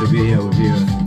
to be here with you.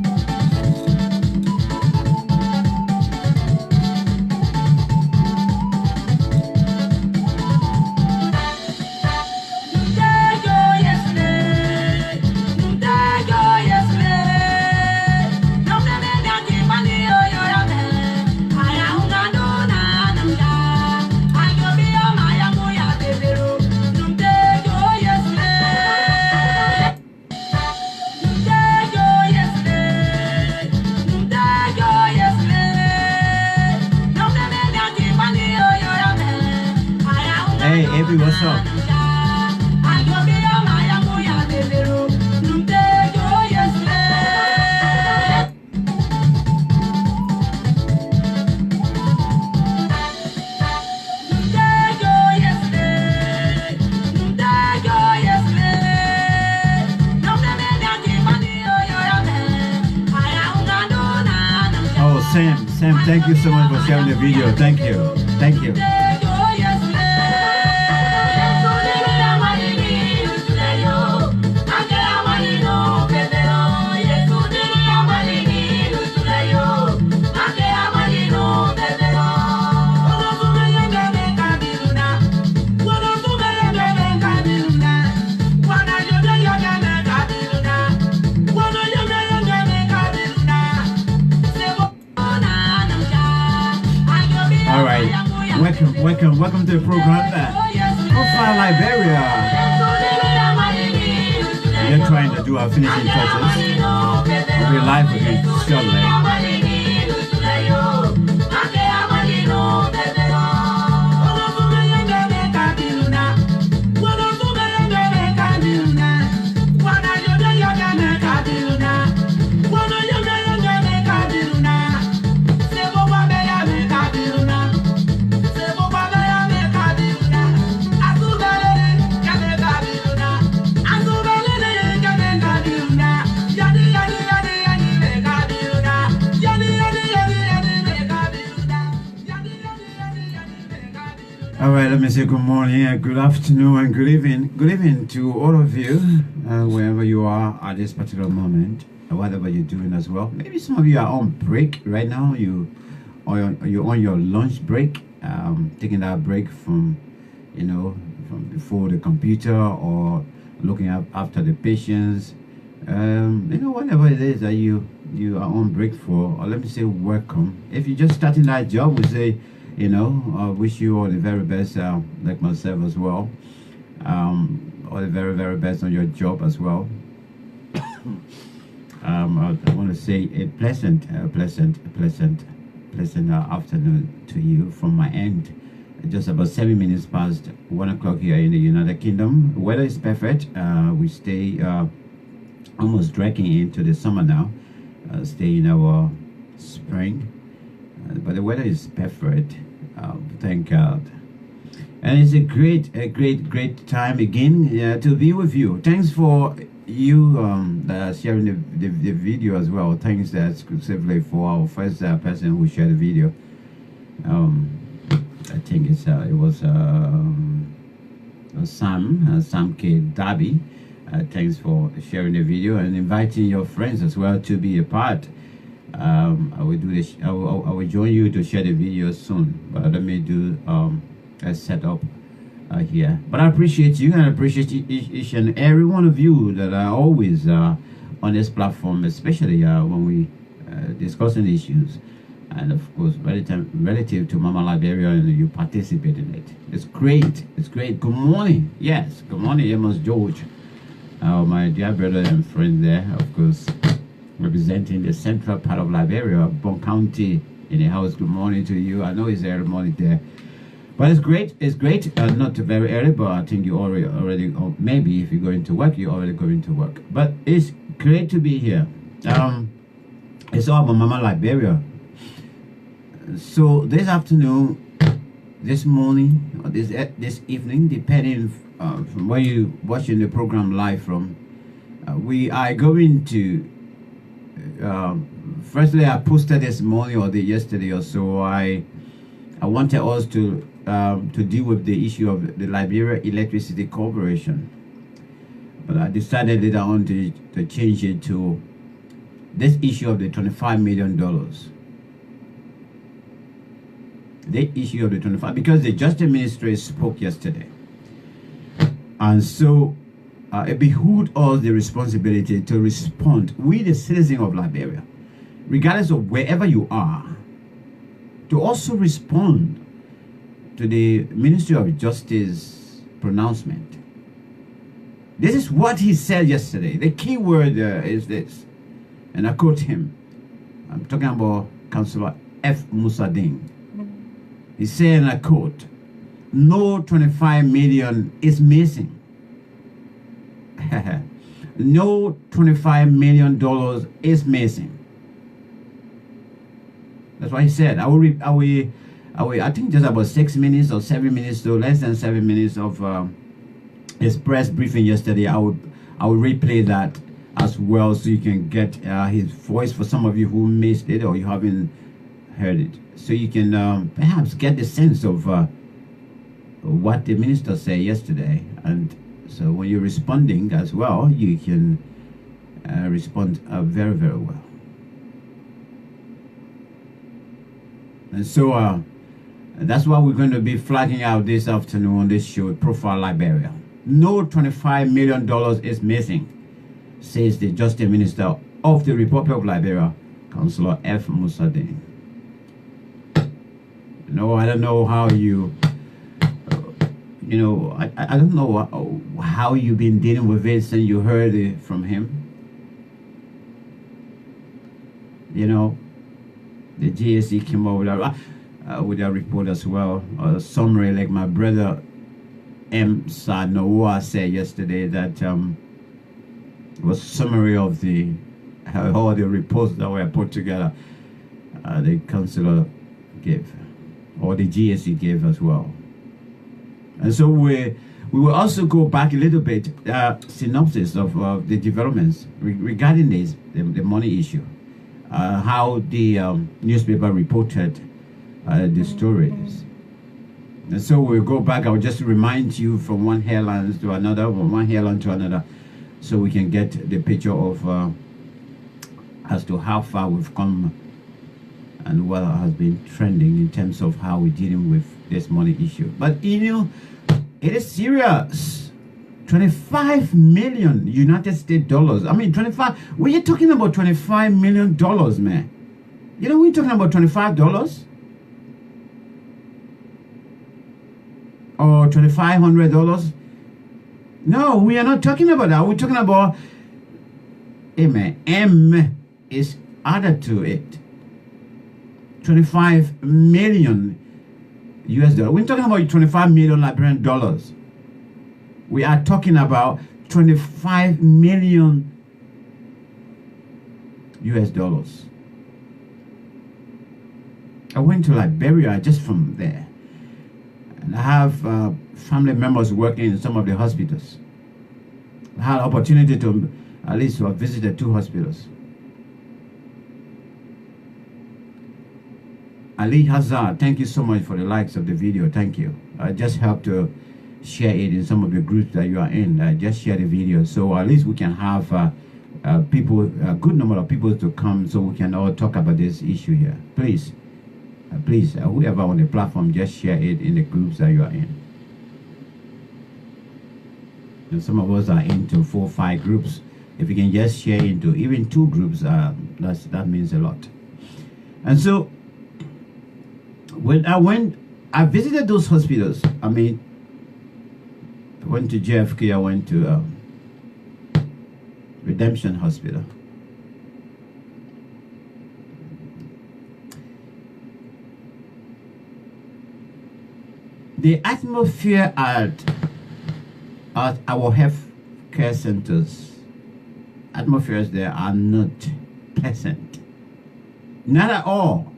Hey, Avery, what's up? Oh, Sam, thank you so much for sharing the video. Thank you. Thank you. welcome to the program. Profile Liberia. We're trying to do our finishing touches. We'll be live with you shortly. All right, let me say good morning, good afternoon, and good evening. Good evening to all of you, wherever you are at this particular moment, whatever you're doing as well. Maybe some of you are on break right now. You're on your lunch break, taking that break from, from before the computer or looking after the patients. Whatever it is that you are on break for, or let me say welcome. If you're just starting that job, we say, I wish you all the very best, like myself as well. All the very, very best on your job as well. I want to say a pleasant afternoon to you from my end. Just about 7 minutes past 1 o'clock here in the United Kingdom. The weather is perfect. We stay almost dragging into the summer now. Stay in our spring. But the weather is perfect. Thank God. And it's a great time again to be with you. Thanks for you sharing the video as well. Thanks exclusively for our first person who shared the video. I think it was Sam K. Darby. Thanks for sharing the video and inviting your friends as well to be a part. I will do this. I will join you to share the video soon. But let me do a setup here. But I appreciate you, and I appreciate each and every one of you that are always on this platform, especially when we discussing issues, and of course relative to Mama Liberia, and you participate in it. It's great. It's great. Good morning. Yes. Good morning, Amos George, my dear brother and friend there, of course, representing the central part of Liberia, Bon County in the house. Good morning to you. I know it's early morning there, but it's great. It's great. Not very early, but I think you already, or maybe if you're going to work, you're already going to work. But it's great to be here. It's all about Mama Liberia. So this afternoon, this morning, or this evening, depending from where you're watching the program live from, we are going to. Firstly, I posted this morning or yesterday or so. I wanted us to deal with the issue of the Liberia Electricity Corporation, but I decided later on to change it to this issue of the $25 million. The issue of the 25, because the Justice Ministry spoke yesterday, and so. It behooved us the responsibility to respond, we the citizens of Liberia, regardless of wherever you are, to also respond to the Ministry of Justice pronouncement. This is what he said yesterday. The key word is this, and I quote him. I'm talking about Councillor F. Musadin. He said, and I quote, "No 25 million is missing." No $25 million is missing. That's what he said. I think just about 6 minutes or 7 minutes, so less than 7 minutes of his press briefing yesterday. I will replay that as well, so you can get his voice for some of you who missed it or you haven't heard it, so you can perhaps get the sense of what the minister said yesterday. And so when you're responding as well, you can respond very, very well. And so that's what we're going to be flagging out this afternoon on this show, Profile Liberia. No $25 million is missing, says the Justice Minister of the Republic of Liberia, Councillor F. Musadin. No, I don't know how you, I don't know how you've been dealing with it since you heard it from him. The GSC came out with a report as well, a summary, like my brother M. Sanoa said yesterday, that was summary of all the reports that were put together. The councillor gave, or the GSC gave as well. And so we will also go back a little bit, synopsis of the developments regarding the money issue, how the newspaper reported the stories. And so we'll go back. I'll just remind you from one headline to another, from one headline to another, so we can get the picture of as to how far we've come and what has been trending in terms of how we're dealing with this money issue. But it is serious. 25 million United States dollars. I mean, 25. When you're talking about 25 million dollars, man. We're talking about $25 or $2,500. No, we are not talking about that. We're talking about, hey man, M is added to it. 25 million US dollars. We're talking about 25 million Liberian dollars. We are talking about 25 million US dollars. I went to Liberia just from there. And I have family members working in some of the hospitals. I had opportunity to at least have visited 2 hospitals. Ali Hazard, thank you so much for the likes of the video. Thank you. I just help to share it in some of the groups that you are in. Just share the video so at least we can have people, a good number of people to come so we can all talk about this issue here. Please, whoever on the platform, just share it in the groups that you are in. And some of us are into 4 or 5 groups. If you can just share into even 2 groups, that means a lot. And so when I visited those hospitals, I mean, I went to JFK, I went to Redemption Hospital. The atmosphere at our health care centers, atmospheres there are not pleasant. Not at all.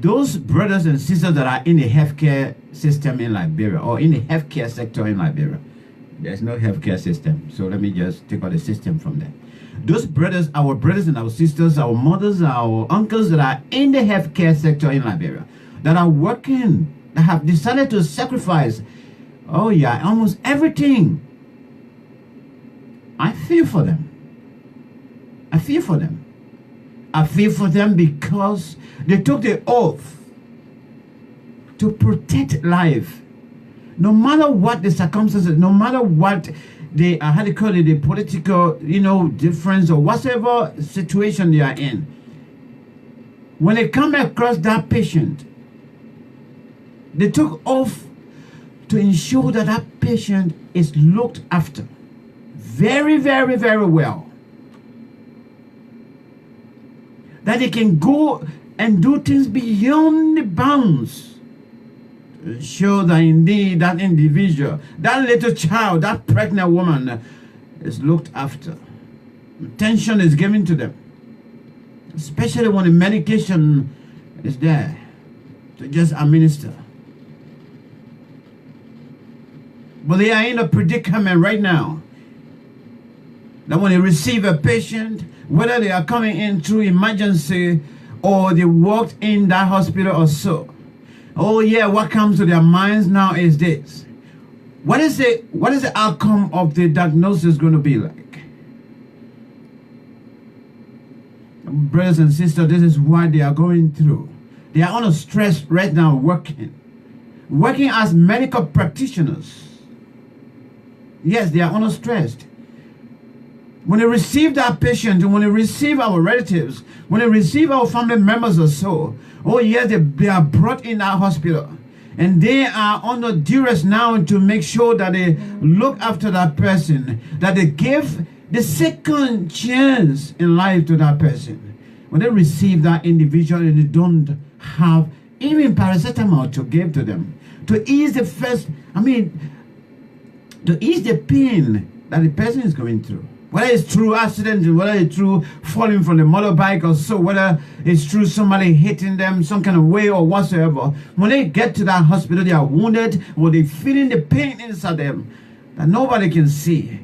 Those brothers and sisters that are in the healthcare system in Liberia, or in the healthcare sector in Liberia, there's no healthcare system. So let me just take out the system from there. Those brothers, our brothers and our sisters, our mothers, our uncles that are in the healthcare sector in Liberia, that are working, that have decided to sacrifice, almost everything. I feel for them. I feel for them. I feel for them because they took the oath to protect life. No matter what the circumstances, no matter what the the political, difference or whatever situation they are in. When they come across that patient, they took oath to ensure that that patient is looked after very, very, very well. That they can go and do things beyond the bounds to ensure that indeed that individual, that little child, that pregnant woman is looked after. Attention is given to them, especially when the medication is there to just administer. But they are in a predicament right now that when they receive a patient, whether they are coming in through emergency or they walked in that hospital or so, what comes to their minds now is this: what is the outcome of the diagnosis going to be like? Brothers and sisters, this is what they are going through. They are under stress right now, working as medical practitioners. Yes, they are under stress. when they receive that patient, when they receive our relatives, when they receive our family members or so, oh yes, they are brought in our hospital. And they are under duress now to make sure that they look after that person, that they give the second chance in life to that person. When they receive that individual and they don't have even paracetamol to give to them, to ease the to ease the pain that the person is going through. Whether it's through accident, whether it's through falling from the motorbike or so, whether it's through somebody hitting them some kind of way or whatsoever, when they get to that hospital, they are wounded or they're feeling the pain inside them that nobody can see.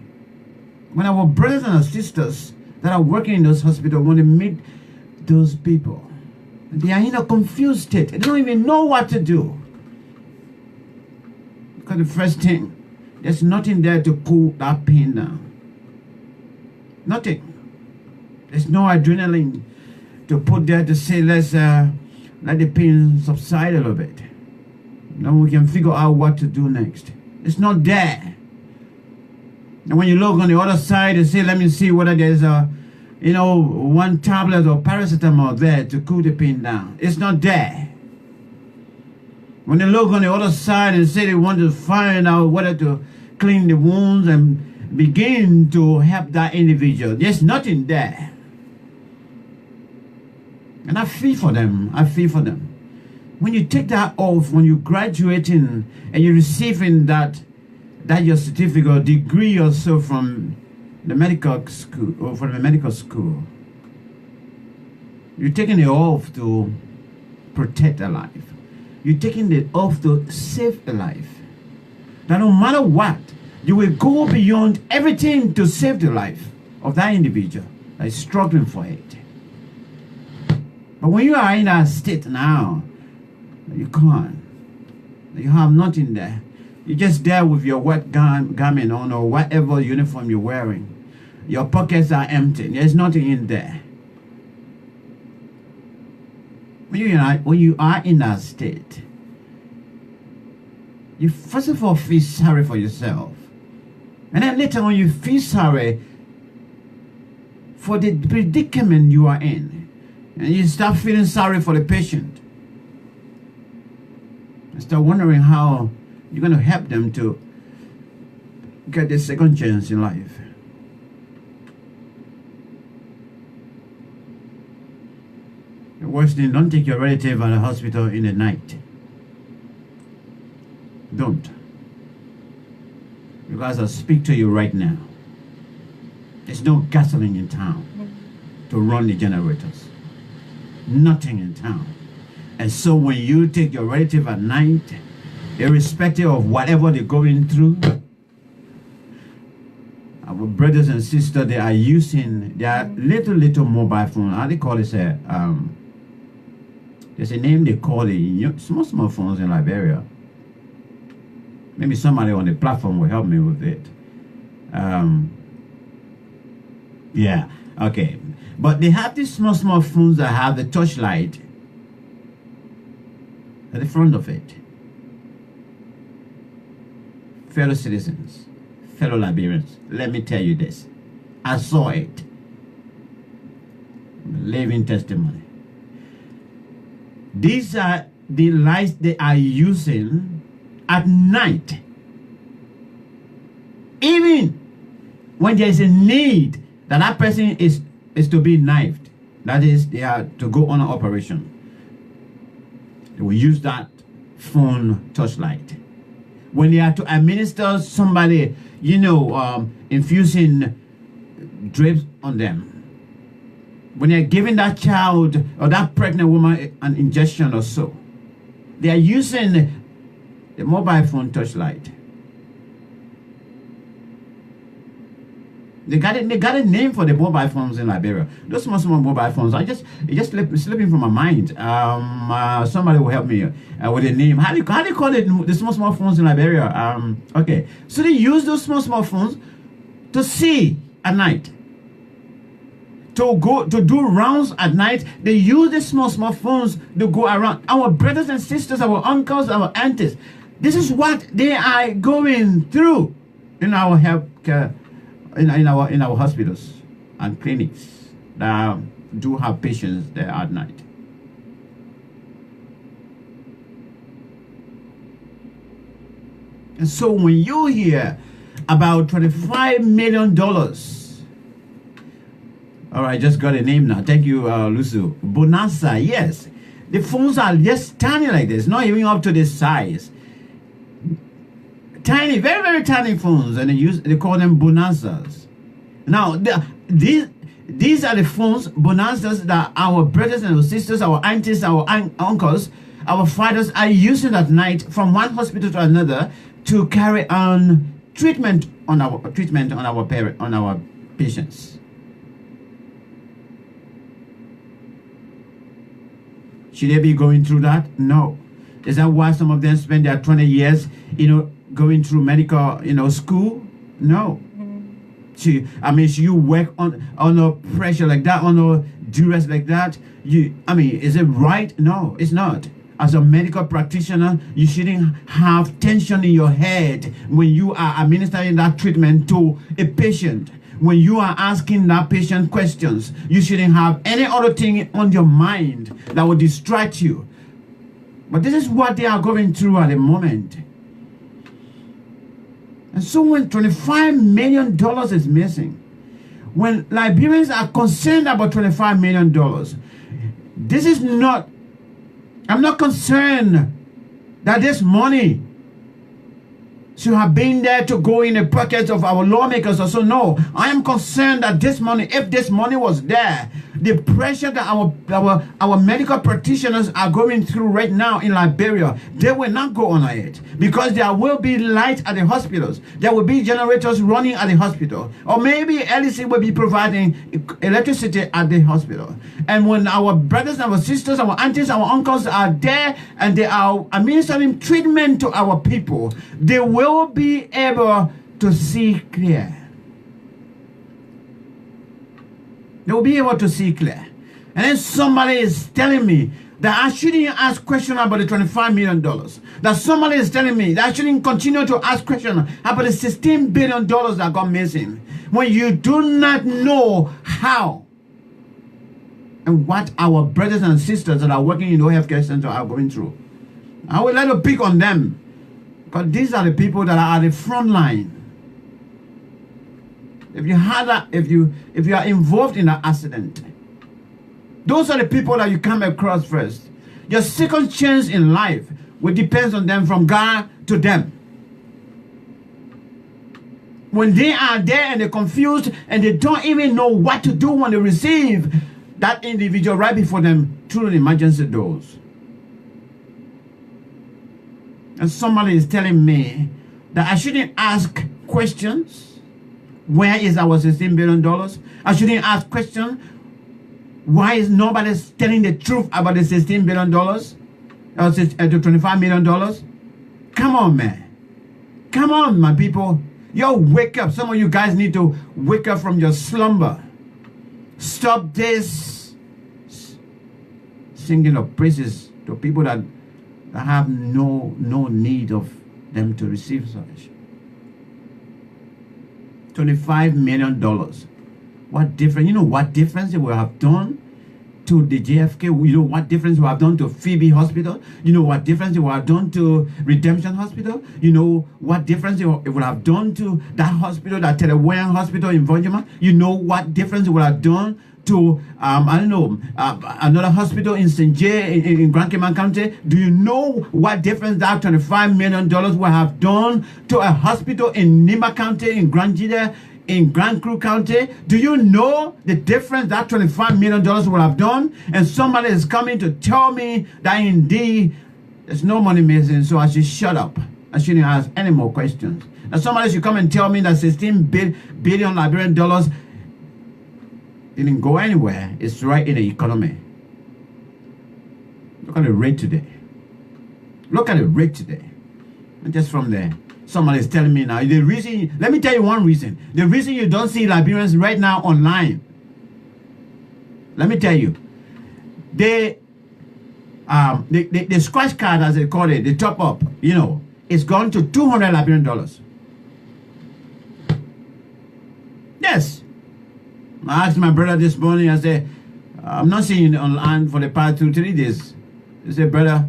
When our brothers and our sisters that are working in those hospitals, when they meet those people, they are in a confused state. They don't even know what to do. Because the first thing, there's nothing there to cool that pain down. Nothing. There's no adrenaline to put there to say, let's let the pain subside a little bit. Then we can figure out what to do next. It's not there. And when you look on the other side and say, let me see whether there's one tablet or paracetamol there to cool the pain down. It's not there. When they look on the other side and say they want to find out whether to clean the wounds and begin to help that individual, there's nothing there. And I feel for them. I feel for them. When you take that off, when you're graduating and you're receiving that your certificate or degree or so from the medical school or from the medical school, you're taking it off to protect a life. You're taking it off to save a life. That no matter what, you will go beyond everything to save the life of that individual that is struggling for it. But when you are in that state now, you can't. You have nothing there. You're just there with your wet garment on or whatever uniform you're wearing. Your pockets are empty. There's nothing in there. When you are in that state, you first of all feel sorry for yourself. And then later on you feel sorry for the predicament you are in. And you start feeling sorry for the patient. And start wondering how you're going to help them to get a second chance in life. The worst thing, don't take your relative at the hospital in the night. Don't. Because I'll speak to you right now. There's no gasoline in town to run the generators. Nothing in town. And so when you take your relative at night, irrespective of whatever they're going through, our brothers and sisters, they are using their little mobile phone. How they call it? There's a name they call it. Small phones in Liberia. Maybe somebody on the platform will help me with it. Yeah, okay. But they have these small phones that have the touchlight at the front of it. Fellow citizens, fellow Liberians, let me tell you this. I saw it. Living testimony. These are the lights they are using at night. Even when there is a need that person is to be knifed, that is, they are to go on an operation, they will use that phone touchlight. When they are to administer somebody, infusing drips on them, when they are giving that child or that pregnant woman an injection or so, they are using the mobile phone touchlight. They got a name for the mobile phones in Liberia. Those small mobile phones. It's just slipping from my mind. Somebody will help me with a name. How do you call it? The small phones in Liberia. Okay. So they use those small phones to see at night. To do rounds at night. They use the small phones to go around. Our brothers and sisters, our uncles, our aunties. This is what they are going through in our healthcare in our hospitals and clinics that do have patients there at night. And so when you hear about $25 million, all right, just got a name now. Thank you, Lucio. Bonanza, yes. The phones are just tiny like this, not even up to this size. Tiny, very, very tiny phones, and they call them bonanzas. Now, these are the phones, bonanzas, that our brothers and our sisters, our aunties, our uncles, our fathers are using at night from one hospital to another to carry on treatment on our patients. Should they be going through that? No. Is that why some of them spend their 20 years, going through medical, school? No. Should you work under pressure like that, under duress like that? Is it right? No, it's not. As a medical practitioner, you shouldn't have tension in your head when you are administering that treatment to a patient. When you are asking that patient questions, you shouldn't have any other thing on your mind that will distract you. But this is what they are going through at the moment. And so when $25 million is missing, when Liberians are concerned about $25 million, this is not, I'm not concerned that this money should have been there to go in the pockets of our lawmakers or so. No, I am concerned that this money, if this money was there, the pressure that our medical practitioners are going through right now in Liberia, they will not go on it, because there will be light at the hospitals. There will be generators running at the hospital, or maybe LEC will be providing electricity at the hospital. And when our brothers and our sisters, our aunties, our uncles are there and they are administering treatment to our people, they will be able to see clear. They will be able to see clear. And then somebody is telling me that I shouldn't ask questions about the $25 million. That somebody is telling me that I shouldn't continue to ask questions about the $16 billion that got missing, when you do not know how and what our brothers and sisters that are working in the healthcare center are going through. I would like to pick on them, because these are the people that are at the front line. If you are involved in an accident, those are the people that you come across first. Your second chance in life will depend on them, from God to them. When they are there and they're confused and they don't even know what to do when they receive that individual right before them through the emergency doors. And somebody is telling me that I shouldn't ask questions. Where is our $16 billion? I shouldn't ask questions. Why is nobody telling the truth about the $16 billion? Or the $25 million? Come on, man. Come on, my people. Yo, wake up. Some of you guys need to wake up from your slumber. Stop this singing of praises to people that have no need of them to receive such. $25 million. What difference? You know what difference it will have done to the JFK? You know what difference it will have done to Phoebe Hospital? You know what difference it will have done to Redemption Hospital? You know what difference it will have done to that hospital, that Telewayan Hospital in Vonjama? You know what difference it will have done to, another hospital in St. J in Grand Cayman County? Do you know what difference that $25 million will have done to a hospital in Nima County, in Grand Jide, in Grand Crew County? Do you know the difference that $25 million will have done? And somebody is coming to tell me that indeed there's no money missing, so I should shut up. I shouldn't ask any more questions. And somebody should come and tell me that $16 billion Liberian dollars didn't go anywhere. It's right in the economy. Look at the rate today. Look at the rate today. And just from there, somebody is telling me now, the reason, let me tell you one reason. The reason you don't see Liberians right now online, let me tell you, the scratch card, as they call it, the top up, it's gone to $200 Liberian dollars. Yes. I asked my brother this morning, I said, I'm not seeing you online for the past 2-3 days. He said, brother,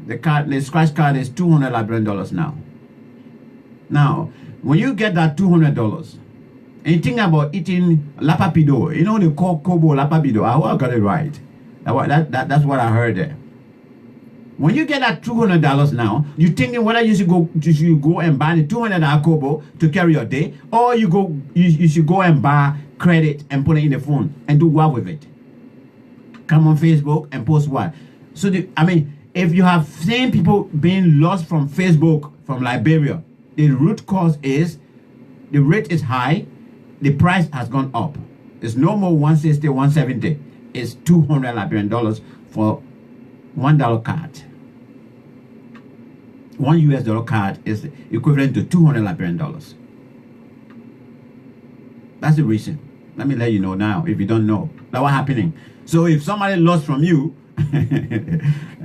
the scratch card is $200 Liberian now. Now, when you get that $200, and you think about eating lapapido, you know they call kobo lapapido. I got it right. That's what I heard there. When you get that $200 now, you're thinking whether you should go and buy the $200 kobo to carry your day, or you should go and buy credit and put it in the phone and do what with it? Come on Facebook and post what? So if you have seen people being lost from Facebook from Liberia, the root cause is the rate is high, the price has gone up. It's no more 160, 170. It's $200 Liberian for $1 card. One US dollar card is equivalent to $200 Liberian. That's the reason. Let me let you know now if you don't know. That's what's happening. So if somebody lost from you,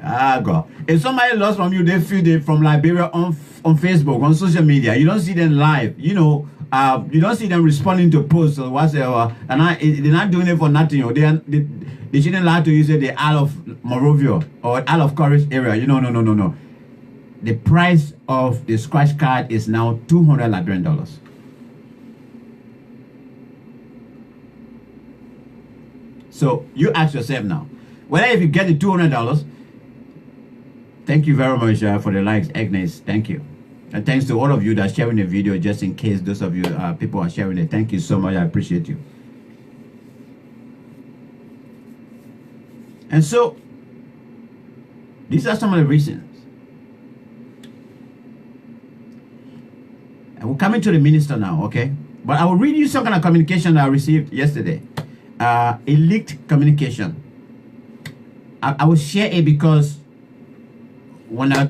God. If somebody lost from you, they feed it from Liberia on Facebook, on social media. You don't see them live. You don't see them responding to posts or whatever. And they're not doing it for nothing. They shouldn't lie to you. Say the Isle of Monrovia or Isle of Courage area. No. The price of the scratch card is now $200 Liberian. So you ask yourself now, whether if you get the $200, thank you very much for the likes, Agnes. Thank you. And thanks to all of you that are sharing the video, just in case those of you people are sharing it. Thank you so much. I appreciate you. And so, these are some of the reasons. And we're coming to the minister now, okay? But I will read you some kind of communication that I received yesterday. A leaked communication. I will share it because when I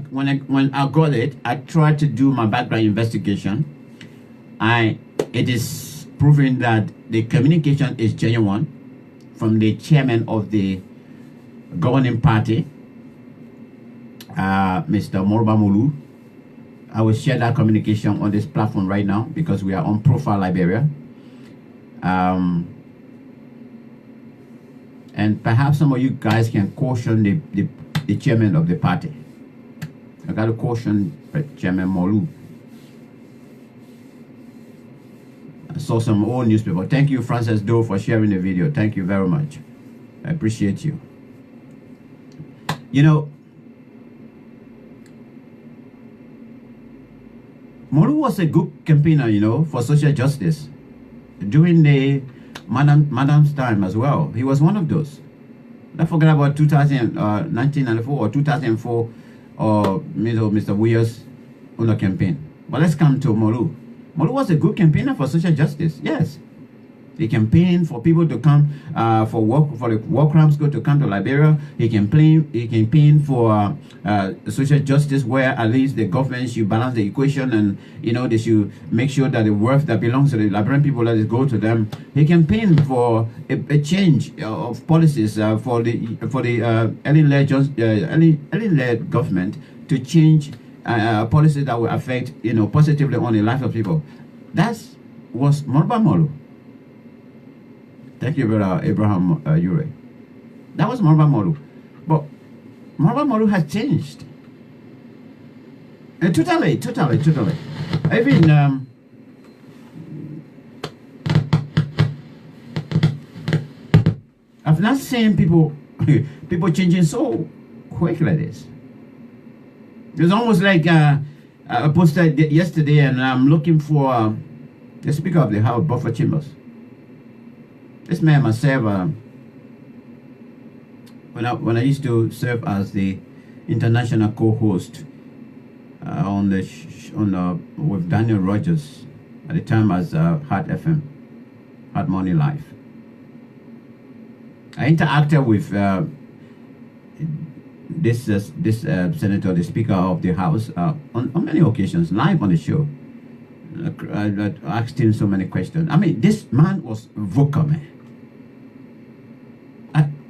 got it, I tried to do my background investigation. It is proven that the communication is genuine from the chairman of the governing party, Mr. Morba Molu. I will share that communication on this platform right now because we are on Profile Liberia. And perhaps some of you guys can caution the chairman of the party. I got to caution Chairman Molu. I saw some old newspaper. Thank you, Francis Doe, for sharing the video. Thank you very much. I appreciate you. Molu was a good campaigner, for social justice. During the Madam's time as well. He was one of those. Don't forget about 1994 or 2004 or Mr. Weir's campaign. But let's come to Molu. Molu was a good campaigner for social justice. Yes. He campaigned for people to come for the war crimes to come to Liberia. He campaigned for social justice, where at least the government should balance the equation, and they should make sure that the wealth that belongs to the Liberian people, let it go to them. He campaigned for a change of policies for the early-led government to change policies that will affect positively on the life of people. That was Morba Molu. Thank you, Brother Abraham Ure. That was Morba Molu. But Morba Molu has changed. Totally. Even I've not seen people changing so quick like this. It's almost like I posted yesterday, and I'm looking for the Speaker of the House, Buffer Chambers. This man must serve. When I used to serve as the international co-host with Daniel Rogers at the time as Heart FM, Heart Morning Live. I interacted with this senator, the Speaker of the House, on many occasions, live on the show. I asked him so many questions. I mean, this man was vocal, man.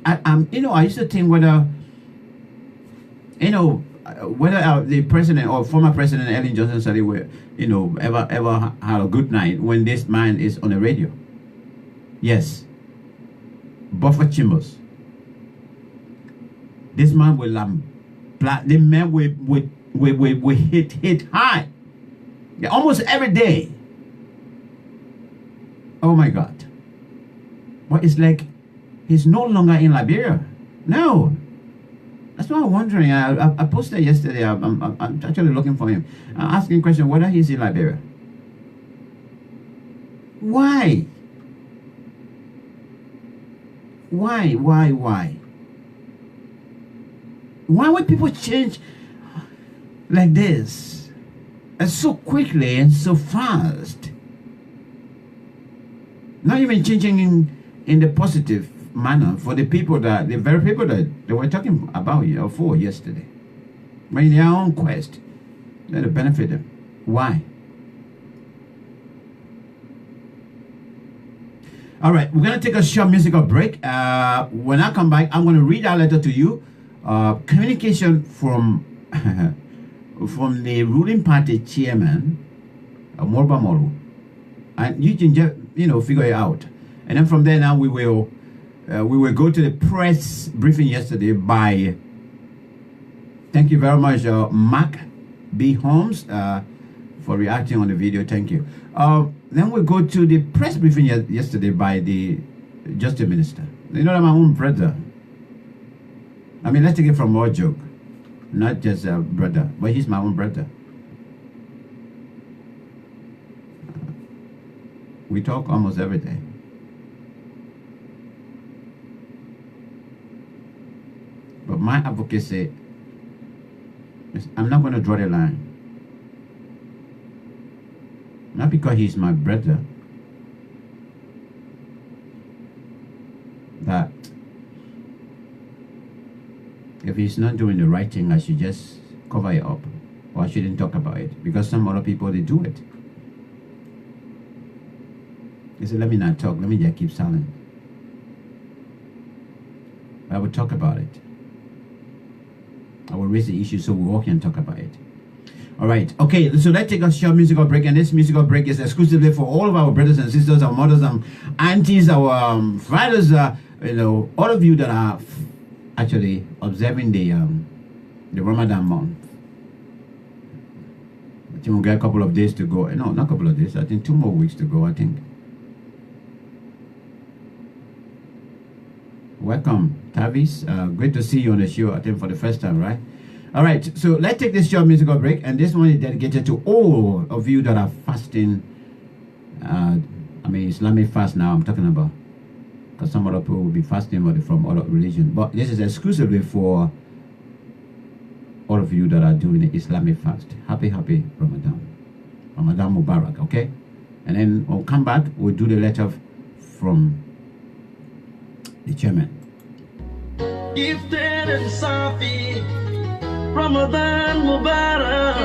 I used to think whether, whether the president or former president Ellen Johnson Sirleaf, ever had a good night when this man is on the radio. Yes, Buffett Chambers. This man will the man will hit high, yeah, almost every day. Oh my God! But it's like he's no longer in Liberia. No. That's why I'm wondering. I posted yesterday. I'm actually looking for him. I'm asking a question whether he's in Liberia. Why? Why? Why would people change like this? And so quickly and so fast. Not even changing in the positive manner for the very people that they were talking about for yesterday. But in their own quest, that will benefit them. Why? All right, we're gonna take a short musical break. When I come back, I'm gonna read our letter to you. Communication from from the ruling party chairman, Morba Moru, and you can just figure it out. And then from there now we will go to the press briefing yesterday by, thank you very much, Mark B. Holmes, for reacting on the video. Thank you. Then we'll go to the press briefing yesterday by the Justice Minister. You know, my own brother. I mean, let's take it from more joke. Not just a brother, but he's my own brother. We talk almost every day. But my advocacy is, I'm not going to draw the line. Not because he's my brother, that if he's not doing the right thing, I should just cover it up, or I shouldn't talk about it, because some other people, they do it. They say, let me not talk, let me just keep silent. I will talk about it. I will raise the issue so we all can talk about it. All right, okay, so let's take a short musical break, and this musical break is exclusively for all of our brothers and sisters, our mothers and aunties, our fathers, all of you that are actually observing the Ramadan month. I think we'll get a couple of days to go. No, not a couple of days. I think 2 more weeks to go, I think. Welcome, Tavis. Great to see you on the show, I think for the first time, right? All right, so let's take this short musical break, and this one is dedicated to all of you that are fasting. I mean, Islamic fast now I'm talking about, because some other people will be fasting but from other religion. But this is exclusively for all of you that are doing the Islamic fast. Happy Ramadan. Ramadan Mubarak, okay? And then we'll come back, we'll do the letter from the chairman. Gifted and Safi, Ramadan Mubarak,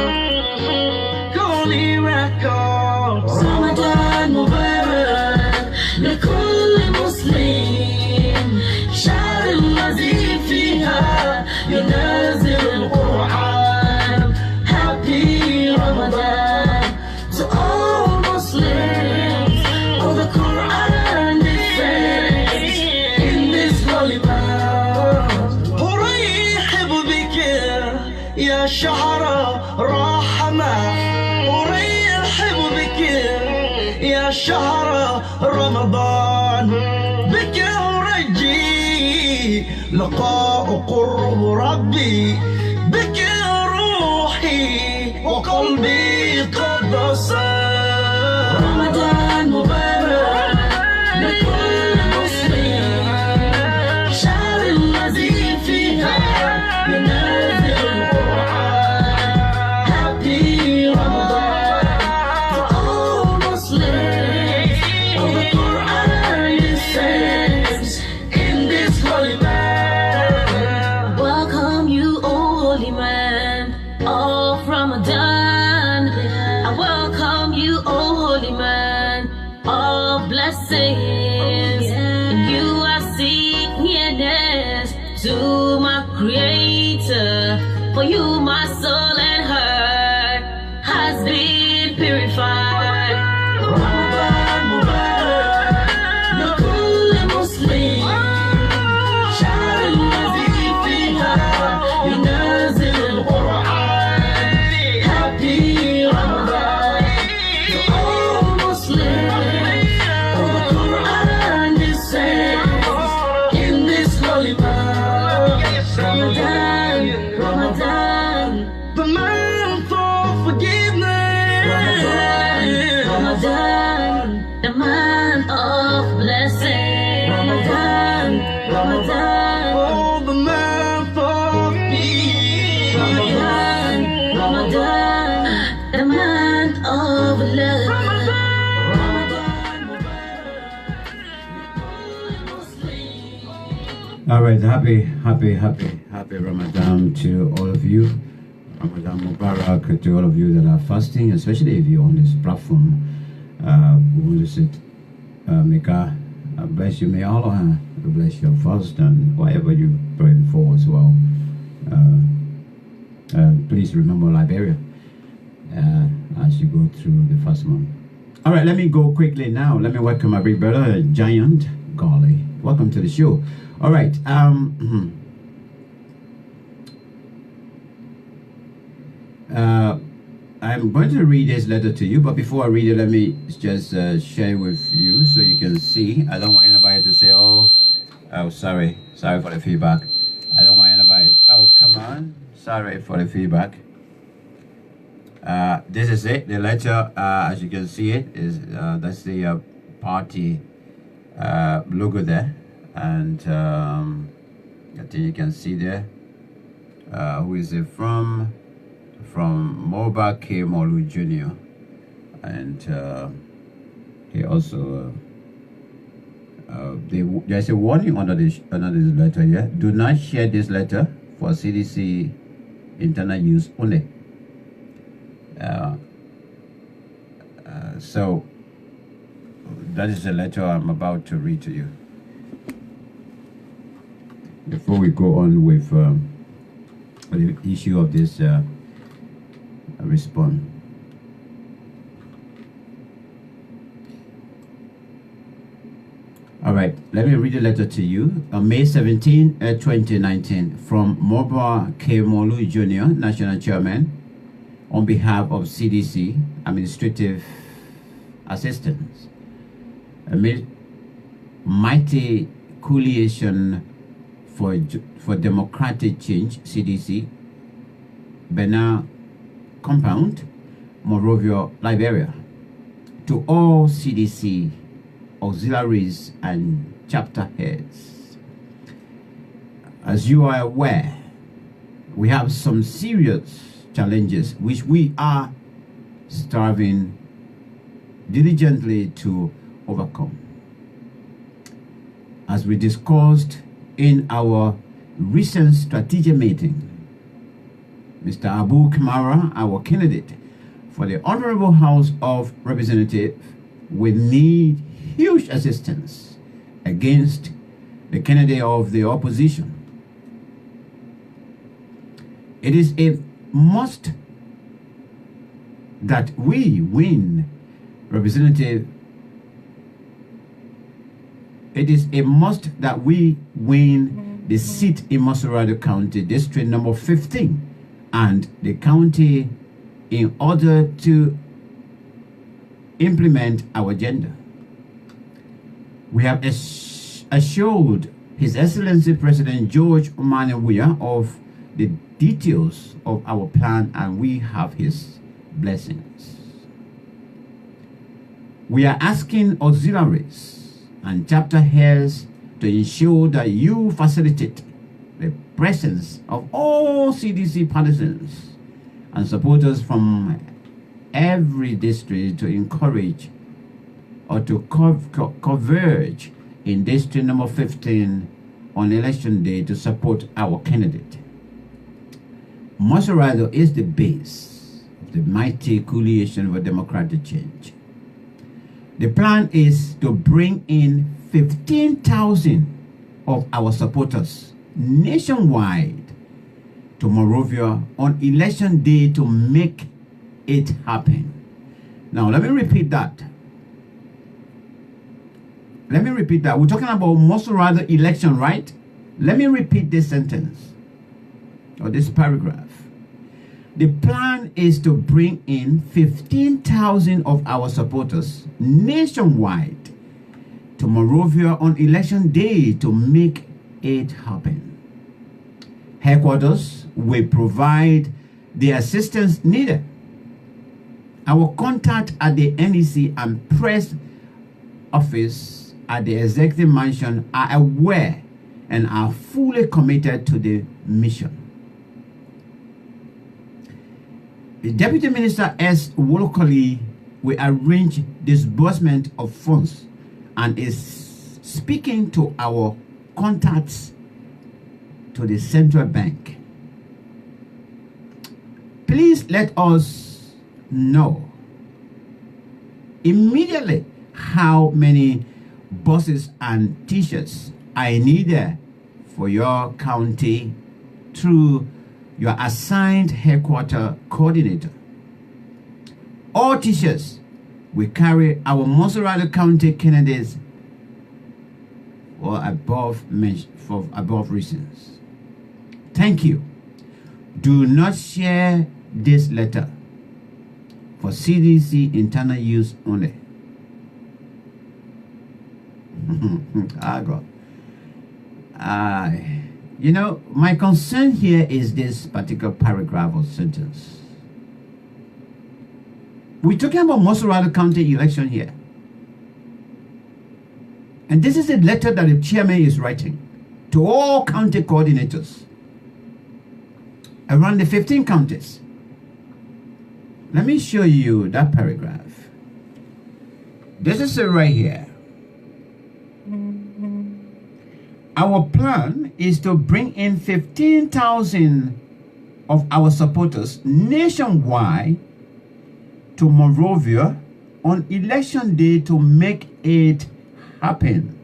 Holy Records, Ramadan Mubarak, لكل مسلم شعر الذي فيها ينازل القرآن. Happy Ramadan to all Muslims. Oh, the Quran defends in this holy month. أرحب بك يا شهر رحمة، أرحب بك يا شهر رمضان، بك أرجي لقاء قرب ربي، بك روحي وقلبي قد صار. رمضان مبارك لكل مسلم، شهر الذي فيها ينازل القرآن. Happy Ramadan to all Muslims. Oh, the Quran descends in this holy man. Welcome you, O holy man of Ramadan. I welcome you, O holy man of blessings. And you I seek nearness to my Creator, for For you, my soul and heart has been purified. Ramadan Mubarak, لكل مسلم شهر الذي فيها ينزل القرآن. Happy Ramadan to all Muslims. For the Quran descends in this holy month. Ramadan, Ramadan, the month of forgiveness. Ramadan, the month of blessing. Ramadan, Ramadan, oh, the month of peace. Ramadan, Ramadan, the month of love. All right, happy Ramadan to all of you. Ramadan Mubarak to all of you that are fasting, especially if you're on this platform. We want to say, may God bless you. May Allah bless your fast and whatever you pray for as well. Please remember Liberia as you go through the first month. All right, let me go quickly now. Let me welcome my big brother, Giant Golly. Welcome to the show. All right. I'm going to read this letter to you, but before I read it, let me just share with you so you can see. I don't want anybody to say, oh, sorry for the feedback. I don't want anybody, oh, come on, sorry for the feedback. This is it, the letter, as you can see it, is that's the party logo there, and I think you can see there, who is it from Max Kpakio Jr. And he also there's a warning under this letter here. Do not share this letter for CDC internal use only. So that is the letter I'm about to read to you. Before we go on with the issue of this response. All right, let me read the letter to you. On May 17, 2019, from Max Kpakio Jr., National Chairman, on behalf of CDC Administrative Assistants, amid Mighty Coalition for Democratic Change, CDC, Benin Compound, Monrovia, Liberia, to all CDC auxiliaries and chapter heads. As you are aware, we have some serious challenges which we are striving diligently to overcome. As we discussed in our recent strategic meeting, Mr. Abu Kamara, our candidate for the Honorable House of Representatives, will need huge assistance against the candidate of the opposition. It is a must that we win representative. It is a must that we win the seat in Masurado County, District number 15, and the county in order to implement our agenda. We have assured His Excellency President George Weah of the details of our plan, and we have his blessings. We are asking auxiliaries and chapter heads to ensure that you facilitate the presence of all CDC partisans and supporters from every district to encourage or to converge in district number 15 on election day to support our candidate. Masurado is the base of the mighty coalition for democratic change. The plan is to bring in 15,000 of our supporters nationwide to Monrovia on election day to make it happen. Now, let me repeat that. We're talking about Mosorado election, right? Let me repeat this sentence or this paragraph. The plan is to bring in 15,000 of our supporters nationwide to Monrovia on election day to make it happen. Headquarters will provide the assistance needed. Our contact at the NEC and press office at the executive mansion are aware and are fully committed to the mission. The Deputy Minister S. Wolokoli will arrange disbursement of funds and is speaking to our contacts to the central bank. Please let us know immediately how many buses and t-shirts I needed for your county through your assigned headquarter coordinator. All t-shirts will carry our Mosorado County candidates for above reasons. Thank you. Do not share this letter for CDC internal use only. You know, my concern here is this particular paragraph or sentence. We're talking about Mosorado County election here. And this is a letter that the chairman is writing to all county coordinators around the 15 counties. Let me show you that paragraph. This is it right here. Our plan is to bring in 15,000 of our supporters nationwide to Monrovia on election day to make it happen.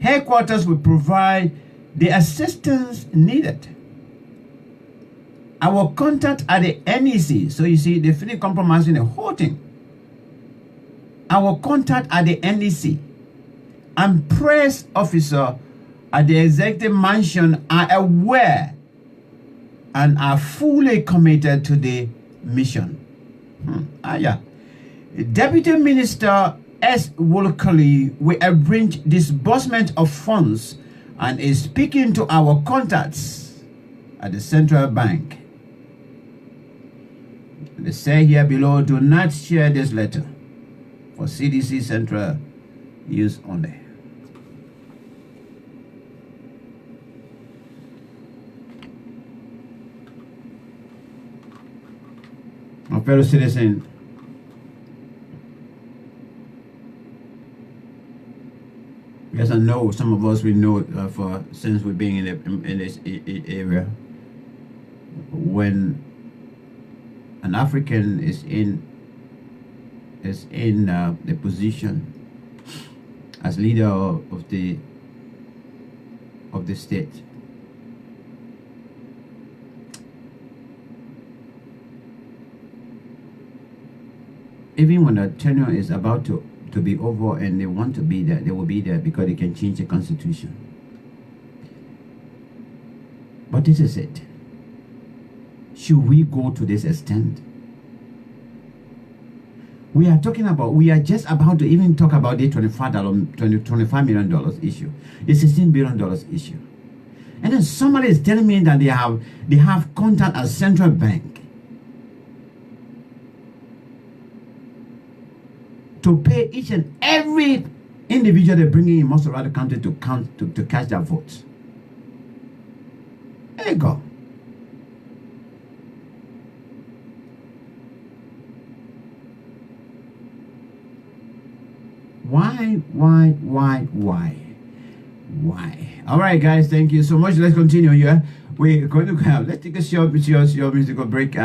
Headquarters will provide the assistance needed. Our contact at the NEC, so you see, they finish compromising the whole thing. Our contact at the NEC and press officer at the executive mansion are aware and are fully committed to the mission. Deputy Minister S. Wolokoli will arrange disbursement of funds and is speaking to our contacts at the central bank. They say here below, do not share this letter for CDC central use only. My fellow citizen, yes, I know some of us we know since we've been in this area. When an African is in the position as leader of the state, even when the tenure is about to be over and they want to be there, they will be there because they can change the constitution. But this is it. Should we go to this extent? We are just about to even talk about the $25 million issue, the $16 billion issue. And then somebody is telling me that they have contact at central bank to pay each and every individual they bring in Mosorado County to catch their votes. There you go. Why? All right, guys, thank you so much. Let's continue here. We're going to have, let's take a short musical break.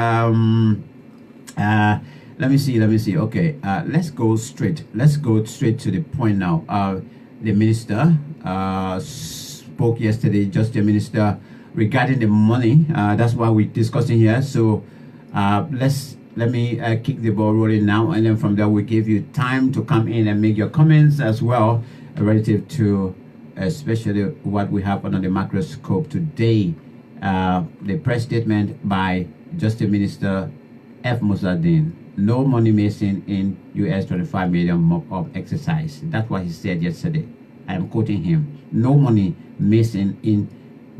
Let me see. Okay, let's go straight to the point now. The minister spoke yesterday. Just the minister regarding the money. That's why we're discussing here. So let me kick the ball rolling now, and then from there we give you time to come in and make your comments as well relative to especially what we have under the microscope today. The press statement by Justice Minister F. Musadin. No money missing in US 25 million mop-up exercise. That's what he said yesterday. I am quoting him. No money missing in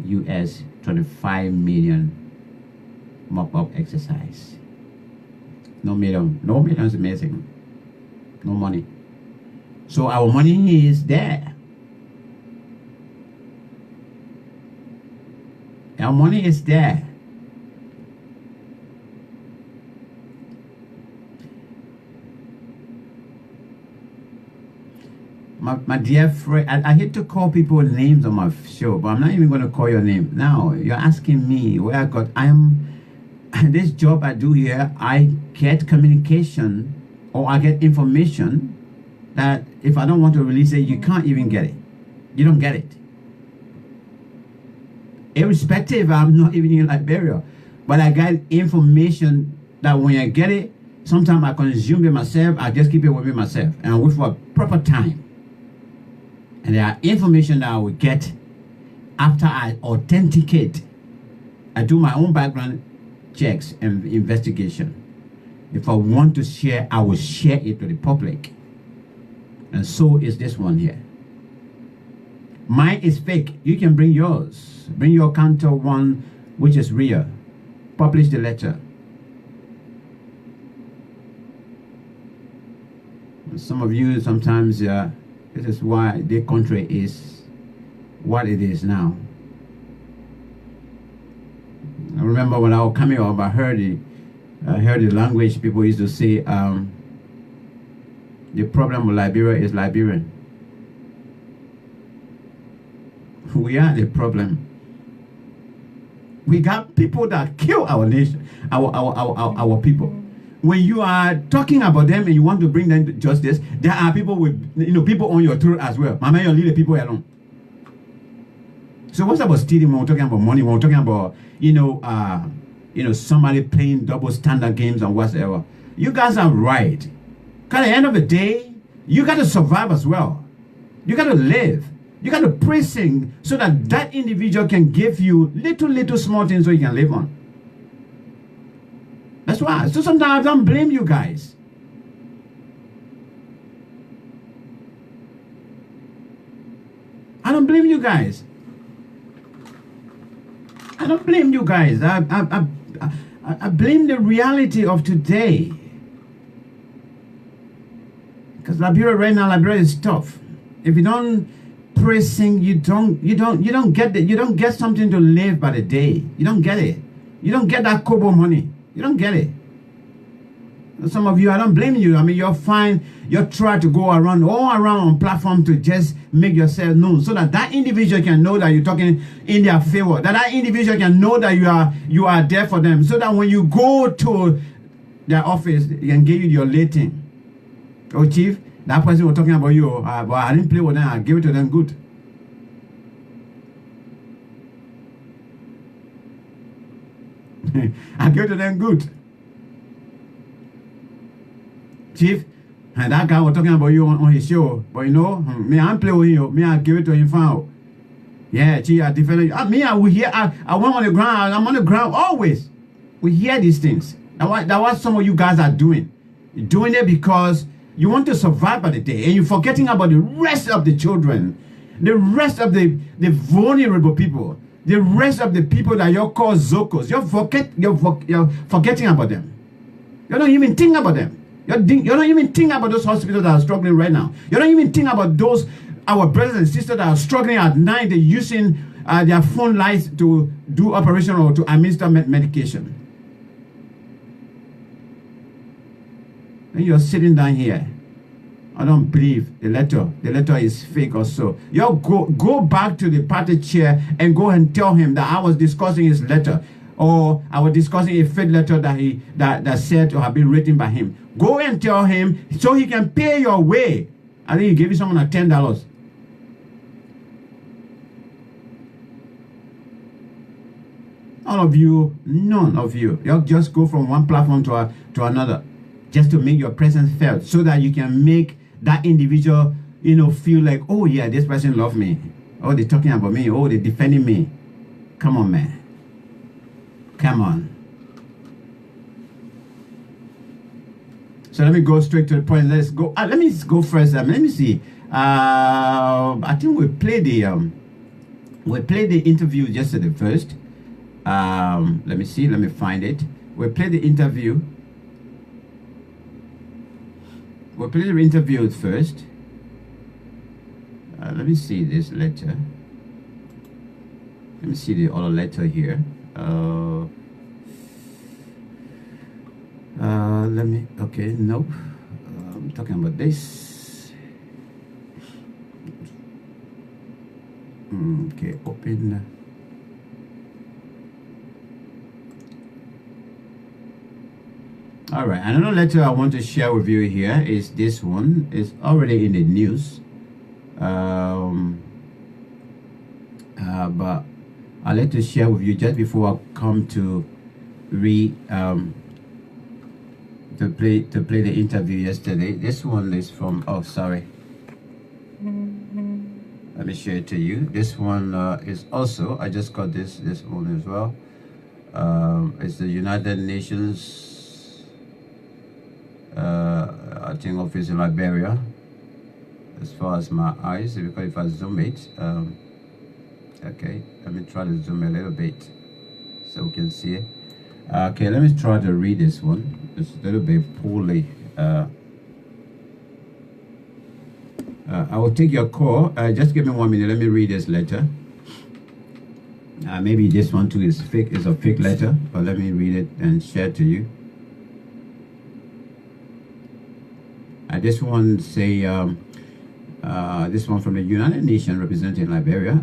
US 25 million mop-up exercise. No millions missing. No money. So our money is there. Our money is there. My dear friend, I hate to call people names on my show, but I'm not even going to call your name. Now, you're asking me where I am. This job I do here, I get communication or I get information that if I don't want to release it, you can't even get it. You don't get it. Irrespective, I'm not even in Liberia, but I get information that when I get it, sometimes I consume it myself, I just keep it with me myself, and I wait for a proper time. And there are information that I will get after I authenticate. I do my own background checks and investigation. If I want to share, I will share it to the public. And so is this one here. Mine is fake. You can bring yours. Bring your counter one, which is real. Publish the letter. Some of you sometimes, this is why the country is what it is now. I remember when I was coming up, I heard the language people used to say, the problem with Liberia is Liberian. We are the problem. We got people that kill our nation, our people. When you are talking about them and you want to bring them to justice, there are people with, people on your throat as well. Mama, you leave the people alone. So what's about stealing when we're talking about money, when we're talking about, somebody playing double standard games and whatever? You guys are right. Because at the end of the day, you got to survive as well. You got to live. You got to pressing so that that individual can give you little small things so you can live on. That's why. So sometimes I don't blame you guys. I don't blame you guys. I don't blame you guys. I blame the reality of today. Because Liberia right now, Liberia is tough. If you don't pressing, you don't get it. You don't get something to live by the day. You don't get it. You don't get that kobo money. You don't get it. Some of you, I don't blame you. I mean, you're fine. You're trying to go around on platform to just make yourself known so that that individual can know that you're talking in their favor. That individual can know that you are there for them. So that when you go to their office, they can give you your rating. Oh, chief, that person was talking about you. But I didn't play with them. I gave it to them good. I gave it to them good. Chief, and that guy was talking about you on his show. But me, I'm playing with you. Me, I give it to him found. Yeah, Chief, I defended you. Me, I will hear. I went on the ground. I'm on the ground always. We hear these things. That's what some of you guys are doing. You're doing it because you want to survive by the day, and you're forgetting about the rest of the children, the rest of the vulnerable people, the rest of the people that you call Zokos. You're forgetting about them. You don't even think about them. You don't even think about those hospitals that are struggling right now. You don't even think about our brothers and sisters that are struggling at night. They're using their phone lights to do operation or to administer medication. And you're sitting down here. I don't believe the letter is fake or so. You go back to the party chair and go and tell him that I was discussing his letter, or I was discussing a fake letter that said to have been written by him. Go and tell him so he can pay your way. I think he gave you someone $10. all of you, none of you, you'll just go from one platform to another, just to make your presence felt, so that you can make that individual, you know, feel like, oh yeah, this person loves me. Oh, they're talking about me. Oh, they're defending me. Come on, man. Come on. So let me go straight to the point. Let's go. Let me go first. Let me see. I think we played the interview yesterday first. Let me see. Let me find it. We played the interview. We played the interview first. Let me see this letter. Let me see the other letter here. Let me, okay, nope. I'm talking about this. Okay, open. All right, another letter I want to share with you here is this one. It's already in the news. But I'd like to share with you just before I come to to play the interview yesterday. This one is from, oh sorry, let me share it to you. This one is also, I just got this one as well. It's the United Nations I think office in Liberia, as far as my eyes, because if I zoom it, okay, let me try to zoom a little bit so we can see it. Okay, let me try to read this one. It's a little bit poorly. I will take your call. Just give me 1 minute. Let me read this letter. Maybe this one too is fake. It's a fake letter, but let me read it and share it to you. This one say, this one from the United Nations representing Liberia,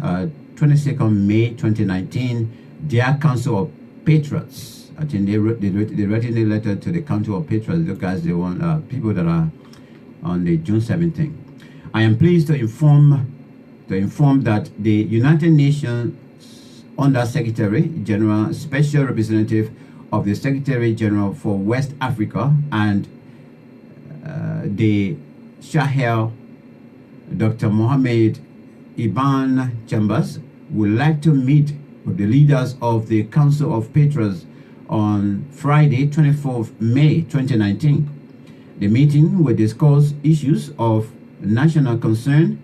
22nd May 2019, Dear Council of Patriots. I think they wrote in a letter to the Council of Patriots, the guys, they want people that are on the June 17th. I am pleased to inform that the United Nations Under Secretary General, Special Representative of the Secretary General for West Africa and the Sahel, Dr. Mohammed Ibn Chambers, would like to meet with the leaders of the Council of Patriots on Friday, 24th May 2019. The meeting will discuss issues of national concern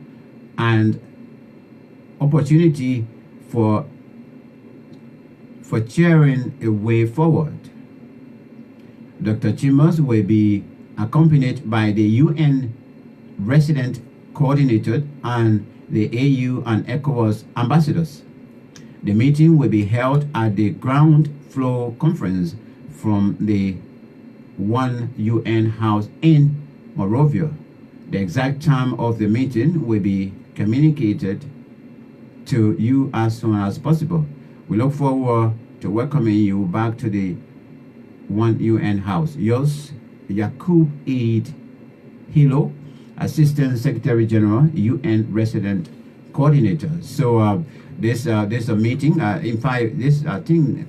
and opportunity for chairing a way forward. Dr. Chambers will be accompanied by the UN resident coordinator and the AU and ECOWAS ambassadors. The meeting will be held at the ground floor conference from the One UN House in Monrovia. The exact time of the meeting will be communicated to you as soon as possible. We look forward to welcoming you back to the One UN House. Yours, Yakub Eid Hilo, Assistant Secretary General, UN Resident Coordinator. So this a meeting. In fact, this I think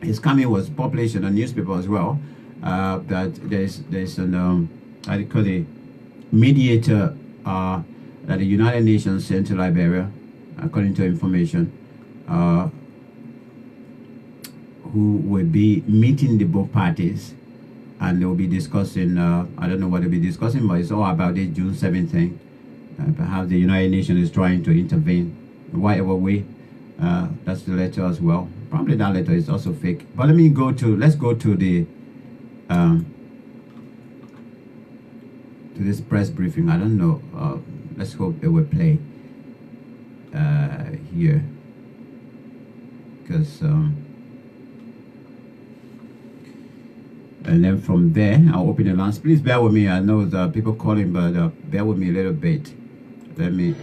his coming was published in a newspaper as well. That there's an how do you call it, mediator that the United Nations sent to Liberia, according to information, who will be meeting the both parties, and they will be discussing, I don't know what they'll be discussing, but it's all about this June 7th thing. Perhaps the United Nations is trying to intervene in whatever way. That's the letter as well. Probably that letter is also fake. But let's go to the to this press briefing. I don't know. Let's hope it will play here, because and then from there I'll open the lines. Please bear with me. I know the people calling, but bear with me a little bit. Let me.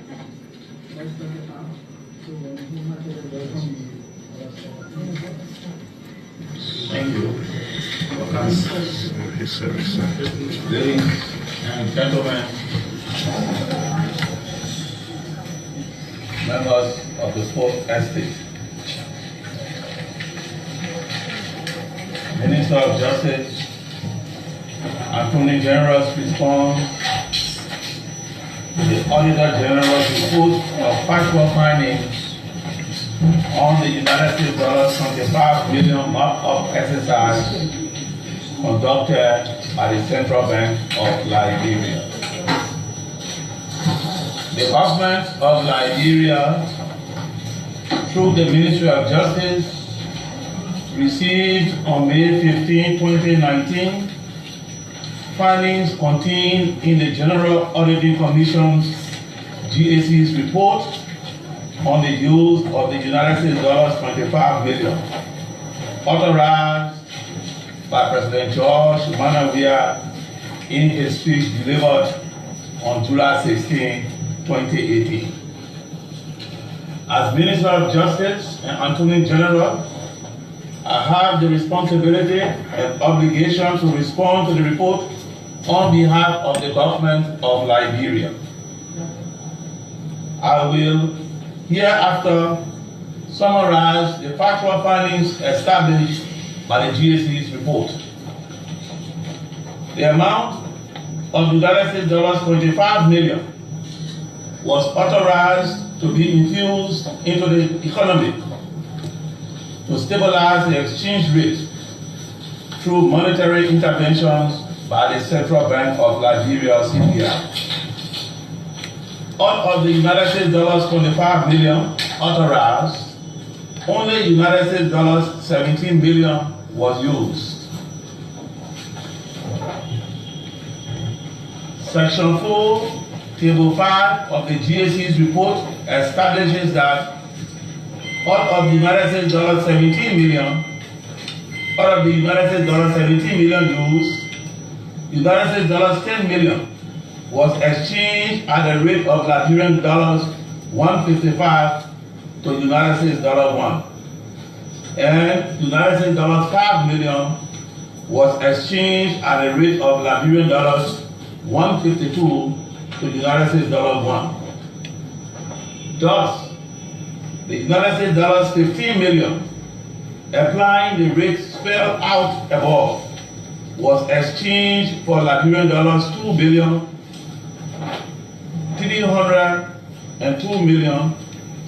Thank you. Ladies and gentlemen, members of the sports estate, Minister of Justice, Attorney General's response, the Auditor General's report of factual findings on the United States $25 million markup exercise conducted by the Central Bank of Liberia. The government of Liberia, through the Ministry of Justice, received on May 15, 2019, findings contained in the General Auditing Commission's GAC's report on the use of the United States $25 million, authorized by President George Manawia in his speech delivered on July 16, 2018. As Minister of Justice and Attorney General, I have the responsibility and obligation to respond to the report on behalf of the government of Liberia. I will hereafter summarize the factual findings established by the GAC's report. The amount of United States $25 million was authorized to be infused into the economy to stabilize the exchange rate through monetary interventions by the Central Bank of Liberia, CBI. Out of the United States $25 million authorized, only United States $17 million was used. Section 4, Table 5 of the GAC's report establishes that out of the United States $17 million, out of the United States $17 million used, United States $10 million was exchanged at a rate of Liberian dollars 155 to United States $1, and United States $5 million was exchanged at a rate of Liberian dollars 152 to United States $1. Thus, the United States $15 million, applying the rates spelled out above, was exchanged for Liberian dollars 2 billion 302 million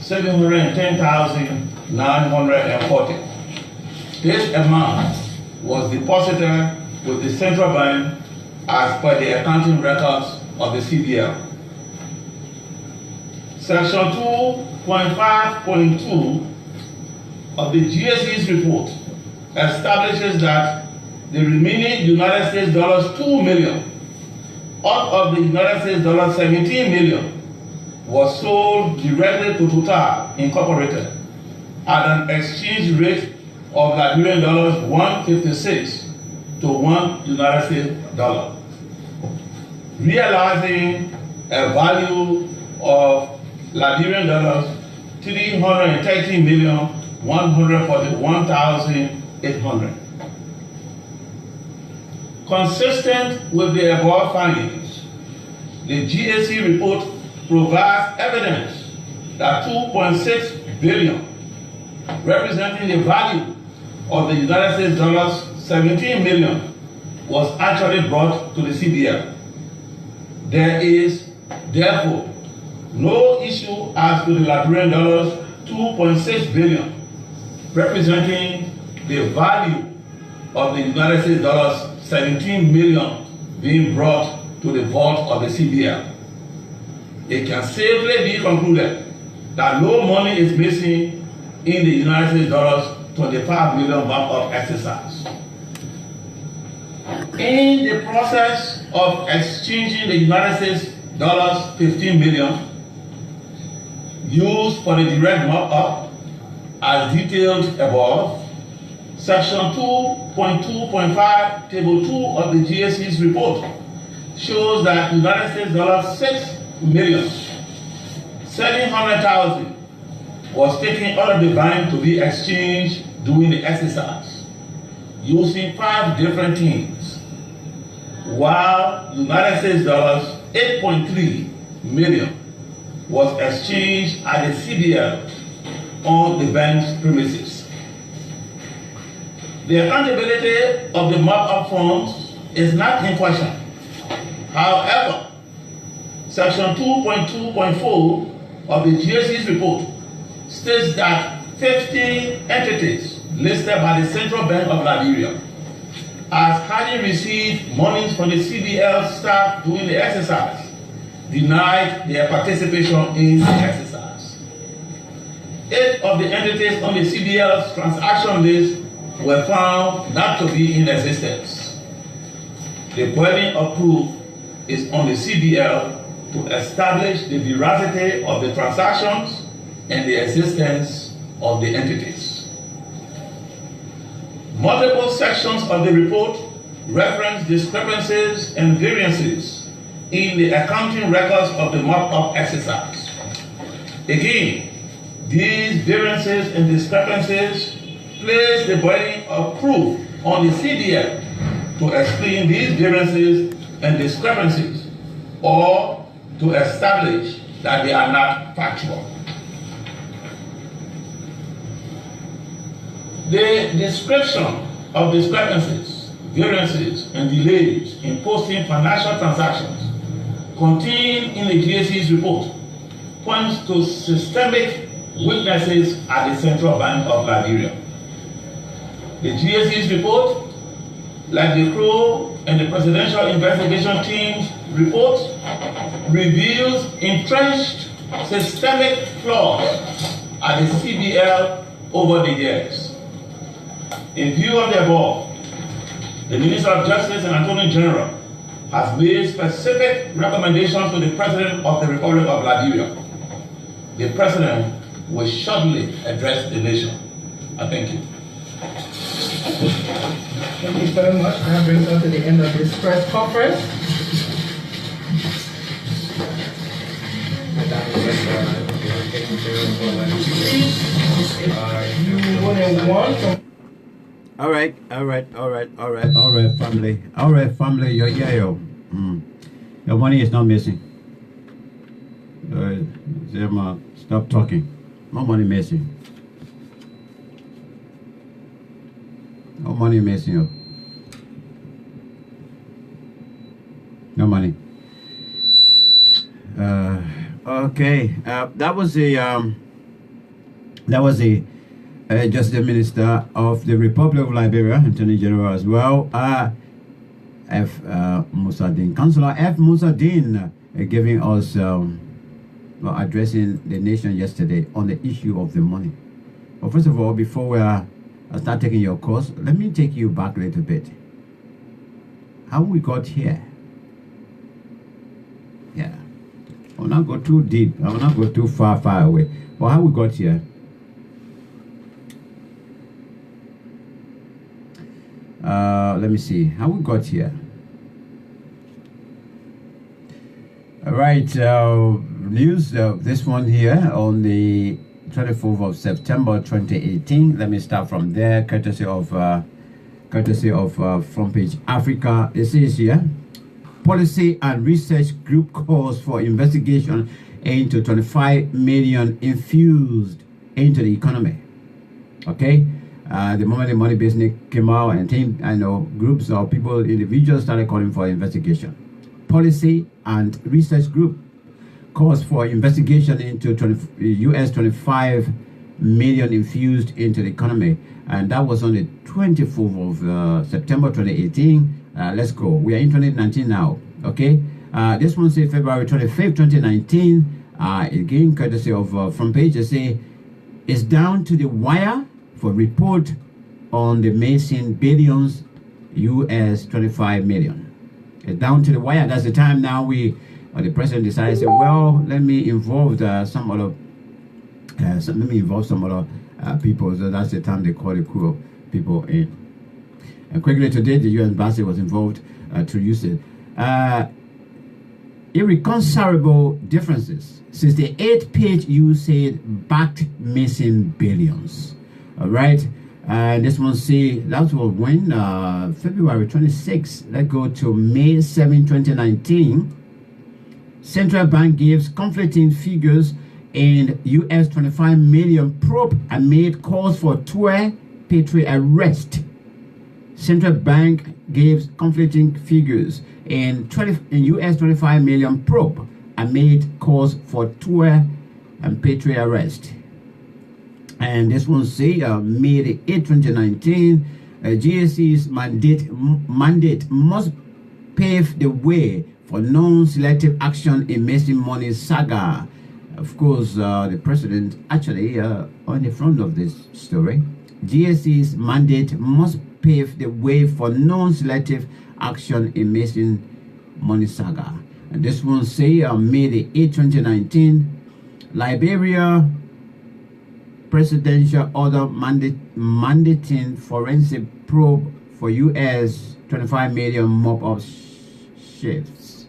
710,940. This amount was deposited with the central bank as per the accounting records of the CBL. Section 2.5.2 of the GAC's report establishes that the remaining United States $2 million out of the United States $17 million was sold directly to Total Incorporated at an exchange rate of Liberian dollars 156 to $1 United States dollar, realizing a value of Liberian dollars 330,141,800. Consistent with the above findings, the GAC report provides evidence that 2.6 billion, representing the value of the United States $17 million, was actually brought to the CBL. There is, therefore, no issue as to the Liberian dollars 2.6 billion, representing the value of the United States $17 million being brought to the vault of the CBL. It can safely be concluded that no money is missing in the United States $25 million markup exercise. In the process of exchanging the United States $15 million used for the direct markup, as detailed above, Section 2.2.5, Table 2 of the GAC's report shows that United States $6,700,000 was taken out of the bank to be exchanged during the exercise using 5 different teams, while United States $8.3 million was exchanged at the CBL on the bank's premises. The accountability of the mop-up funds is not in question. However, Section 2.2.4 of the GAC's report states that 50 entities listed by the Central Bank of Liberia as having received monies from the CBL staff during the exercise denied their participation in the exercise. 8 of the entities on the CBL's transaction list were found not to be in existence. The burden of proof is on the CBL to establish the veracity of the transactions and the existence of the entities. Multiple sections of the report reference discrepancies and variances in the accounting records of the mop-up exercise. Again, these variances and discrepancies place the burden of proof on the CBL to explain these variances and discrepancies or to establish that they are not factual. The description of discrepancies, variances, and delays in posting financial transactions contained in the GAC's report points to systemic weaknesses at the Central Bank of Liberia. The GAC's report, like the Crow and the Presidential Investigation Team's report, reveals entrenched systemic flaws at the CBL over the years. In view of the above, the Minister of Justice and Attorney General has made specific recommendations to the President of the Republic of Liberia. The President will shortly address the nation. I thank you. Thank you very much. That brings us to the end of this press conference. All right, family, yo. Your money is not missing. Stop talking. No money missing. No money missing. Yo. No money. Okay. That was just the Minister of the Republic of Liberia, Attorney General as well. F. Musadin, Councillor F. Musadin, giving us addressing the nation yesterday on the issue of the money. But first of all, before I start taking your course, let me take you back a little bit. How we got here? Yeah, I will not go too deep. I will not go too far away. But how we got here? Let me see how we got here. All right, news. This one here on the 24th of September 2018. Let me start from there, courtesy of Front Page Africa. It says here, Policy and Research Group calls for investigation into 25 million infused into the economy. Okay. The moment the money business came out, and groups of people, individuals started calling for investigation. Policy and Research Group calls for investigation into US 25 million infused into the economy, and that was on the 24th of September 2018. Let's go. We are in 2019 now. Okay. This one says February 25th, 2019. Again, courtesy of Front Page, they say it's down to the wire for report on the missing billions, US 25 million. It's down to the wire. That's the time now the president decided to say, well, let me involve some other people. So that's the time they call the crew of people in. And quickly today, the US embassy was involved to use it. Irreconcilable differences. Since the 8-page you said backed missing billions. All right, this one see that was when February 26. Let's go to May 7, 2019. Central Bank gives conflicting figures and US 25 million probe amid calls for 12 Petri arrest. Central bank gives conflicting figures in US 25 million probe amid calls for tour and patriot arrest. And this one say May 8, 2019, GSC's mandate must pave the way for non-selective action in missing money saga. Of course, the president actually on the front of this story. GSC's mandate must pave the way for non-selective action in missing money saga. And this one say May 8, 2019, Liberia presidential order mandating forensic probe for US 25 million mop-up shifts.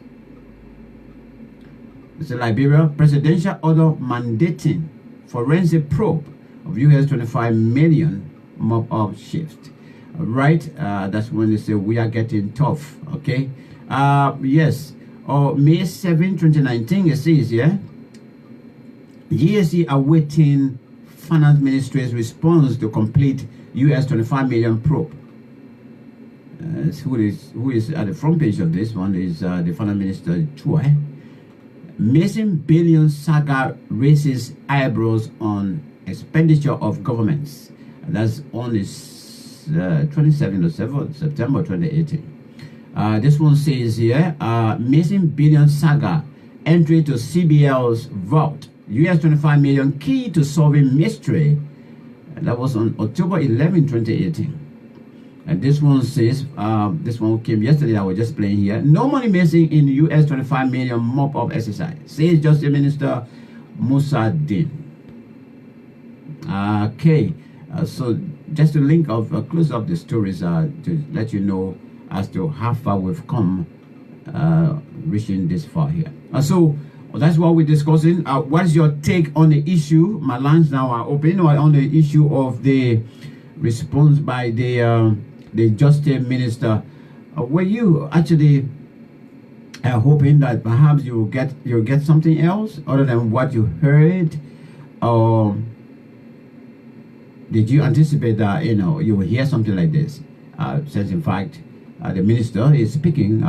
It's a Liberia presidential order mandating forensic probe of US 25 million mop-up shifts. Right, that's when they say we are getting tough. Okay, yes. May 7, 2019, it says, yeah, GSC awaiting Finance Ministry's response to complete US 25 million probe. Who is at the front page of this one is the Finance Minister Choi. Missing billion saga raises eyebrows on expenditure of governments. That's on this 27th of September 2018. This one says here, missing billion saga entry to CBL's vault. US 25 million key to solving mystery. That was on October 11, 2018. And this one says, this one came yesterday, I was just playing here. No money missing in US 25 million mop-up exercise, says Justice Minister Musa Din. Okay, so just to link up, close up the stories to let you know as to how far we've come reaching this far here. So that's what we're discussing. What's your take on the issue? My lines now are open. On the issue of the response by the Justice Minister. Were you actually hoping that perhaps you'll get something else other than what you heard, or did you anticipate that you will hear something like this? Since in fact the minister is speaking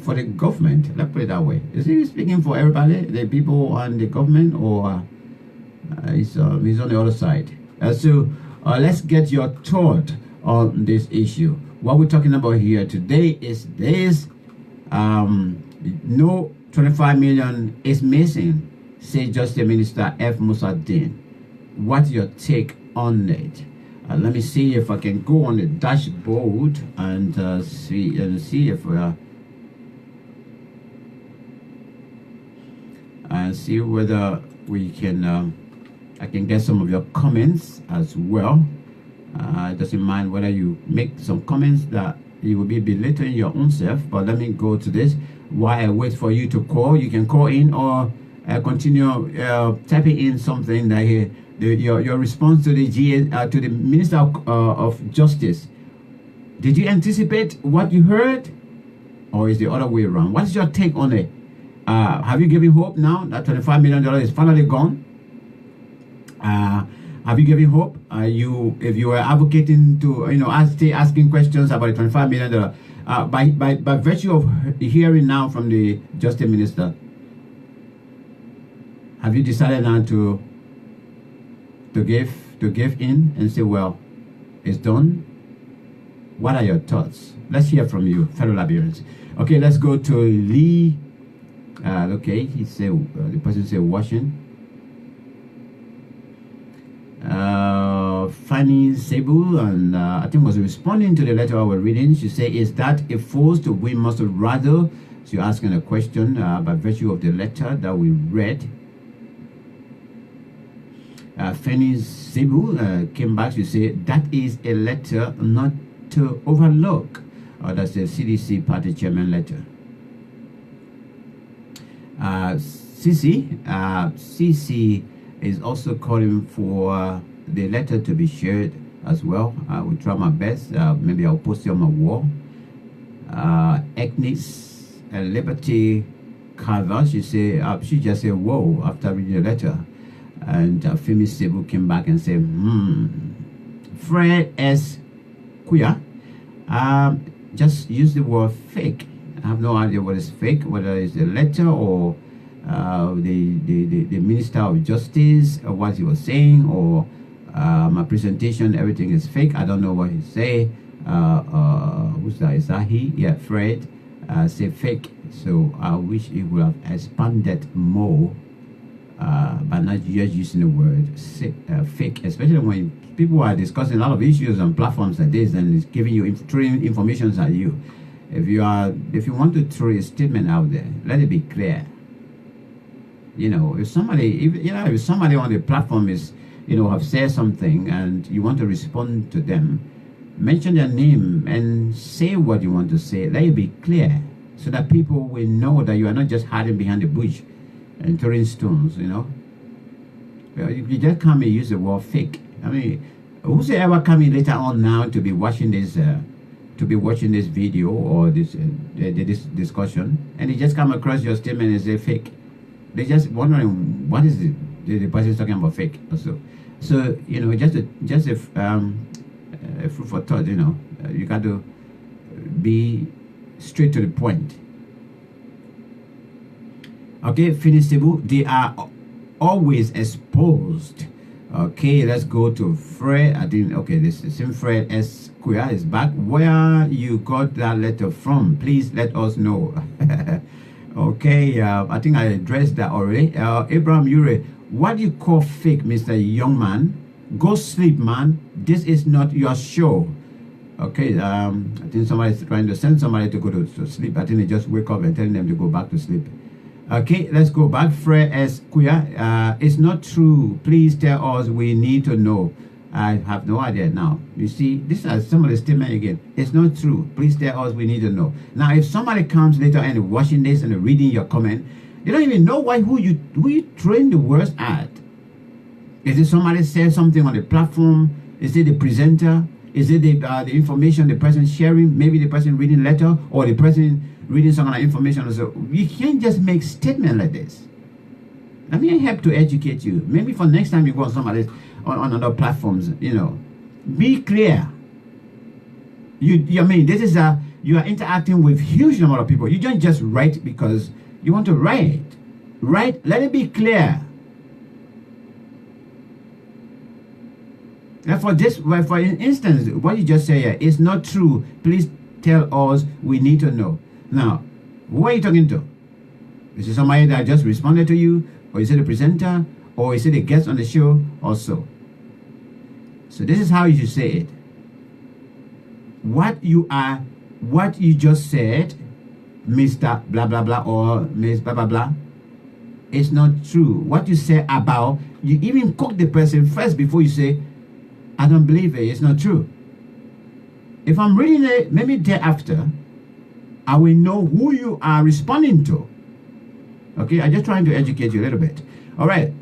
for the government. Let's put it that way. Is he speaking for everybody, the people and the government, or he's on the other side? So let's get your thought on this issue. What we're talking about here today is this: no 25 million is missing, says Justice Minister F. Musa Din. What's your take on it? Let me see if I can go on the dashboard and see if see whether we can I can get some of your comments as well. It doesn't mind whether you make some comments that you will be belittling your own self, but let me go to this while I wait for you to call. You can call in or continue typing in something that your response to the Minister of Justice. Did you anticipate what you heard, or is the other way around? What's your take on it? Have you given hope now that $25 million is finally gone? Have you given hope? If you were advocating to asking questions about the $25 million, by virtue of hearing now from the Justice Minister, have you decided now to give in and say, well, it's done? What are your thoughts? Let's hear from you, fellow Liberians. Okay, let's go to Lee. Okay, he said the person said Washington. Fanny Cebu, and I think was responding to the letter I was reading. She said, is that a forced we must rather? So you're asking a question by virtue of the letter that we read. Fanny Cebu came back to say that is a letter not to overlook. That's the CDC party chairman letter. CC is also calling for the letter to be shared as well. I will try my best. Maybe I'll post it on my wall. Agnes Liberty Carver, she just said whoa after reading the letter. And Femi Cebu came back and said, Fred S. Kuya, Just use the word fake. I have no idea what is fake, whether it's the letter or the Minister of Justice, or what he was saying, or my presentation, everything is fake. I don't know what he say. Who's that? Is that he? Yeah, Fred. Say fake. So I wish he would have expanded more, but not just using the word fake, especially when people are discussing a lot of issues on platforms like this and it's giving you throwing information at you. If you want to throw a statement out there, let it be clear. You know, if somebody on the platform is, have said something and you want to respond to them, mention their name and say what you want to say. Let it be clear so that people will know that you are not just hiding behind the bush and throwing stones, You just come and use the word fake. I mean, whosoever coming later on now to be watching this video or this discussion, and they just come across your statement and say fake, they just wondering what is the person talking about fake also. So just a food for thought. You got to be straight to the point. Okay, finishable. They are always exposed. Okay, let's go to Fred. I think, okay, this is same Fred S. Queer is back. Where you got that letter from? Please let us know. Okay, I think I addressed that already. Abraham Ure, what do you call fake, Mr. Young Man? Go sleep, man. This is not your show. Okay, I think somebody's trying to send somebody to go to sleep. I think they just wake up and tell them to go back to sleep. Okay, let's go back. Fred S. Queer, it's not true. Please tell us. We need to know. I have no idea now. You see, this is some of the statement again. It's not true. Please tell us. We need to know. Now, if somebody comes later and watching this and reading your comment, they don't even know who you throwing the words at. Is it somebody said something on the platform? Is it the presenter? Is it the information the person sharing? Maybe the person reading letter or the person reading some kind of information. So you can't just make statement like this. Let me help to educate you. Maybe for next time you go on somebody's on other platforms, be clear. I mean, this is you are interacting with huge number of people. You don't just write because you want to write. Right? Let it be clear. And for instance, what you just say here is not true. Please tell us. We need to know. Now, who are you talking to? Is it somebody that just responded to you? Or is it a presenter? Or is it a guest on the show? Also. So this is how you should say it. What you just said, Mr. blah blah blah or Miss blah blah blah, is not true. What you say about, you even cook the person first before you say, I don't believe it, it's not true. If I'm reading it, maybe thereafter, I will know who you are responding to. Okay, I'm just trying to educate you a little bit. All right.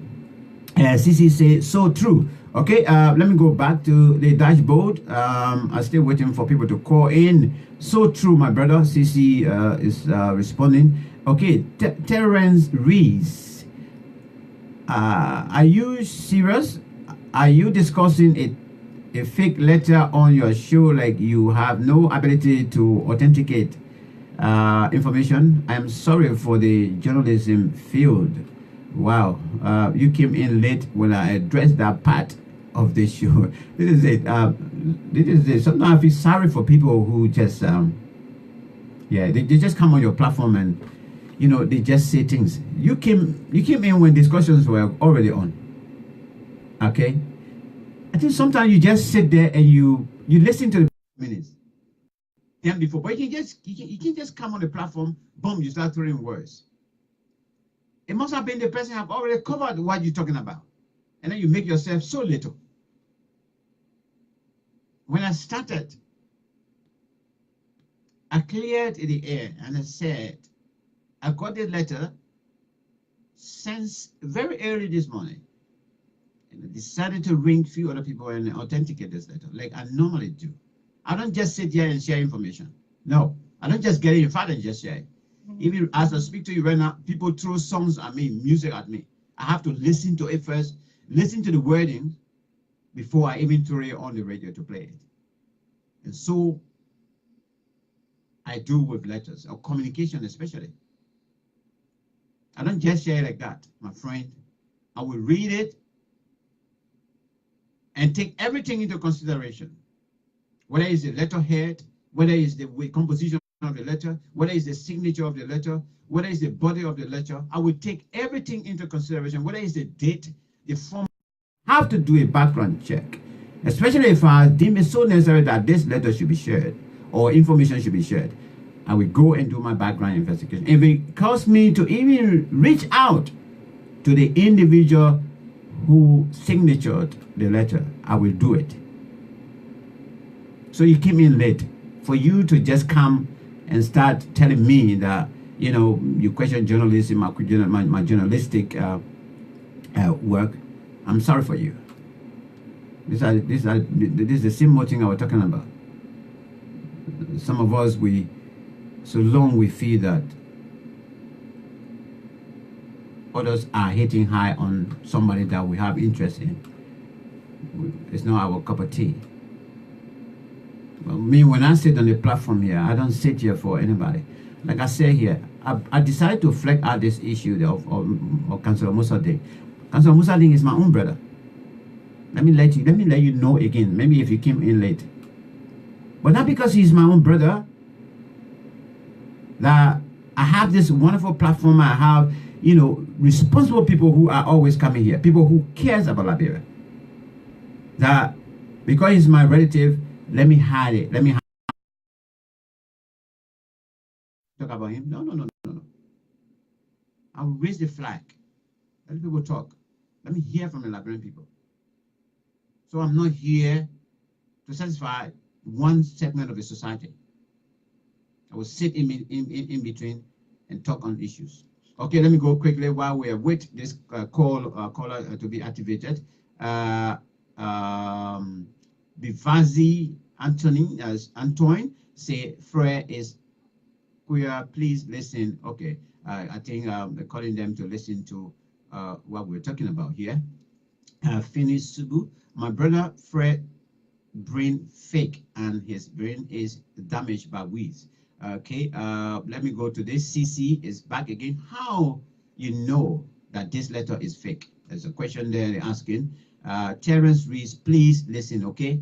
CC say, so true. Okay, let me go back to the dashboard. I'm still waiting for people to call in. So true, my brother. CC is responding. Okay, Terence Rees. Are you serious? Are you discussing a fake letter on your show like you have no ability to authenticate information? I'm sorry for the journalism field. Wow, you came in late when I addressed that part of the show. This is it. Sometimes I feel sorry for people who just they just come on your platform and they just say things. You came in when discussions were already on. Okay, I think sometimes you just sit there and you listen to the minutes. Then before, but you can just come on the platform, boom, you start throwing words. It must have been the person have already covered what you're talking about. And then you make yourself so little. When I started, I cleared the air and I said, I got the letter since very early this morning. And I decided to ring a few other people and authenticate this letter like I normally do. I don't just sit here and share information. No, I don't just get it in front and just share it. Even as I speak to you right now, people throw songs at me, music at me. I have to listen to it first, listen to the wording before I even throw it on the radio to play it. And so I do with letters or communication, especially. I don't just share it like that, my friend. I will read it and take everything into consideration, whether it's the letterhead, whether it's the composition of the letter, whether it's the signature of the letter, whether it's the body of the letter. I will take everything into consideration, whether it's the date, the form. I have to do a background check, especially if I deem it so necessary that this letter should be shared or information should be shared. I will go and do my background investigation. If it costs me to even reach out to the individual who signatured the letter, I will do it. So you came in late. For you to just come and start telling me that, you know, you question journalism, my journalistic work, I'm sorry for you. This is the same thing I was talking about. Some of us, so long we feel that others are hitting high on somebody that we have interest in, it's not our cup of tea. But me, when I sit on the platform here, I don't sit here for anybody. Like I say here, I decided to flex out this issue of Councillor Musa Ding. Councillor Musa Ding is my own brother. Let me let you know again. Maybe if you came in late, but not because he's my own brother, that I have this wonderful platform. I have, you know, responsible people who are always coming here, people who cares about Liberia. That because he's my relative, let me hide it. Let me talk about him. No. I will raise the flag. Let people talk. Let me hear from the Liberian people. So I'm not here to satisfy one segment of the society. I will sit in between and talk on issues. Okay, let me go quickly while we are waiting this caller to be activated. Bivazi Antoine say Frere is queer. Please listen. Okay, I think they're calling them to listen to what we're talking about here. Finish Subu. My brother Fred brain fake and his brain is damaged by weeds. Okay, let me go to this. CC is back again. How you know that this letter is fake? There's a question there they're asking. Terrence Reese, please listen. Okay,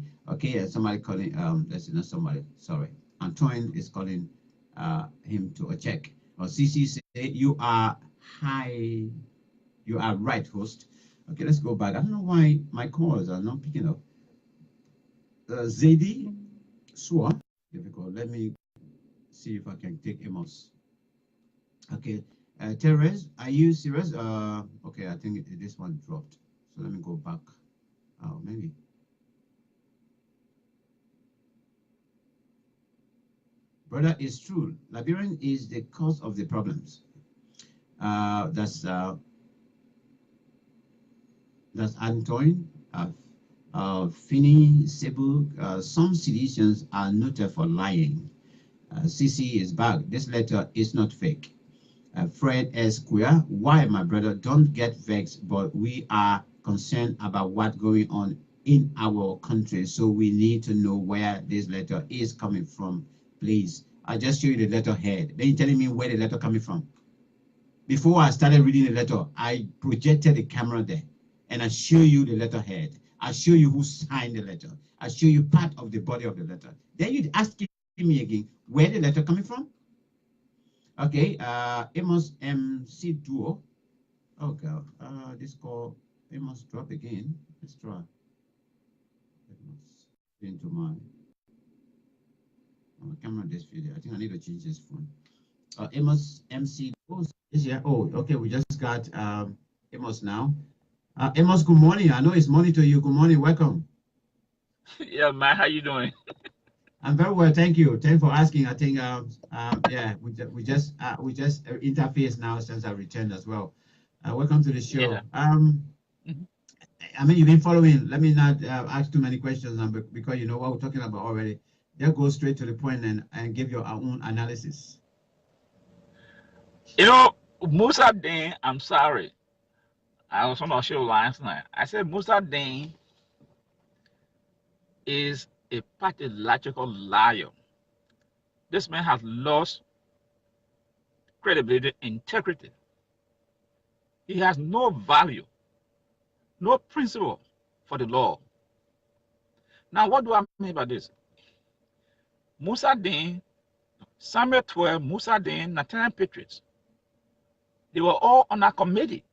somebody calling. That's not somebody. Sorry, Antoine is calling him to a check. CC say you are high. You are right, host. Okay, let's go back. I don't know why my calls are not picking up. Zedi Swa, difficult. Let me see if I can take Amos. Okay, Therese, are you serious? Okay, I think this one dropped. So let me go back. Oh, maybe. Brother, it's true. Liberian is the cause of the problems. That's Antoine. Finney, Cebu, some citizens are noted for lying. CC is back. This letter is not fake. Fred S. Queer, why my brother, don't get vexed, but we are concerned about what's going on in our country. So we need to know where this letter is coming from, please. I just show you the letterhead. Then you're telling me where the letter coming from. Before I started reading the letter, I projected the camera there and I show you the letterhead. I show you who signed the letter. I show you part of the body of the letter. Then you'd ask me again, where the letter coming from? Okay, Amos MC Duo. Oh God, this call, Amos drop again. Let's try. Into my camera this video. I think I need to change this phone. Amos MC Duo is here. Oh, okay, we just got Amos now. Amos, good morning. I know it's morning to you. Good morning. Welcome. Yeah, man. How you doing? I'm very well, thank you. Thanks for asking. I think, yeah, we just interface now since I returned as well. Welcome to the show. Yeah. I mean, you've been following. Let me not ask too many questions because you know what we're talking about already. Just go straight to the point and give your own analysis. You know, Musa Dane, I'm sorry. I was on our show last night. I said Musa Dane is a pathological liar. this man has lost credibility, integrity. He has no value, no principle for the law. Now, what do I mean by this? Musa Din, Samuel 12, Musa Din, Nathaniel Patriots, they were all on a committee.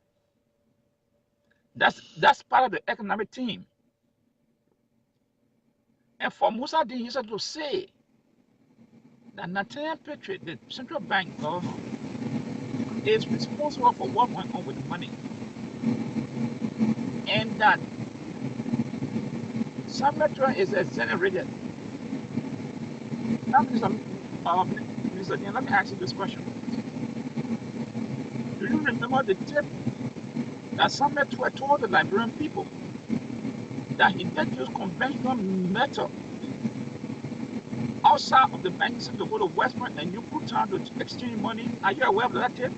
That's part of the economic team. And for Musa Din, he said to say that Nathaniel Patriot, the central bank governor, is responsible for what went on with the money. And that Samuel 12 is exonerated. Now, Mr. Dean, let me ask you this question. Do you remember the tip that Samuel 12 told the Liberian people that he did use conventional method outside of the banking system to go to West Point and you put time to exchange money? Are you aware of that tip?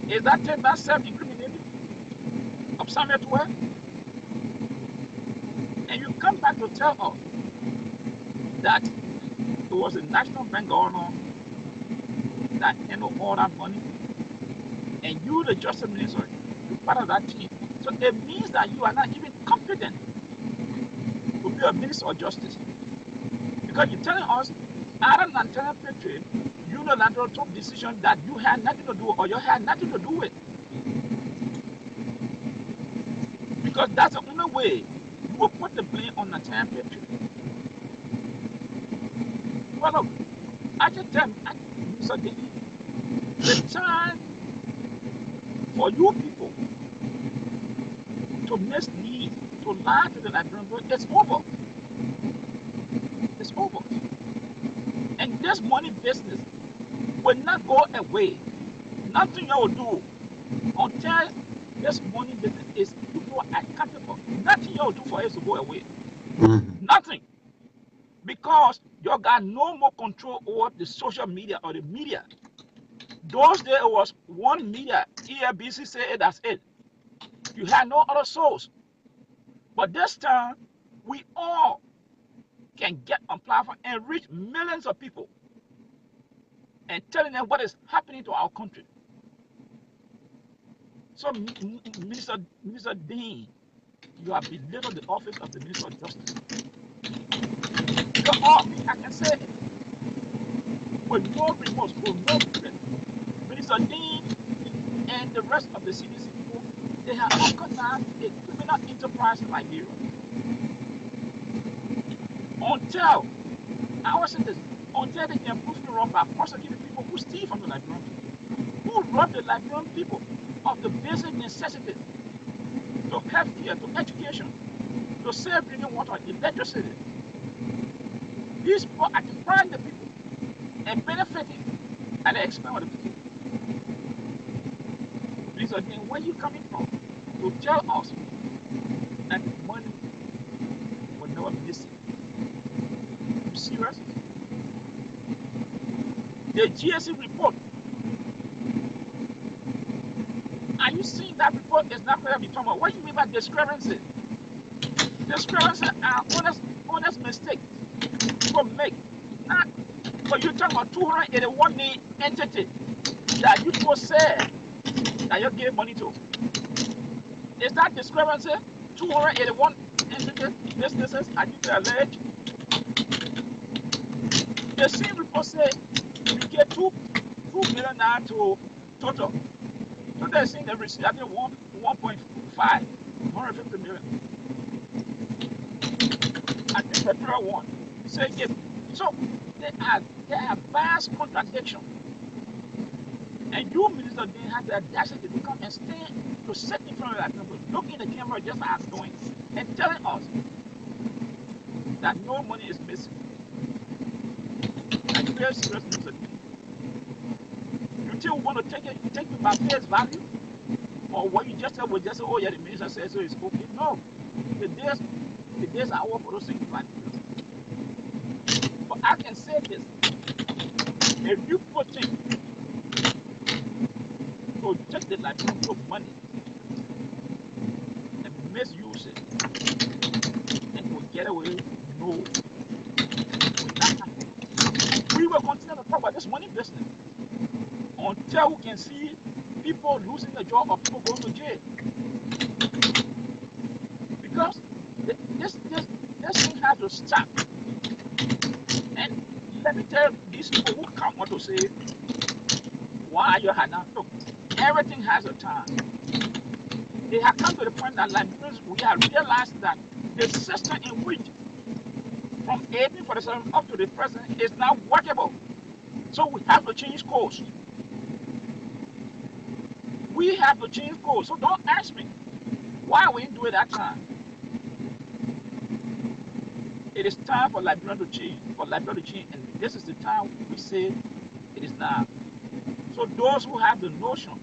Is that tip not self-incriminating of Samuel 12? And you come back to tell us that it was the National Bank governor that handled all that money, and you, the Justice Minister, you're part of that team. So it means that you are not even competent to be a Minister of Justice. Because you're telling us, Adam and Nathaniel Patriot, unilateral took decision that you had nothing to do or you had nothing to do with. Because that's the only way you will put the blame on Nathaniel Patriot. Well, look, I can tell Mr. Diddy, the time for you people to mislead, to lie to the Liberian people, it's over. It's over. And this money business will not go away. Nothing you will do until this money business is people accountable. Nothing you will do for it to go away. Nothing. Because you got no more control over the social media or the media. Those days it was one media, EFBC said it, that's it. You had no other source. But this time, we all can get on platform and reach millions of people and telling them what is happening to our country. So, Minister Dean, you have belittled the office of the Minister of Justice. I can say it with no remorse, with no regret. Minister Dean and the rest of the CDC people, they have organized a criminal enterprise in Liberia. Until our citizens, until they can prove me wrong by prosecuting people who steal from the Liberian people, who rob the Liberian people of the basic necessities to healthcare, to education, to safe drinking water, electricity. These people are depriving the people and benefiting at the expense of the people. Please again, where you coming from to tell us that the money will never be missing? Are you serious? The GSC report. Are you seeing that report is not going to be talking about? What do you mean by discrepancy? Discrepancy are honest mistakes. People make. Not, but you're talking about 281 entity that you people said that you gave money to. Is that discrepancy? 281 entities, businesses, are you alleged? The same report said you get 2 million naira to total. So they're saying they received, I think, 1.5, 150 million. I think the third one. So, so there are vast contradictions. And you, Minister Dean, have the audacity to come and stand to sit in front of that people, look in the camera just like I'm doing, and telling us that no money is missing. Are you very serious, Minister Dean? You still want to take it by face value? Or what you just said was just, oh yeah, the minister said so it's okay. No. The days are over for those things like this. But I can say this. If you put it to take the Liberian of money and misuse it and to get away, no. We're not We will continue to talk about this money business until we can see people losing their job or people going to jail. Because this thing has to stop. And let me tell these people who come out to say, why are you now? Look, everything has a time. They have come to the point that Liberians, we have realized that the system in which from 1847 up to the present is not workable. So we have to change course. We have to change course. So don't ask me why we didn't do it that time. It is time for Liberia to change, and this is the time we say it is now. So those who have the notion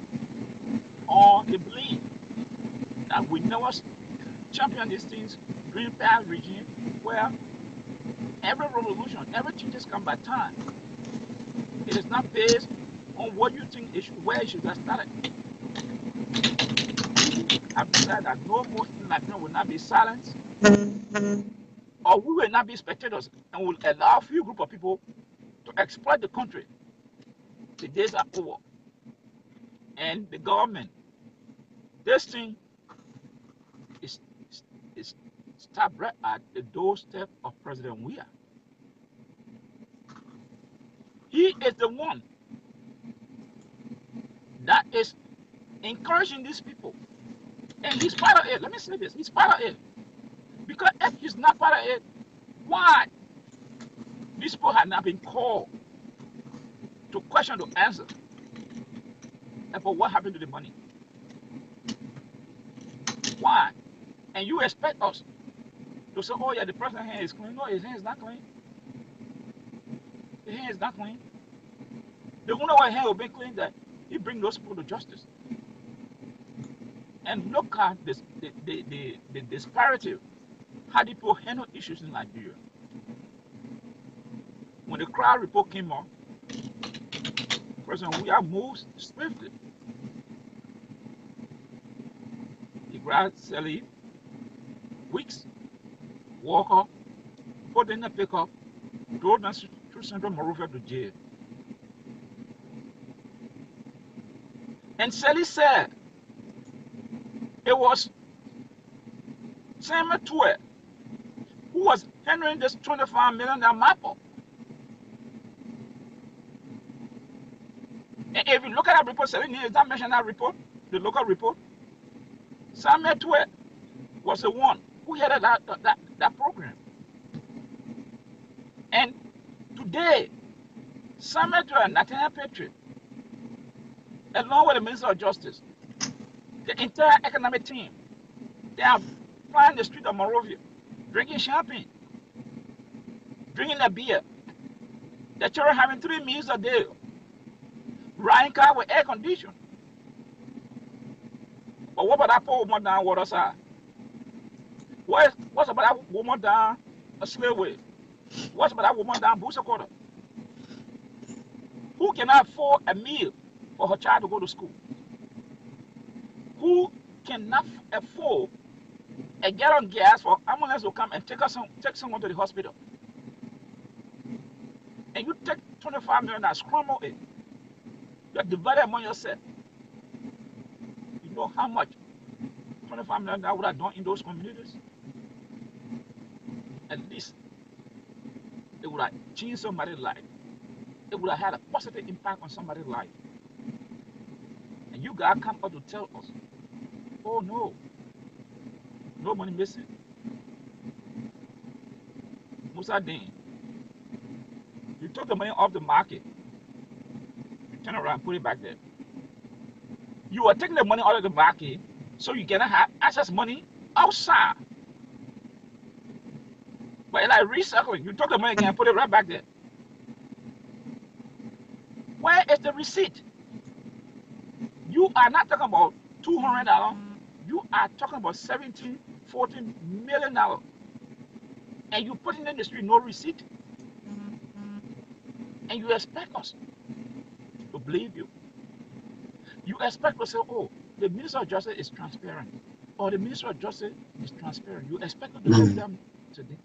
or the belief that we never champion these things during past regime, where every revolution, every changes come by time. It is not based on what you think where it should have started. I've decided that no Muslim Liberia will not be silenced, or we will not be spectators, and will allow a few group of people to exploit the country. The days are over. And the government, this thing is stopped right at the doorstep of President Weah. He is the one that is encouraging these people. And he's part of it. Let me say this. He's part of it. Because if he's not part of it, why these people have not been called to question, to answer about what happened to the money? Why? And you expect us to say, oh yeah, the president's hand is clean. No, his hand is not clean. His hand is not clean. The only way his hand will be clean that he bring those people to justice. And look at this, the disparity, how the people handle issues in Liberia. When the crowd report came up, President Weah moved swiftly. He grabbed Sally, Weeks, Walker, put in a pickup, drove them through Central Monrovia to jail. And Sally said it was Samuel Tue who was handling this $25 million map up. And if you look at that report, Sally is not mentioned that report, the local report. Samuel Tue was the one who headed that program. And today, Samuel Tue and Nathaniel Patriot, along with the Minister of Justice, the entire economic team, they are flying the street of Monrovia, drinking champagne, drinking a beer. The children having 3 meals a day, riding car with air conditioning. But what about that poor woman down Waterside? What's about that woman down a Slave? What's about that woman down Booster Quarter? Who cannot afford a meal for her child to go to school? Who cannot afford a gallon gas for ambulance to come and take someone to the hospital? And you take 25 million and scramble it. You divide it among yourself. You know how much 25 million that would have done in those communities? At least it would have changed somebody's life. It would have had a positive impact on somebody's life. And you guys come out to tell us, oh no, no money missing. Musa Dean, you took the money off the market. You turn around and put it back there. You are taking the money out of the market so you cannot have access money outside. But it's like recycling. You took the money again and put it right back there. Where is the receipt? You are not talking about $200. You are talking about $17, $14 million. And you put it in the street, no receipt. And you expect us to believe you. You expect us to say, oh, the Minister of Justice is transparent. Or the Minister of Justice is transparent. You expect us to believe them today.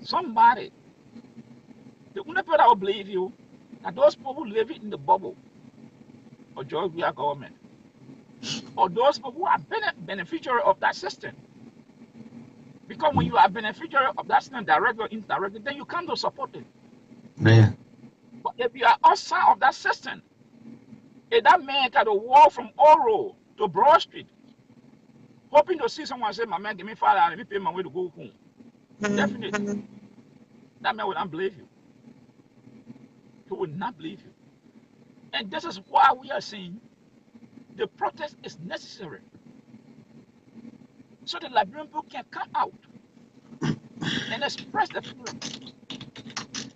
Somebody The only people that will believe you are those people who live in the bubble of Georgia government, or those people who are beneficiary of that system. Because when you are beneficiary of that system, directly or indirectly, then you come to support it. Yeah. But if you are outside of that system, if that man can walk from Oro to Broad Street, hoping to see someone say, "My man, give me $5 and let me pay my way to go home," definitely, that man will not believe you. He will not believe you. And this is why we are saying the protest is necessary. So the Liberian people can come out and express their feelings.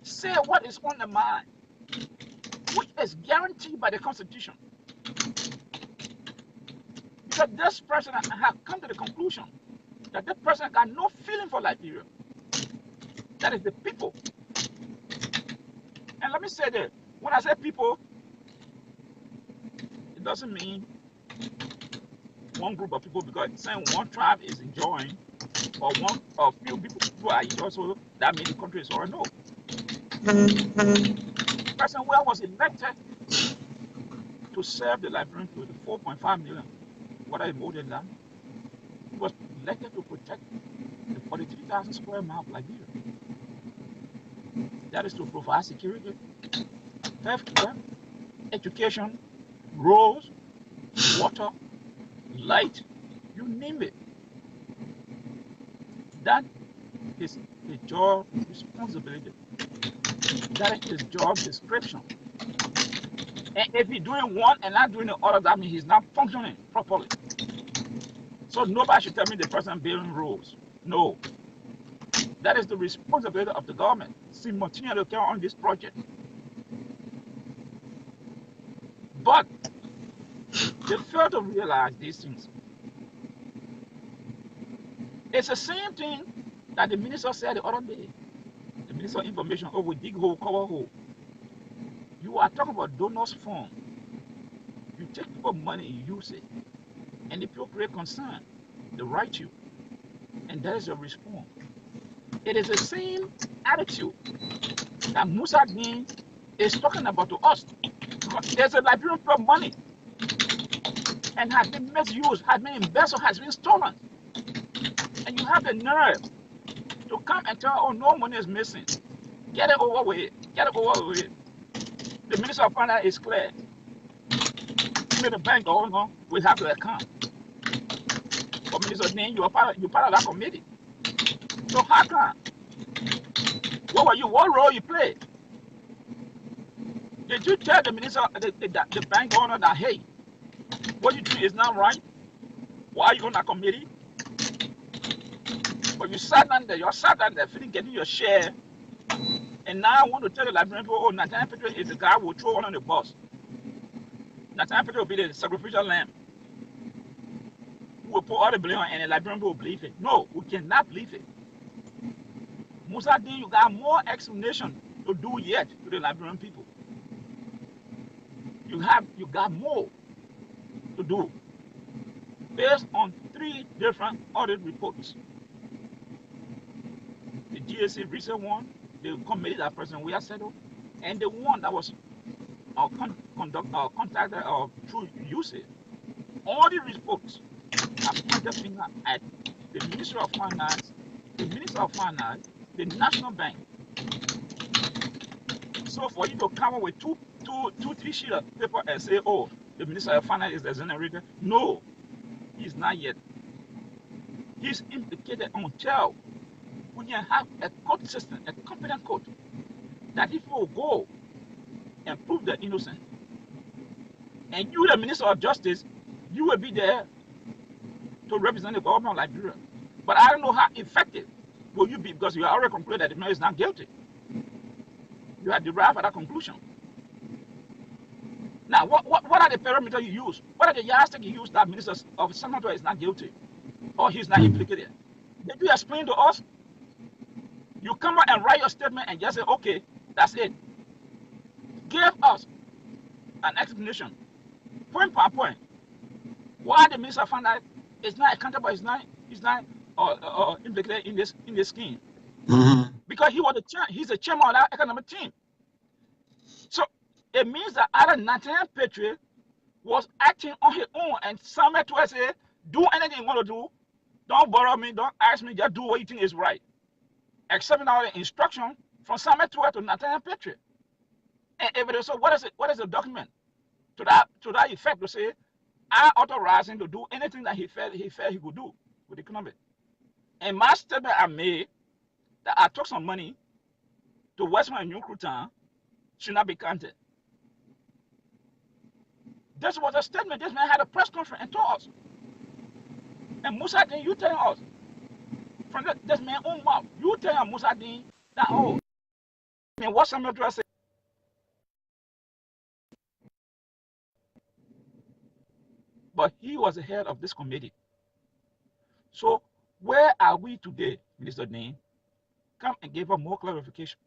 Say what is on their mind, which is guaranteed by the Constitution. Because this president has come to the conclusion that this president got no feeling for Liberia. That is the people. And let me say that when I say people, it doesn't mean one group of people, because saying one tribe is enjoying or one or few people who are enjoying, so that means the country is all no. President Well was elected to serve the Liberian people, the 4.5 million, what I voted that. He was elected to protect the 43,000 square miles of Liberia. That is to provide security, healthcare, education, roads, water, light, you name it. That is his job responsibility. That is his job description. And if he's doing one and not doing the other, that means he's not functioning properly. So nobody should tell me the person building roads. No. That is the responsibility of the government. Simultaneously carry on this project. But they fail to realize these things. It's the same thing that the minister said the other day. The minister of information, oh, we dig hole, cover hole. You are talking about donors' fund. You take people money, you use it. And the people create concern. They write you. And that is your response. It is the same attitude that Musa Dean is talking about to us. There's a Liberian people money and has been misused, has been embezzled, has been stolen. And you have the nerve to come and tell, oh, no money is missing. Get it over with. Get it over with. The Minister of Finance is clear. Even the bank, oh no, we have the account. But Minister Dean, you're part of that committee. So how come? What were you? What role you played? Did you tell the minister, the bank owner that, hey, what you do is not right? Why are you on that committee? But you sat down there, feeling getting your share, and now I want to tell the Liberian people, oh, Nathaniel Petro is the guy who will throw one on the bus. Nathaniel Petro will be the sacrificial lamb. We will put all the blame on, and the Liberian people will believe it. No, we cannot believe it. Musa Dean, you got more explanation to do yet to the Liberian people. You got more to do based on 3 different audit reports. The GSC recent one, the committee that President Weah settled, and the one that was contacted through USAID. All the reports have pointed finger at the Ministry of Finance, the Minister of Finance, the National Bank. So for you to come up with two, 3 sheets of paper and say, oh, the Minister of Finance is the exonerated, no, he's not yet. He's implicated until we can have a court system, a competent court, that if you go and prove they're innocent, and you, the Minister of Justice, you will be there to represent the government of Liberia. But I don't know how effective will you be, because you already concluded that the man is not guilty. You have derived at that conclusion. Now, what are the parameters you use? What are the yardsticks you use that Minister of Senator is not guilty or he's not implicated? Did you explain to us? You come out and write your statement and just say, okay, that's it. Give us an explanation, point by point, why the Minister of Finance is not accountable, is not implicated in this scheme. Because because he's the chairman of that economic team. So it means that other Nigerian patriot was acting on his own, and Samuel Tuer said, do anything you want to do. Don't borrow me, don't ask me, just do what you think is right. Accepting our instruction from Samuel Tuer to Nigerian patriot. And evidence. So what is the document to that effect to say, I authorize him to do anything that he felt he could do with the economy. And my statement I made that I took some money to Westman and New Crouton should not be counted. This was a statement. This man had a press conference and told us. And Musa Din, you telling us from this man's own mouth, you telling Musa Din that, oh, I mean, what Samuel Tuer said. But he was the head of this committee. So where are we today, Minister Din? Come and give us more clarification.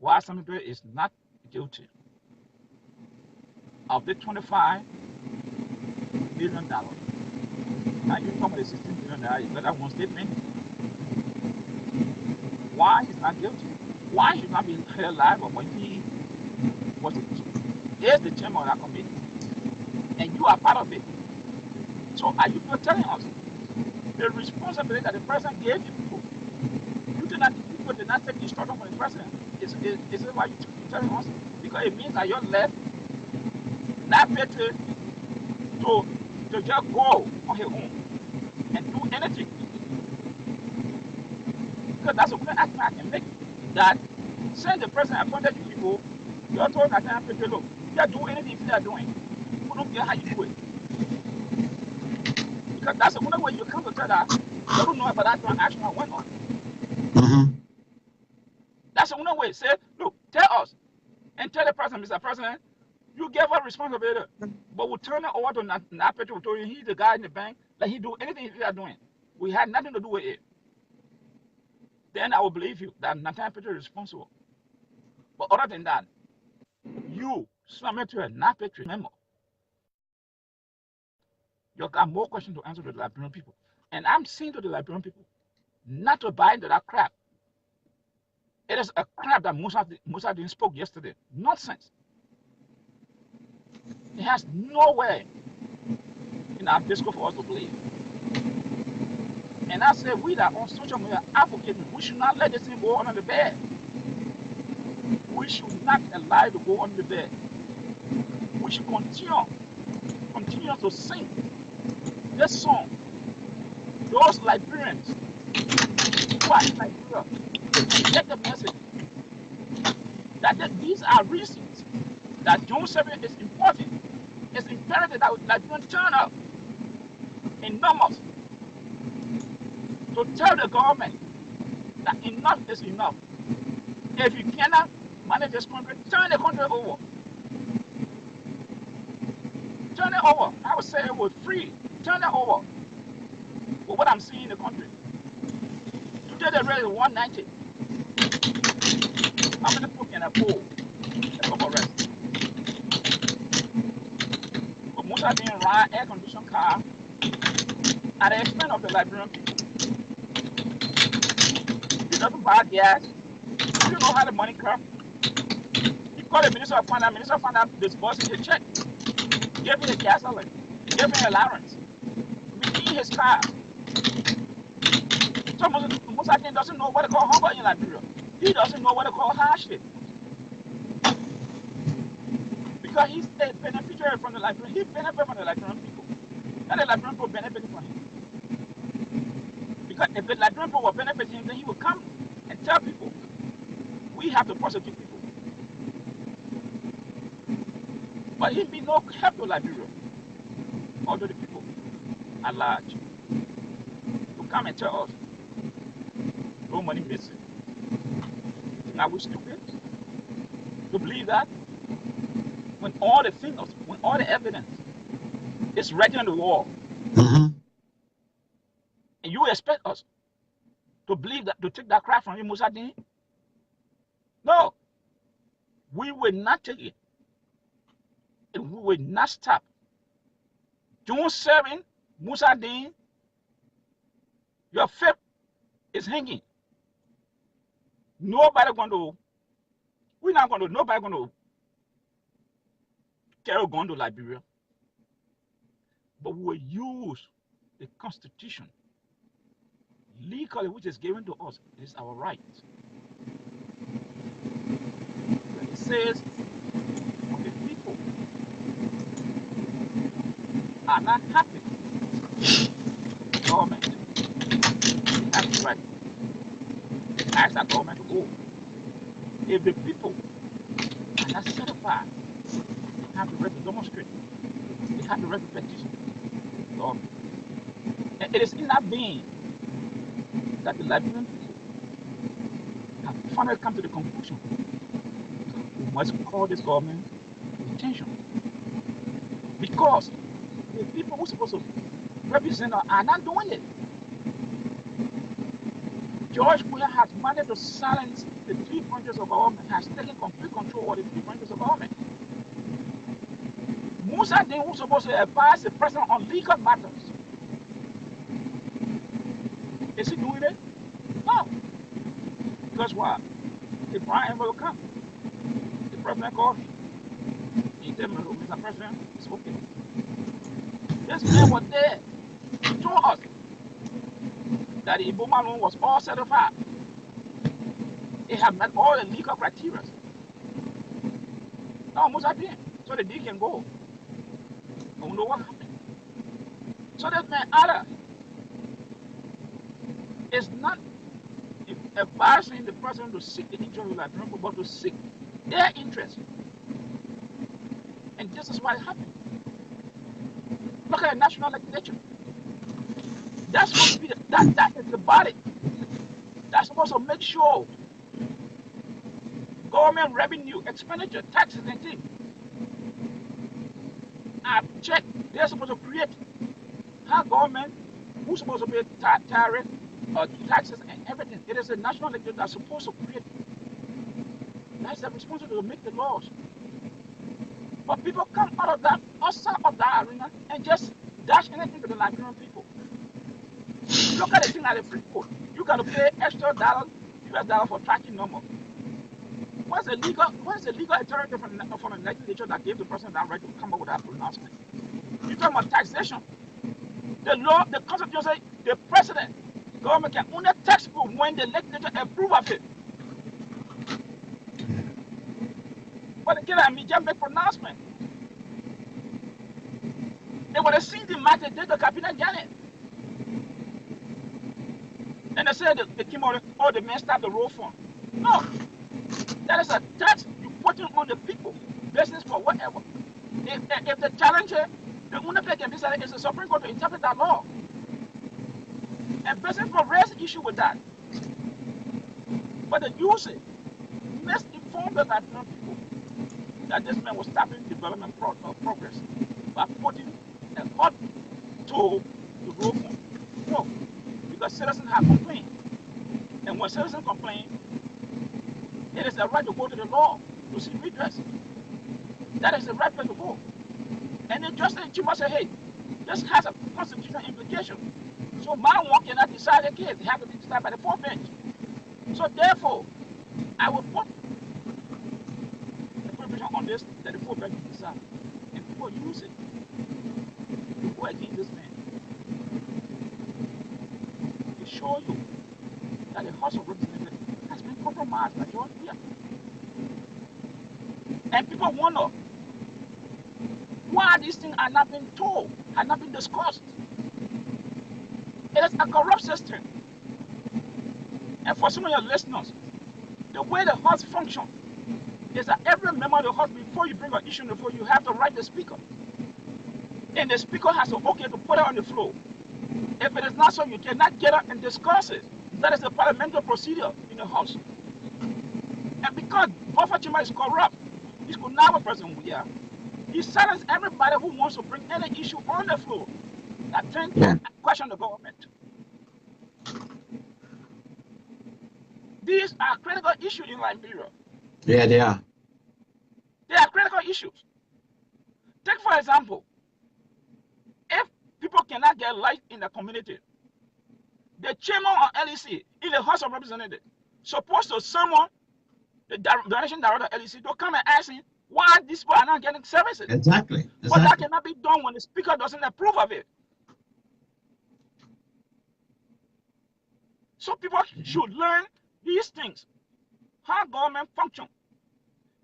Why Samuel Tuer is not guilty of the $25 million. Now you talking about the $16 million, you got that one statement. Why he's not guilty? Why he should not be held liable when he was the chairman of that committee? And you are part of it. So are you telling us the responsibility that the president gave you people? You did not take instruction from the president. Is it why you're telling us? Because it means that you're left not patriot to just go on his own and do anything. Because that's the only action I can make. That since the president appointed you people, you're told that I'm patriot, look, you do anything they're doing. We don't care how you do it. Because that's the only way you come to tell that you don't know about that transaction that went on. Mm-hmm. That's the only way. Say, look, tell us and tell the president, Mr. President, you gave us responsibility, but we'll turn it over to Napetro. We told him he's the guy in the bank, let him do anything they are doing. We had nothing to do with it. Then I will believe you that Napetro is responsible. But other than that, you, Samuel Tuer, Napetro, remember, you got more questions to answer to the Liberian people. And I'm saying to the Liberian people, not to buy into that crap. It is a crap that Musa Din spoke yesterday. Nonsense. It has nowhere in our discourse for us to believe. And I say, we that on social media advocating, we should not let this thing go under the bed. We should not allow it to go under the bed. We should continue to sing this song. Those Liberians who are in Liberia, get the message that these are reasons that June 7th is important. It's imperative that Liberians turn up in numbers to tell the government that enough is enough. If you cannot manage this country, turn the country over. Turn it over. I would say it was free. Turn it over. But what I'm seeing in the country, today the rate is 190. How many people can afford a couple rest? But most of them ride air-conditioned car at the expense of the Liberian people. He doesn't buy gas. You don't know how the money comes. He called the Minister of Finance. Minister of Finance disbursing the check. Give me the gasoline. Give me allowance. Redeem his car. So Musa Din doesn't know what to call hunger in Liberia. He doesn't know what to call hardship. Because he's a beneficiary from the Liberian. He benefits from the Liberian people. And the Liberian people benefit from him. Because if the Liberian people will benefit him, then he will come and tell people, we have to prosecute people. But he'd be no help to Liberia, or to the people at large, to come and tell us, no money missing. Now we're stupid to believe that when all the figures, when all the evidence is ready on the wall, Mm-hmm. and you expect us to believe that, to take that crap from you, Musa Din? No, we will not take it. And we will not stop. June 7, Musa Din, your faith is hanging. Nobody going to, we're not going to, nobody going to carry a gun to Liberia. But we will use the Constitution legally, which is given to us. It is our right. It says, when the people are not happy with the government, they have the right to ask that government to go. If the people are not satisfied, they have the right to demonstrate. They have the right to petition the government. And it is in that vein that the Liberian people have finally come to the conclusion we must call this government to attention. Because the people who are supposed to represent us are not doing it. George Weah has managed to silence the 3 branches of government, has taken complete control of the 3 branches of government. Musa Din, who's supposed to advise the president on legal matters, is he doing it? No. Because why? If Brian will come, the president called me. He told me, Mr. President, it's okay. This man was there to show us that the Iboma loan was all certified. It had met all the legal criteria. Now Musa Din, so the deal can go. But we know what happened. So this man Ada is not advising the president to seek the interest of the Liberian people, but to seek their interest. And this is what happened. Look at the national legislature. That's supposed to be that is the body that's supposed to make sure government revenue, expenditure, taxes, and things are checked. They're supposed to create how government, who's supposed to pay tariff, taxes, and everything. It is the national legislature that's supposed to create. That's the responsibility to make the laws. But people come out of that, outside of that arena, and just dash anything to the Liberian people. Look at the thing at the free court. You got to pay extra US dollar for tracking number. What's the legal authority from the legislature that gave the person that right to come up with that pronouncement? You talking about taxation? The law, the Constitution says the president, government can only tax people when the legislature approve of it. But again, I mean, just make pronouncement. They would have seen the matter, did the cabinet Janet. And they said they came out, oh, the man stopped the road fund. No. That is a tax you putting on the people, business for whatever. If the challenger, the only place can decide is the Supreme Court to interpret that law. And business will raise issue with that. But the usage misinformed the Liberian people that this man was stopping development progress by putting a hot toll to road fund. No, because citizens have complained. And when citizens complain, it is the right to go to the law to seek redress. That is the right place to go. And the justice in Chima said, hey, this has a constitutional implication. So my one cannot decide the case. It has to be decided by the 4th bench. So therefore, I will put the provision on this that the 4th bench will decide. And people use it to go against this man. To show you that the House of Representatives has been compromised by George Weah. And people wonder why these things are not being told, are not being discussed. It is a corrupt system. And for some of your listeners, the way the House functions is that every member of the House, before you bring an issue before you have to write the speaker. And the speaker has to okay to put it on the floor. If it is not so, you cannot get up and discuss it. That is the parliamentary procedure in the House. And because Buffer Chima is corrupt, he's now President Weah. He silenced everybody who wants to bring any issue on the floor that tends to question the government. These are critical issues in Liberia. Yeah, they are. They are critical issues. Take, for example, if people cannot get light in the community, the chairman of LEC in the House of Representatives supposed to summon the donation director LEC to come and ask him why these people are not getting services. Exactly. But that cannot be done when the speaker doesn't approve of it. So people should learn these things, how government functions.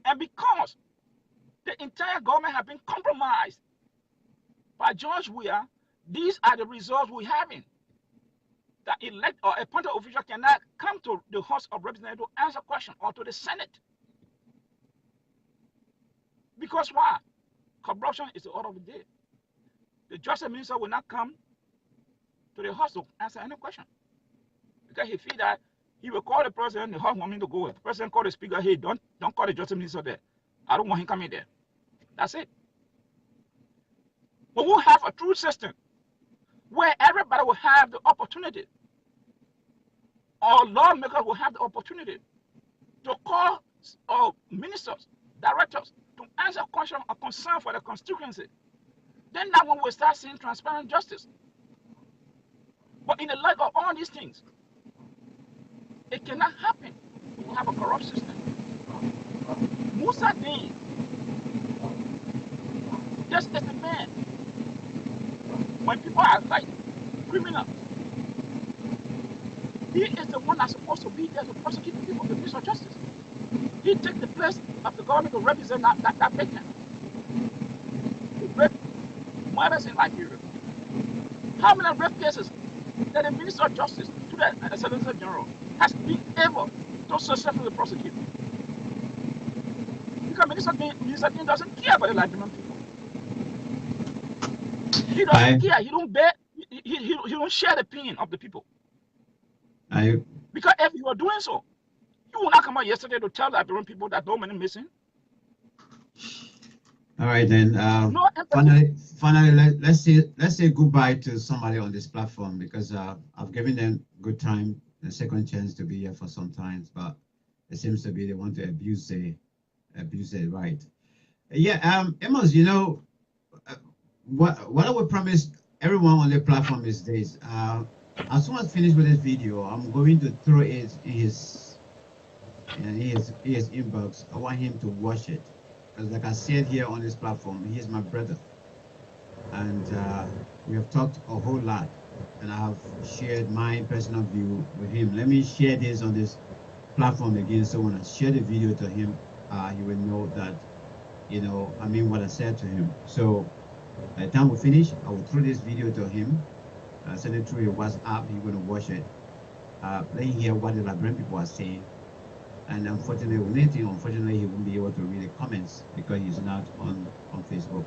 And because the entire government has been compromised by George Weah, these are the results we're having. That elect or appointed official cannot come to the House of Representatives to answer questions or to the Senate. Because why? Corruption is the order of the day. The justice minister will not come to the House to answer any question. Because he feels that he will call the president, the House want me to go. The president call the speaker, hey, don't call the justice minister there. I don't want him coming there. That's it. But we'll have a true system where everybody will have the opportunity, or lawmakers will have the opportunity to call ministers, directors, to answer questions or concern for the constituency. Then that one will start seeing transparent justice. But in the light of all these things, it cannot happen. We have a corrupt system. Musa Dean, just as a man, when people are like criminals, he is the one that's supposed to be there to prosecute the people, the Minister of Justice. He takes the place of the government to represent that victim. The rape murders in Liberia. How many rape cases that the Minister of Justice, to the Solicitor General, has been able to successfully prosecute? Because Minister Dean doesn't care about the Liberian people. He doesn't care. He don't bear. He don't share the pain of the people. Because if you are doing so, you will not come out yesterday to tell the Liberian people that no money missing. All right, then. No, finally, let's say goodbye to somebody on this platform, because I've given them good time, a second chance to be here for some time, but it seems to be they want to abuse the right. Yeah, Amos, you know, what I would promise everyone on the platform is this: as soon as I finish with this video, I'm going to throw it in his inbox. I want him to watch it, because like I said here on this platform, he is my brother, and we have talked a whole lot, and I have shared my personal view with him. Let me share this on this platform again, so when I share the video to him, he will know that, you know, I mean what I said to him. So by the time we finish, I will throw this video to him, send it through your WhatsApp. He's going to watch it, let him hear what the Liberian people are saying. And unfortunately, he won't be able to read the comments because he's not on Facebook.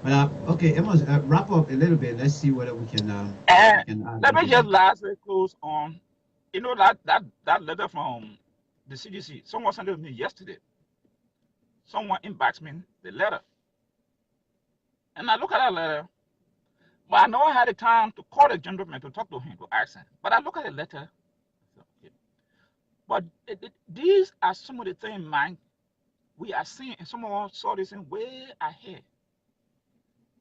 But okay, Amos, wrap up a little bit. Let's see whether we can. Let me just lastly close on, you know, that letter from the CDC. Someone sent it to me yesterday. Someone inboxed me the letter, and I look at that letter, but I never had the time to call the gentleman to talk to him, to ask him. But I look at the letter. But these are some of the things, man, we are seeing, and some of us saw this in way ahead,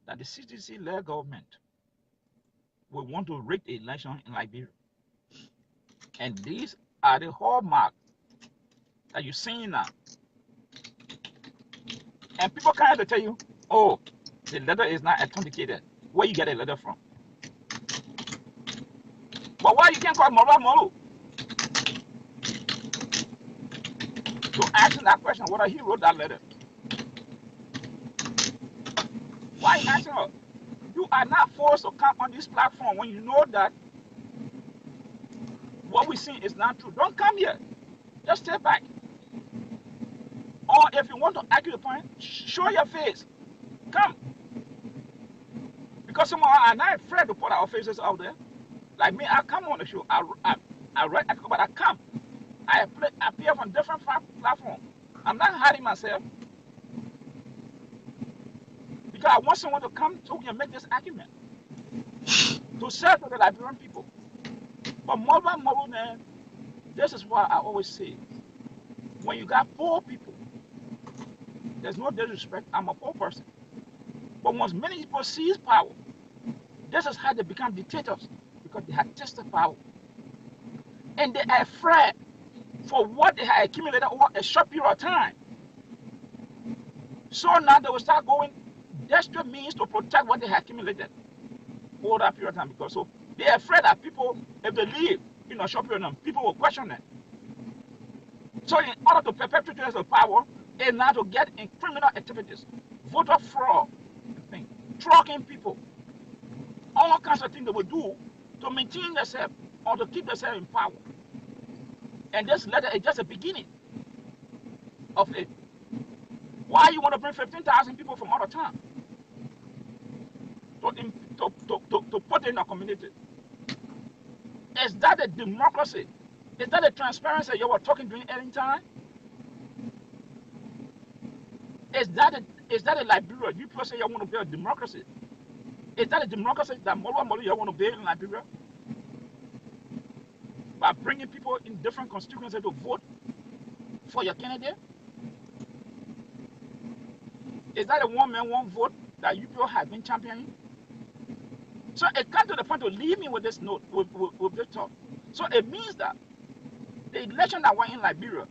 that the CDC-led government will want to rig the election in Liberia. And these are the hallmarks that you're seeing now. And people kind of tell you, oh, the letter is not authenticated. Where you get a letter from? But why you can't call Molu to answer that question, whether he wrote that letter? Why you asking her? You are not forced to come on this platform when you know that what we see is not true. Don't come here. Just stay back. Or if you want to argue the point, show your face. Come. Because some of us are not afraid to put our faces out there. Like me, I come on the show. I write, but I come. I appear on different platforms. I'm not hiding myself. Because I want someone to come so we can make this argument. To serve to the Liberian people. But more than this is what I always say. When you got poor people, there's no disrespect. I'm a poor person. But once many people seize power, this is how they become dictators, because they have tasted power. And they are afraid for what they had accumulated over a short period of time. So now they will start going desperate means to protect what they had accumulated over that period of time, because so they're afraid that people, if they leave in a short period of time, people will question it. So in order to perpetuate the power, is now to get in criminal activities, voter fraud, trucking people, all kinds of things they will do to maintain themselves or to keep themselves in power. And this letter is just a beginning of it. Why you want to bring 15,000 people from out of town to put in a community? Is that a democracy? Is that a transparency you were talking during any time? Is that a Liberia? You people say you want to build a democracy. Is that a democracy that Molo you want to build in Liberia? By bringing people in different constituencies to vote for your candidate? Is that a one man, one vote that you people have been championing? So it comes to the point to leave me with this note, with this talk. So it means that the election that went in Liberia,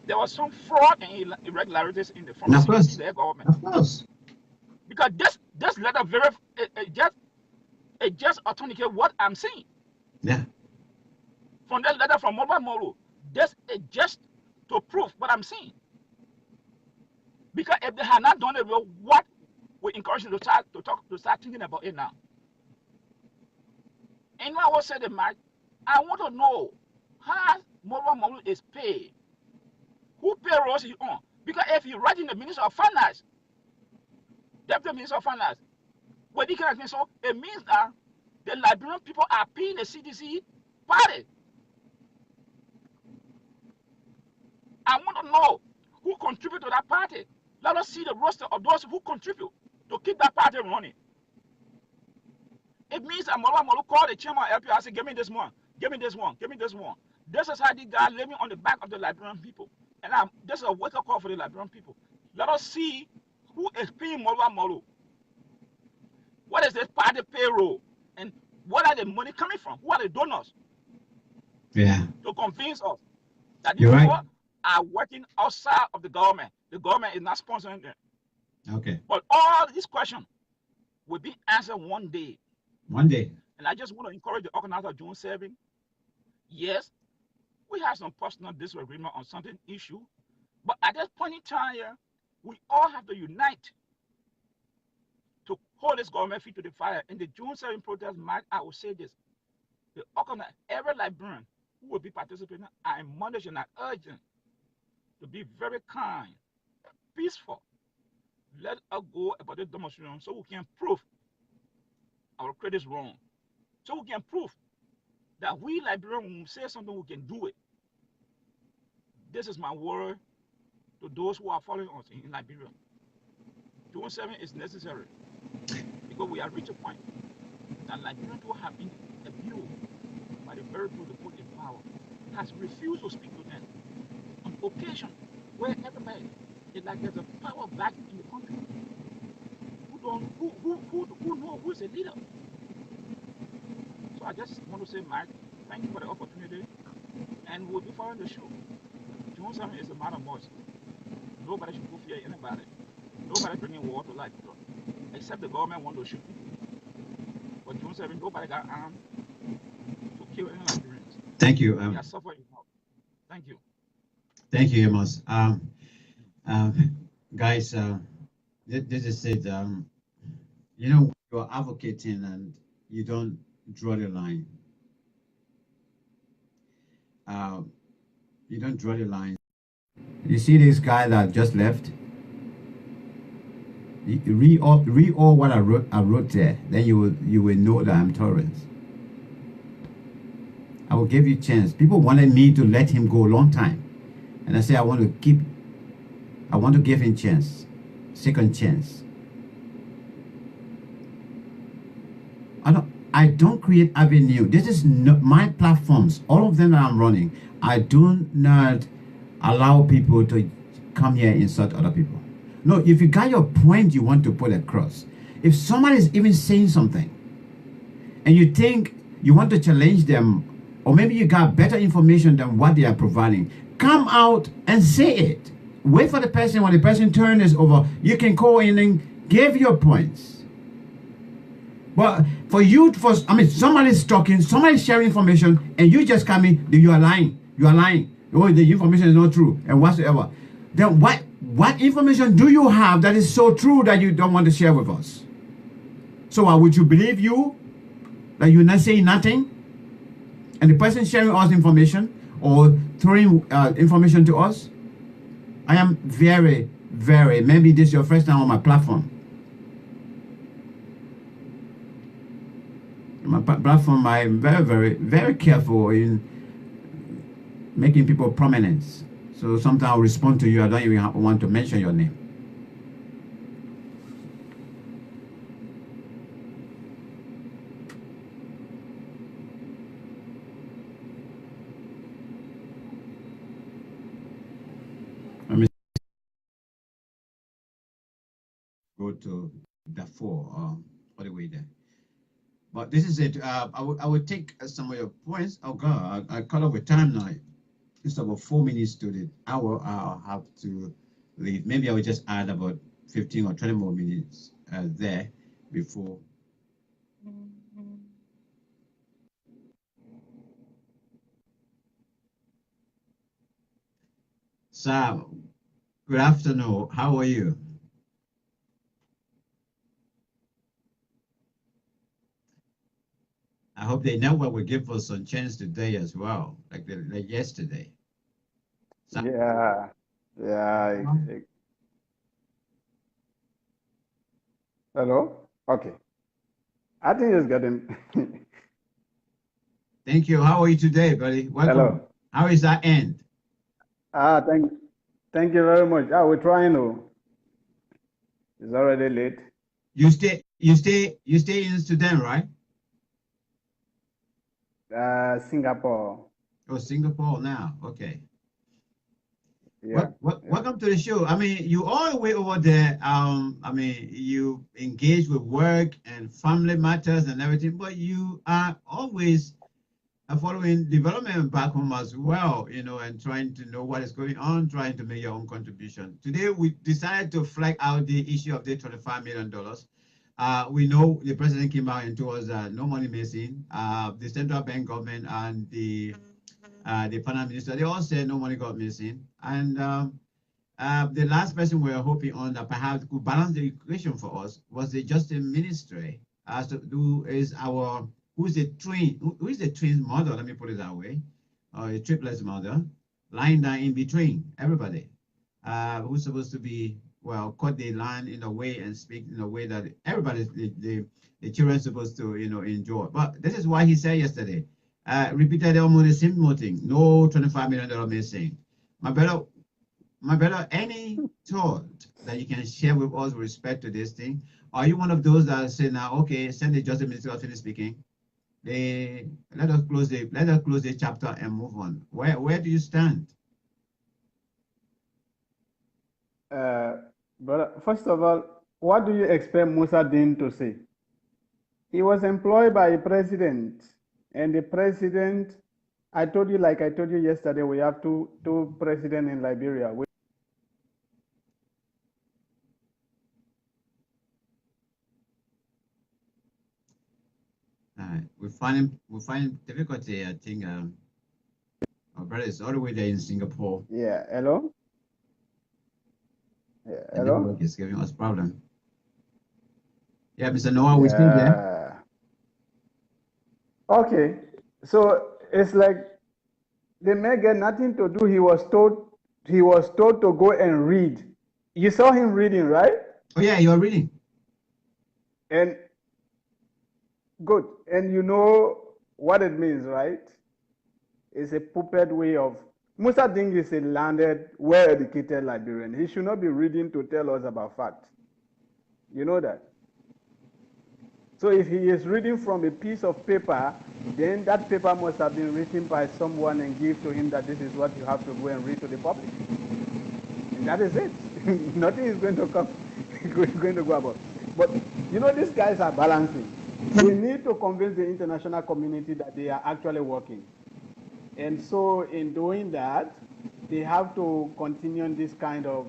there was some fraud and irregularities in the front of the government. Of course. Because this letter it just authenticates what I'm saying. Yeah. From that letter from Molo, this is just to prove what I'm saying. Because if they had not done it, well, what we encourage you to start thinking about it now. And I will say to Mike, I want to know how Molo is paid. Who payrolls he on? Because if you write in the Minister of Finance, Deputy Minister of Finance, when he can so it means that the Liberian people are paying the CDC party. I want to know who contribute to that party. Let us see the roster of those who contribute to keep that party running. It means that Molo called the chairman of LP and said, give me this one, give me this one, give me this one. This is how the guy living on the back of the Liberian people. And this is a wake-up call for the Liberian people. Let us see who is paying Molo. What is this party payroll? And what are the money coming from? Who are the donors? Yeah. To convince us that these people are working outside of the government. The government is not sponsoring them. Okay. But all these questions will be answered one day. One day. And I just want to encourage the organizer of June 7. Yes, we have some personal disagreement on certain issue, but at this point in time here, we all have to unite to hold this government feet to the fire. In the June 7 protest march, I will say this: the organizer, every Liberian who will be participating, I admonish and I urge them to be very kind, peaceful. Let us go about this demonstration so we can prove our critics wrong. So we can prove that we Liberians, when we say something, we can do it. This is my word to those who are following us in Liberia. June 7 is necessary because we have reached a point that Liberian people have been abused by the very people they put in power, has refused to speak to them on occasion where everybody is like there's a power back in the country. Who know who is a leader? So I just want to say, Mike, thank you for the opportunity, and we'll be following the show. June 7 is a matter of mercy. Nobody should go fear anybody. Nobody bringing war to life, except the government want to shoot people. But June 7, nobody got armed to kill any Liberians. Thank you. We are suffering now. Thank you. Thank you, Amos. Guys, this is it. You know, you're advocating and you don't draw the line. You don't draw the line. You see this guy that just left? Read all what I wrote there. Then you will know that I'm tolerant. I will give you a chance. People wanted me to let him go a long time, and I say I want to give him chance, second chance. I don't create avenue. This is not my platforms. All of them that I'm running, I do not allow people to come here and insult other people. No, if you got your point you want to put across, if somebody is even saying something and you think you want to challenge them, or maybe you got better information than what they are providing, come out and say it. Wait for the person. When the person turn is over, you can call in and give your points. But for you, somebody's talking, somebody's sharing information, and you just come in, you are lying. You are lying. Oh, the information is not true, and whatsoever. Then what information do you have that is so true that you don't want to share with us? So would you believe you that you're not saying nothing, and the person sharing us information or throwing information to us? I am very, very, maybe this is your first time on my platform. My platform, I am very, very, very careful in making people prominent. So sometimes I'll respond to you. I don't even want to mention your name. Let me go to Darfur, all the way there. But this is it. I would take some of your points. Oh God, I caught up with time now. It's about 4 minutes to the hour. I'll have to leave. Maybe I will just add about 15 or 20 more minutes there before. Sam, good afternoon. How are you? I hope the network will give us some chance today as well, like yesterday. Sam? Yeah, yeah. Hello? Okay. I think it's getting. Thank you. How are you today, buddy? Welcome. Hello. How is that end? Thank you very much. We're trying to. It's already late. You stay in Sudan, right? Singapore. Oh, Singapore now. Okay. Yeah. Welcome to the show. I mean, you all the way over there. I mean, you engage with work and family matters and everything, but you are always following development back home as well, you know, and trying to know what is going on, trying to make your own contribution. Today, we decided to flag out the issue of the $25 million. We know the president came out and told us no money missing. The central bank government and the finance minister, they all said no money got missing. And the last person we were hoping on that perhaps could balance the equation for us was the Justice Ministry, who is the twin mother, let me put it that way, or a triplets mother, lying down in between everybody, who's supposed to be, well, cut the line in a way and speak in a way that everybody, the children supposed to, you know, enjoy. But this is why he said yesterday, repeated almost the same thing, no $25 million missing. My brother, any thought that you can share with us with respect to this thing? Are you one of those that say now, okay, send the Justice Minister to finish speaking? Let us close the chapter and move on. Where do you stand? But first of all, what do you expect Mossadegh to say? He was employed by a president, and the president, like I told you yesterday, we have two presidents in Liberia. We find difficulty. I think our brother is all the way there in Singapore. Yeah. Hello. Yeah. And Hello. network is giving us problem. Yeah, Mr. Noah, we still there. Okay. So it's like the man get nothing to do. He was told to go and read. You saw him reading, right? Oh yeah, you are reading. And good. And you know what it means, right? It's a puppet way of. Mossadegh is a landed, well-educated Liberian. He should not be reading to tell us about facts. You know that? So if he is reading from a piece of paper, then that paper must have been written by someone and give to him that this is what you have to go and read to the public. And that is it. Nothing is going to come, going to go about. But you know, these guys are balancing. They need to convince the international community that they are actually working. And so in doing that, they have to continue on this kind of,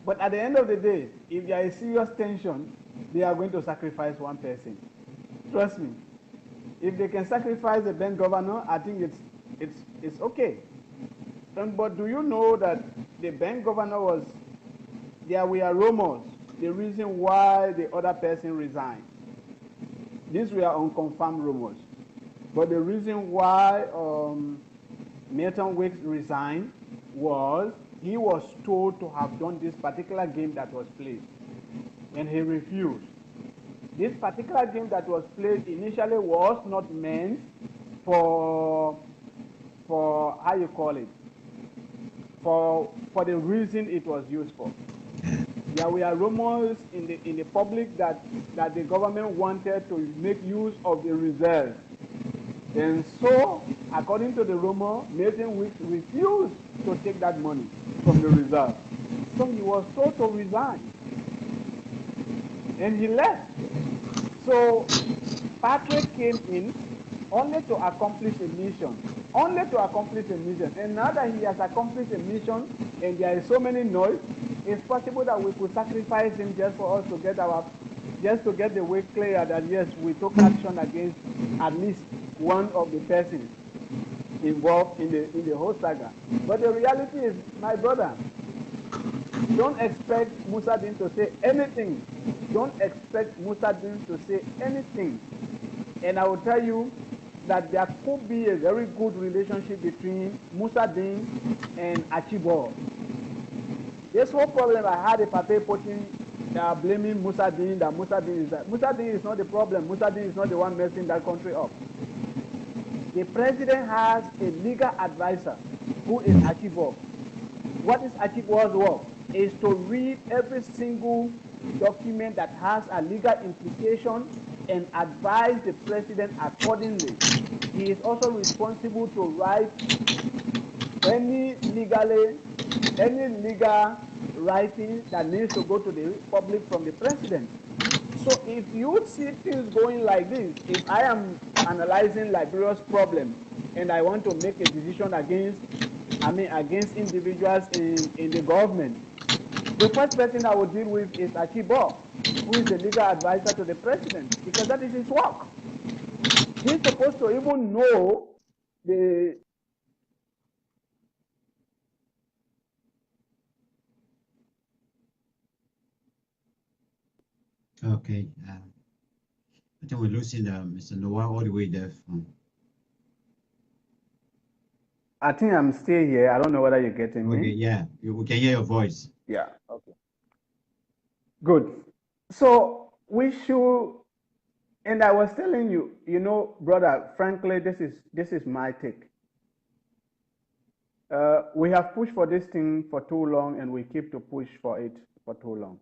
but at the end of the day, if there is serious tension, they are going to sacrifice one person. Trust me. If they can sacrifice the bank governor, I think it's okay. But do you know that the bank governor there were rumors, the reason why the other person resigned. These were unconfirmed rumors. But the reason why Milton Weeks resigned was he was told to have done this particular game that was played, and he refused. This particular game that was played initially was not meant for how you call it, for the reason it was used for. There were rumors in the public that the government wanted to make use of the reserve. And so, according to the rumor, Milton Weeks refused to take that money from the reserve. So he was told to resign. And he left. So Patrick came in only to accomplish a mission. Only to accomplish a mission. And now that he has accomplished a mission and there is so many noise, it's possible that we could sacrifice him just for us to get the way clear that yes, we took action against at least one of the persons involved in the whole saga. But the reality is, my brother, don't expect Musadin to say anything. Don't expect Musadin to say anything. And I will tell you that there could be a very good relationship between Musadin and Archibald. This whole problem, I had a paper putting, blaming Musadin, that Musadin is not the problem. Musadin is not the one messing that country up. The president has a legal advisor who is Archibald. What is Archibald's work? Is to read every single document that has a legal implication and advise the president accordingly. He is also responsible to write any legal writing that needs to go to the public from the president. So if you see things going like this, if I am analyzing Liberia's problem and I want to make a decision against individuals in the government, the first person I will deal with is Archibald, who is the legal advisor to the president, because that is his work. He's supposed to even know the Okay. I think we're losing Mr. Noah all the way there. I think I'm still here. I don't know whether you're getting me. Okay, yeah, we can hear your voice. Yeah, okay. Good. So we should, and I was telling you, brother, frankly, this is my take. We have pushed for this thing for too long, and we keep to push for it for too long.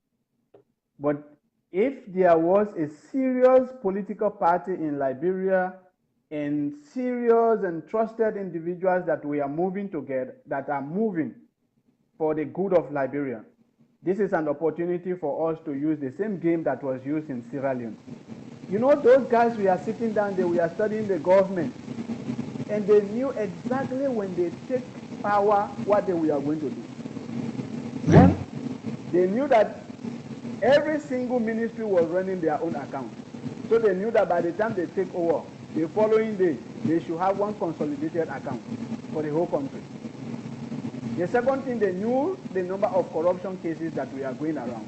But if there was a serious political party in Liberia and serious and trusted individuals that we are moving together, that are moving for the good of Liberia, this is an opportunity for us to use the same game that was used in Sierra Leone. Those guys, we are sitting down there, we are studying the government, and they knew exactly when they take power what they were going to do. Then they knew that every single ministry was running their own account. So they knew that by the time they take over, the following day, they should have one consolidated account for the whole country. The second thing, they knew the number of corruption cases that we are going around.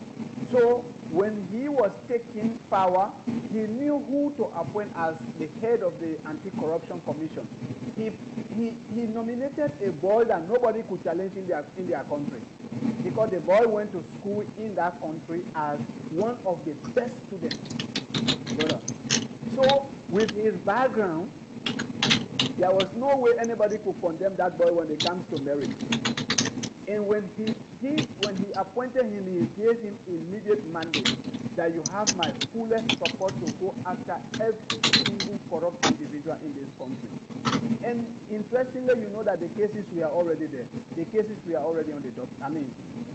So when he was taking power, he knew who to appoint as the head of the Anti-Corruption Commission. He nominated a boy that nobody could challenge in their country, because the boy went to school in that country as one of the best students. So with his background, there was no way anybody could condemn that boy when it comes to merit. And when he appointed him, he gave him immediate mandate that you have my fullest support to go after every single corrupt individual in this country. And interestingly, you know that the cases were already there. The cases were already on the docket.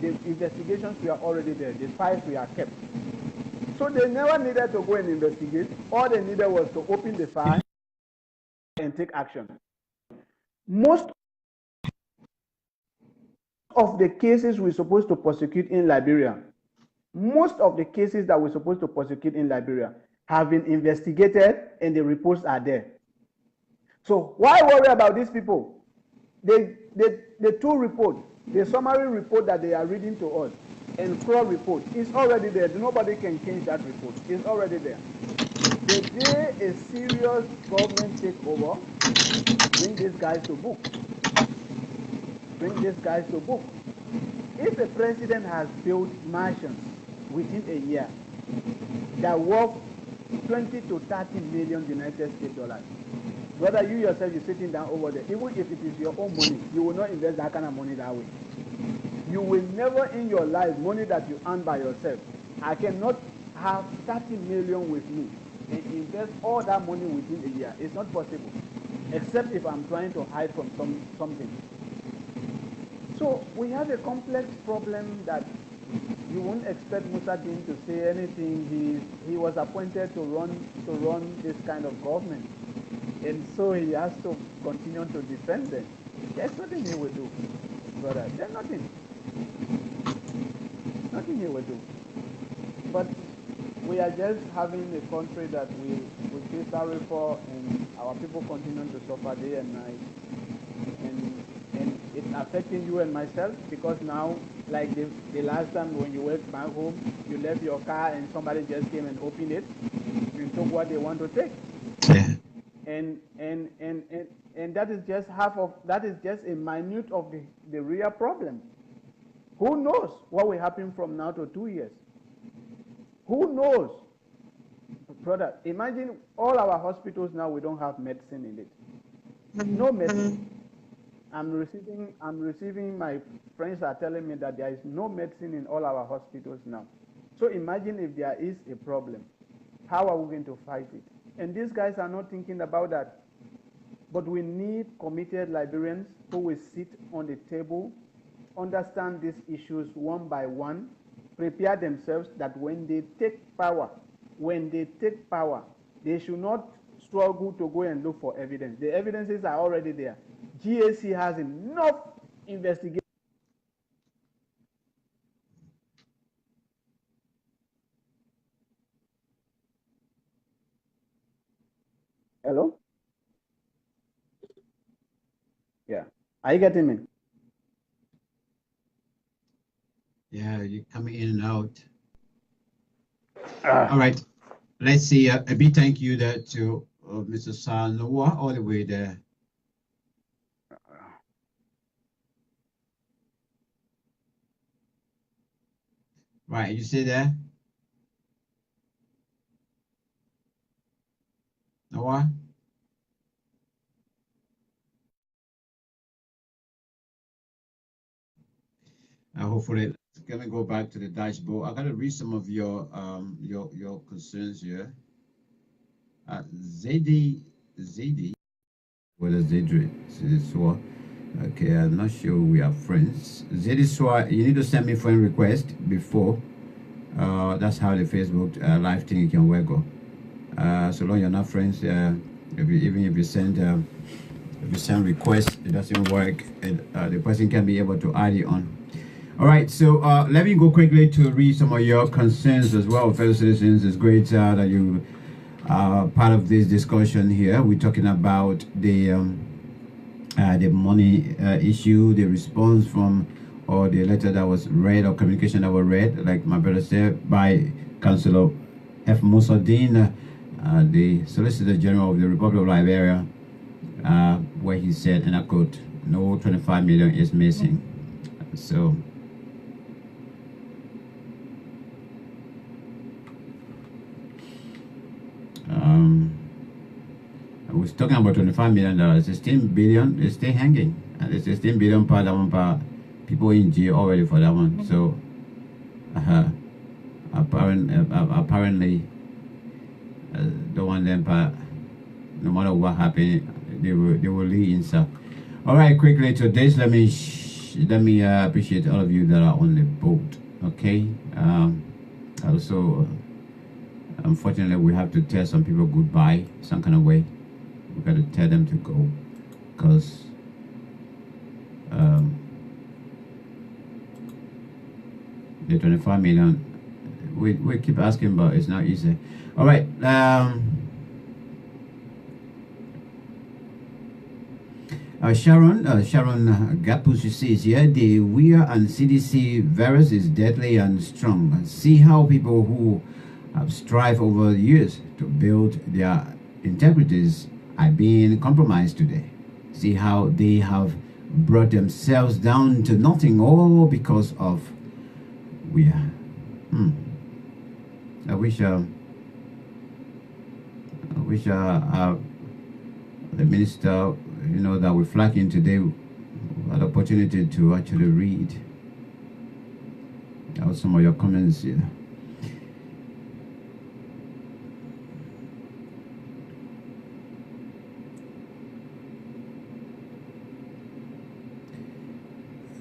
The investigations were already there. The files were kept. So they never needed to go and investigate. All they needed was to open the file and take action. Most of the cases we're supposed to prosecute in Liberia, most of the cases that we're supposed to prosecute in Liberia have been investigated and the reports are there. So why worry about these people? The two reports, the summary report that they are reading to us and fraud report is already there. Nobody can change that report. It's already there. The day a serious government takeover, bring these guys to book. Bring these guys to book. If a president has built mansions within a year that worth 20 to 30 million United States dollars, whether you yourself you're sitting down over there, even if it is your own money, you will not invest that kind of money that way. You will never in your life, money that you earn by yourself, I cannot have 30 million with me and invest all that money within a year. It's not possible, except if I'm trying to hide from something. So we have a complex problem that you won't expect Musa Din to say anything. He was appointed to run this kind of government, and so he has to continue to defend them. There's nothing he will do, brother. There's nothing he will do. But we are just having a country that we feel sorry for, and our people continue to suffer day and night, and it's affecting you and myself, because now, like the last time when you went back home, you left your car and somebody just came and opened it. You took what they want to take. Yeah. And that is just that is just a minute of the real problem. Who knows what will happen from now to 2 years? Who knows? Brother, imagine all our hospitals now, we don't have medicine in it. No medicine. I'm receiving, my friends are telling me that there is no medicine in all our hospitals now. So imagine if there is a problem. How are we going to fight it? And these guys are not thinking about that. But we need committed Liberians who will sit on the table, understand these issues one by one, prepare themselves that when they take power, they should not struggle to go and look for evidence. The evidences are already there. GAC has enough investigation. Hello? Yeah. Are you getting me? Yeah, you're coming in and out. All right. Let's see. A big thank you there to Mr. Sanoa, all the way there. Right, you see there? Noah? Hopefully, let me go back to the dashboard. I gotta read some of your concerns here. Zedi, what is Zedi? Okay, I'm not sure we are friends. Zedi, you need to send me friend request before. That's how the Facebook live thing can work. So long you're not friends, even if you send request, it doesn't work, and the person can be able to add it on. All right, so let me go quickly to read some of your concerns as well, fellow citizens. It's great that you are part of this discussion here. We're talking about the money issue, the response from, or the letter that was read, or communication that was read, like my brother said, by Councillor F. Musadin, the Solicitor General of the Republic of Liberia, where he said, and I quote, no 25 million is missing. So I was talking about $25 million. 16 billion is still hanging, and it's 16 billion per that one, per people in jail already for that one. So apparently the one them per, no matter what happened, they will leave inside. All right, quickly to this, let me appreciate all of you that are on the boat. Okay, also unfortunately we have to tell some people goodbye some kind of way. We got to tell them to go, because the 25 million. We keep asking, but it's not easy. All right. Sharon Gapusi says here, the WIA and CDC virus is deadly and strong. See how people who have strived over years to build their integrities are being compromised today. See how they have brought themselves down to nothing, all because of WIA. I wish the minister, that we're flagging today, had opportunity to actually read out some of your comments here.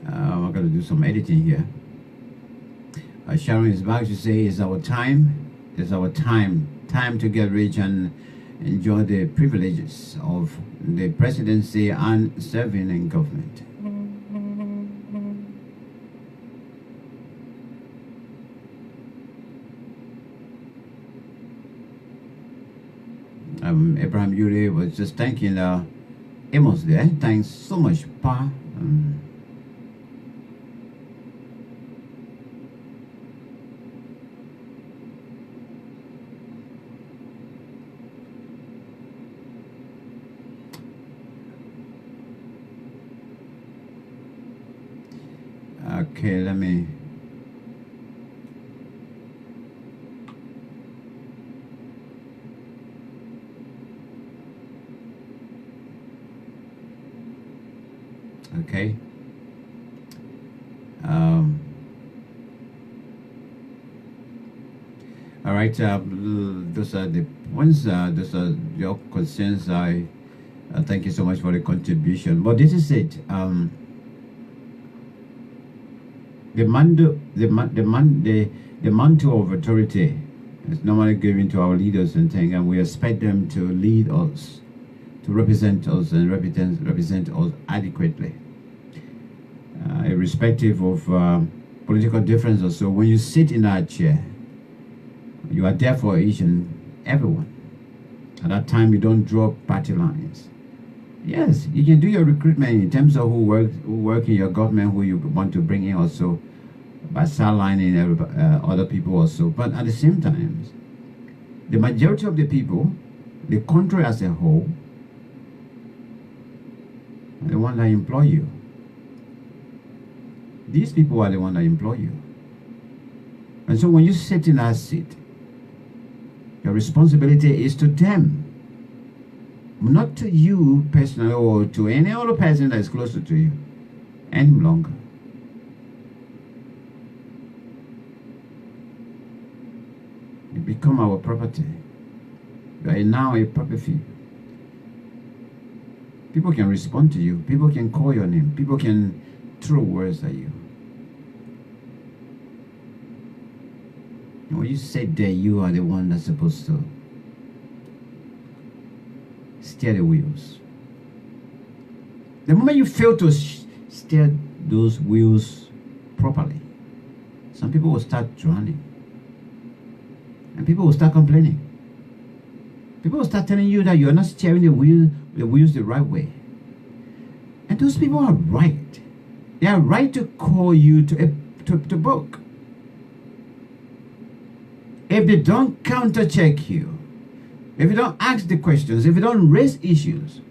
I'm going to do some editing here. Sharon is back to say, it's our time to get rich and enjoy the privileges of the presidency and serving in government. Abraham Yuri was just thanking Amos there. Thanks so much, Pa. Okay, let me. Okay. All right. Those are the points. Those are your concerns. I thank you so much for the contribution. But this is it. The mantle of authority is normally given to our leaders and things, and we expect them to lead us, to represent us and represent us adequately, irrespective of political differences. So when you sit in that chair, you are there for each and everyone. At that time, you don't draw party lines. Yes, you can do your recruitment in terms of who work in your government, who you want to bring in also, by sidelining other people also. But at the same time, the majority of the people, the country as a whole, are the one that employ you. These people are the one that employ you. And so when you sit in that seat, your responsibility is to them, not to you personally or to any other person that is closer to you any longer. You become our property. You are now a property. People can respond to you. People can call your name. People can throw words at you. When you sit there, you are the one that's supposed to steer the wheels. The moment you fail to steer those wheels properly, some people will start drowning. And people will start complaining. People will start telling you that you're not steering the wheels the right way. And those people are right. They are right to call you to book. If they don't counter-check you, if you don't ask the questions, if you don't raise issues,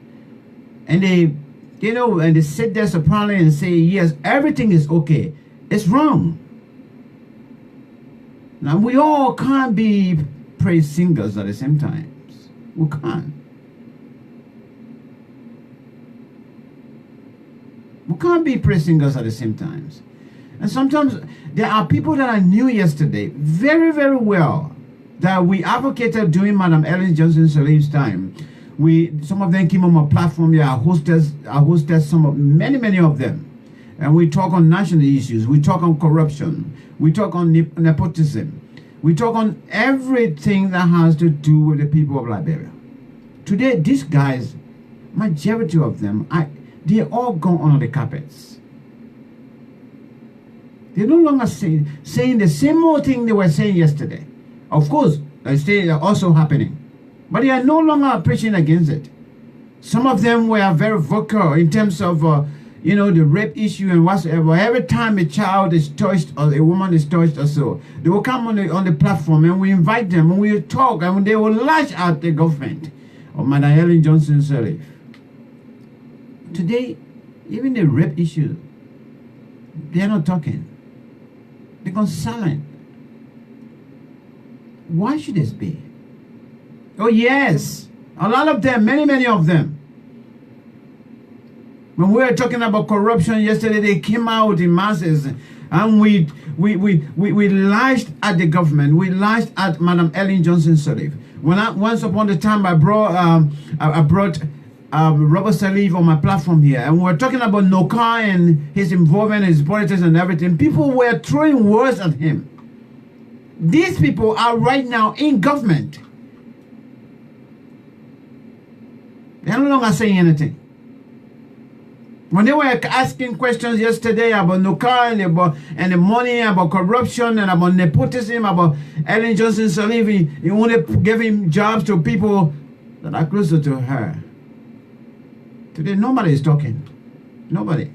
and they, and they sit there supinely and say, yes, everything is okay, it's wrong. Now, we all can't be praise singers at the same time. We can't. We can't be praise singers at the same time. And sometimes there are people that I knew yesterday very, very well that we advocated during Madam Ellen Johnson Sirleaf's time. Some of them came on my platform here. I hosted many of them. And we talk on national issues. We talk on corruption. We talk on nepotism. We talk on everything that has to do with the people of Liberia. Today, these guys, majority of them, they all gone under the carpets. They're no longer saying the same old thing they were saying yesterday. Of course, they're also happening. But they are no longer preaching against it. Some of them were very vocal in terms of, you know, the rape issue and whatsoever. Every time a child is touched or a woman is touched or so, they will come on the platform and we invite them and we talk and they will lash at the government of Madam Ellen Johnson Sirleaf. Today, even the rape issue, they are not talking. They're gone silent. Why should this be? Oh yes, a lot of them, many of them. When we were talking about corruption yesterday, they came out in masses, and we lashed at the government. We lashed at Madam Ellen Johnson Sirleaf. Once upon a time, I brought Robert Sirleaf on my platform here, and we were talking about Noka and his involvement in his politics and everything. People were throwing words at him. These people are right now in government. They're no longer saying anything. When they were asking questions yesterday about Noka and the money, about corruption and about nepotism, about Ellen Johnson Sirleaf, he only gave him jobs to people that are closer to her. Today, nobody is talking. Nobody.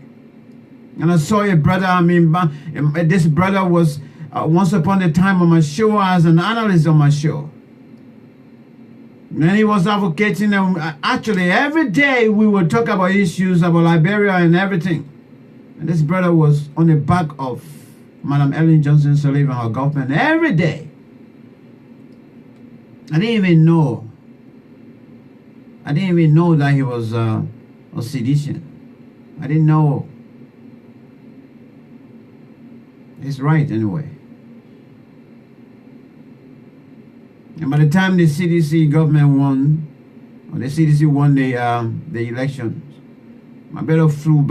And I saw a brother, this brother was once upon a time on my show as an analyst on my show. And he was advocating, and actually every day we would talk about issues about Liberia and everything. And this brother was on the back of Madam Ellen Johnson Sirleaf and her government every day. I didn't even know that he was a sedition. I didn't know. He's right anyway. And by the time the CDC government won, or the CDC won the elections, my brother flew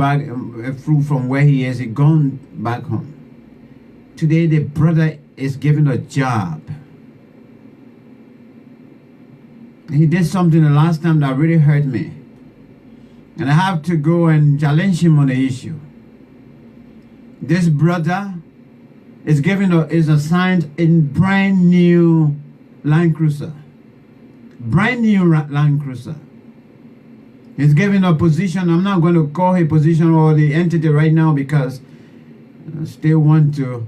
from where he is. He gone back home. Today the brother is given a job. He did something the last time that really hurt me, and I have to go and challenge him on the issue. This brother is assigned in brand new Land Cruiser. Brand new Land Cruiser. He's given a position. I'm not going to call a position or the entity right now because I still want to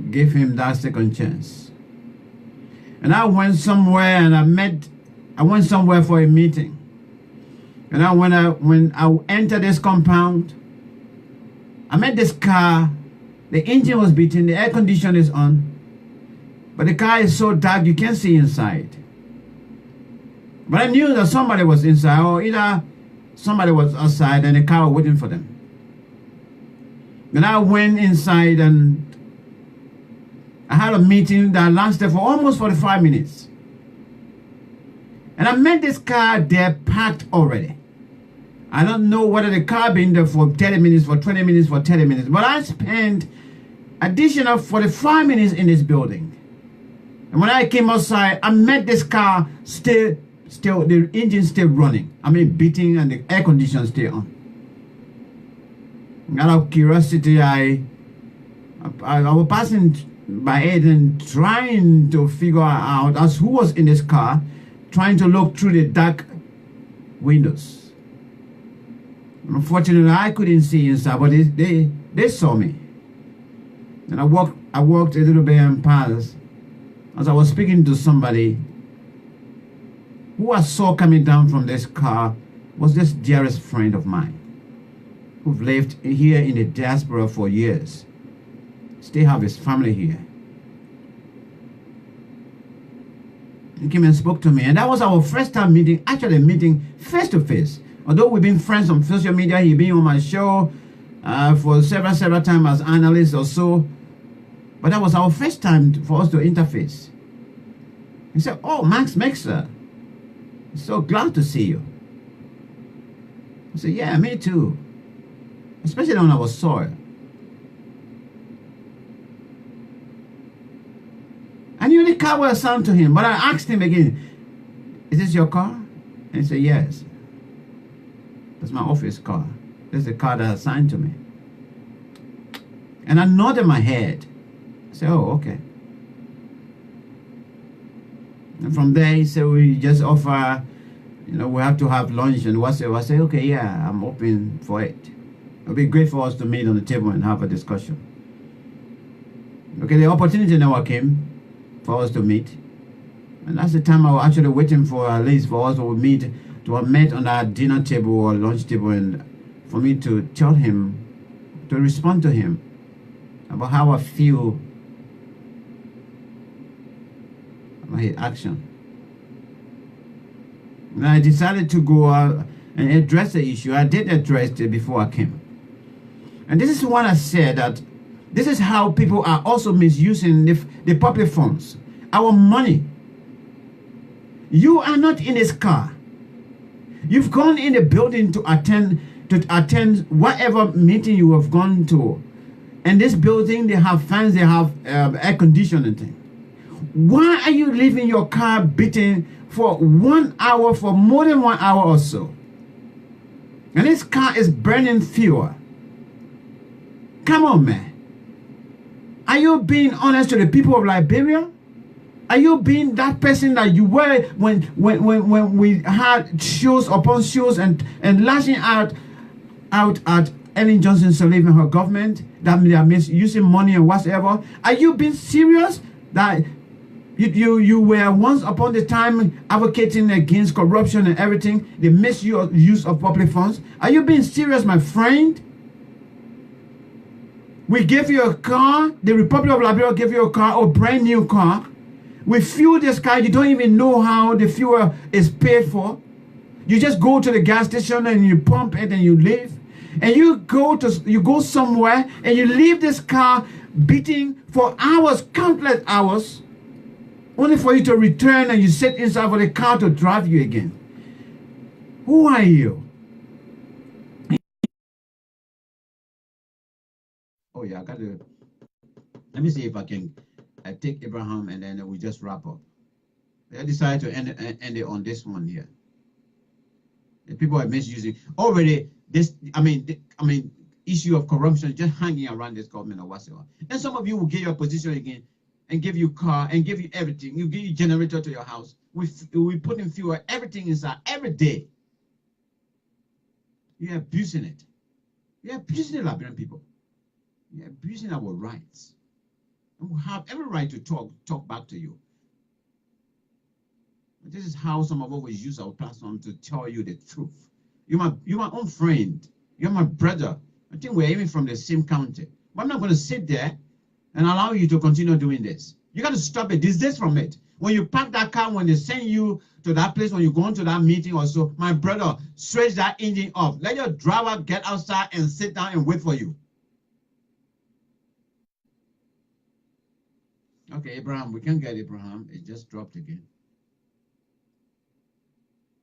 give him that second chance. And I went somewhere and I went somewhere for a meeting. And when I entered this compound, I met this car. The engine was beating, the air conditioner is on. But the car is so dark you can't see inside. But I knew that somebody was inside, or either somebody was outside and the car was waiting for them. Then I went inside and I had a meeting that lasted for almost 45 minutes. And I met this car there parked already. I don't know whether the car been there for 30 minutes, for 20 minutes, for 30 minutes. But I spent additional 45 minutes in this building. And when I came outside, I met this car still the engine still running. I mean beating and the air conditioner still on. Out of curiosity, I was passing by it and trying to figure out as who was in this car, trying to look through the dark windows. Unfortunately, I couldn't see inside, but they saw me. And I walked a little bit and passed. As I was speaking to somebody who I saw coming down from this car was this dearest friend of mine who've lived here in the diaspora for years. Still have his family here. He came and spoke to me, and that was our first time meeting, actually meeting face to face. Although we've been friends on social media, he's been on my show for several times as analysts or so. But that was our first time for us to interface. He said, "Oh, Max Mixer, so glad to see you." I said, "Yeah, me too. Especially on our soil." I knew the car was assigned to him, but I asked him again, "Is this your car?" And he said, "Yes. That's my office car. That's the car that's assigned to me." And I nodded my head. I said, oh, okay. And from there, he said, we just offer, you know, we have to have lunch and whatever. I said, okay, yeah, I'm open for it. It'll be great for us to meet on the table and have a discussion. Okay, the opportunity never came for us to meet. And that's the time I was actually waiting for at least for us to meet, to have met on our dinner table or lunch table, and for me to tell him, to respond to him about how I feel about his action. And I decided to go out and address the issue. I did address it before I came. And this is what I said, that this is how people are also misusing the public funds, our money. You are not in this car. You've gone in the building to attend whatever meeting you have gone to. And this building, they have fans, they have air conditioning thing. Why are you leaving your car beating for 1 hour, for more than 1 hour or so? And this car is burning fuel. Come on, man. Are you being honest to the people of Liberia? Are you being that person that you were when we had shows upon shows and lashing out at Ellen Johnson Sirleaf and her government, that they are misusing money and whatever? Are you being serious that you were once upon the time advocating against corruption and everything, the misuse of public funds? Are you being serious, my friend? We gave you a car, the Republic of Liberia gave you a car, a brand new car. We fuel this car, you don't even know how the fuel is paid for. You just go to the gas station and you pump it and you leave. And you go somewhere and you leave this car beating for hours, countless hours, only for you to return and you sit inside for the car to drive you again. Who are you? Oh yeah, I got to. Let me see if I can take Abraham and then we just wrap up. I decided to end it on this one here. The people are misusing already. This, I mean, issue of corruption just hanging around this government or whatsoever. And some of you will get your position again and give you car and give you everything. You give you generator to your house. We put in fuel, everything inside every day. You're abusing it. You're abusing the Liberian people. You're abusing our rights. And we have every right to talk back to you. But this is how some of us will use our platform to tell you the truth. You're my own friend. You're my brother. I think we're even from the same county. But I'm not going to sit there and allow you to continue doing this. You got to stop it. Distance from it. When you park that car, when they send you to that place, when you go into that meeting or so, my brother, switch that engine off. Let your driver get outside and sit down and wait for you. Okay, Abraham, we can't get Abraham. It just dropped again.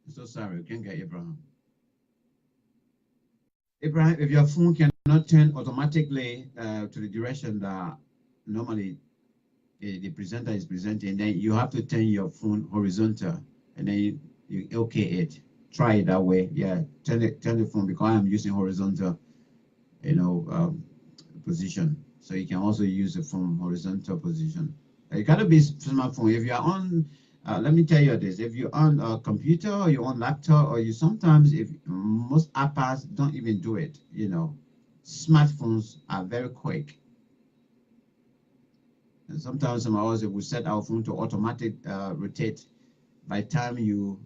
I'm so sorry, we can't get Abraham. Abraham, if your phone cannot turn automatically to the direction that normally the presenter is presenting, then you have to turn your phone horizontal, and then you okay it. Try it that way. Yeah, turn the phone, because I'm using horizontal, position. So you can also use the phone horizontal position. You gotta be smartphone. If you're on, let me tell you this: if you're on a computer or you're on laptop, or you sometimes, if most iPads don't even do it, smartphones are very quick. And sometimes some of us, if we set our phone to automatic rotate, by the time you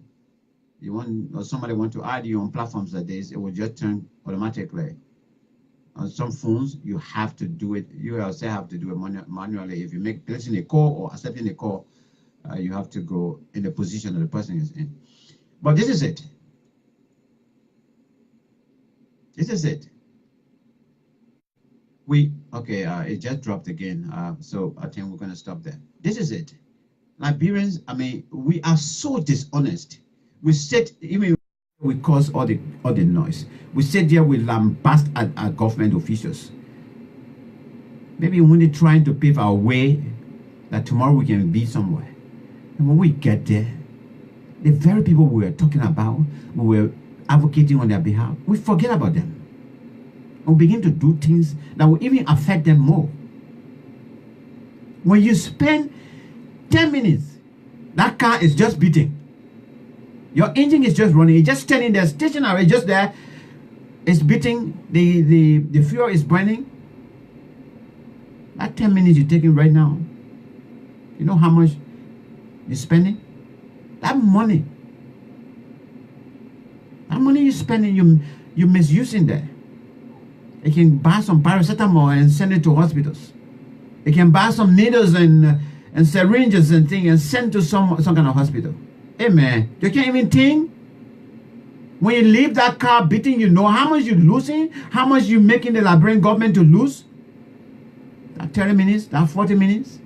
want, or somebody want to add you on platforms like this, it will just turn automatically. On some phones, you have to do it. You also have to do it manually. If you placing a call or accepting a call, you have to go in the position that the person is in. But this is it. This is it. It just dropped again. So I think we're going to stop there. This is it. Liberians, we are so dishonest. We sit, even we cause all the noise. We sit there, we lambast at our government officials. Maybe when they're trying to pave our way, that tomorrow we can be somewhere. And when we get there, the very people we were talking about, we were advocating on their behalf, we forget about them. will begin to do things that will even affect them more. When you spend 10 minutes, that car is just beating. Your engine is just running. It's just standing there, stationary, just there. It's beating. The fuel is burning. That 10 minutes you're taking right now, you know how much you're spending? That money you're spending, you're misusing there. You can buy some paracetamol and send it to hospitals. You can buy some needles and syringes and things and send to some kind of hospital. Hey man, you can't even think. When you leave that car beating, you know how much you're losing, how much you're making the Liberian government to lose. That 30 minutes, that 40 minutes.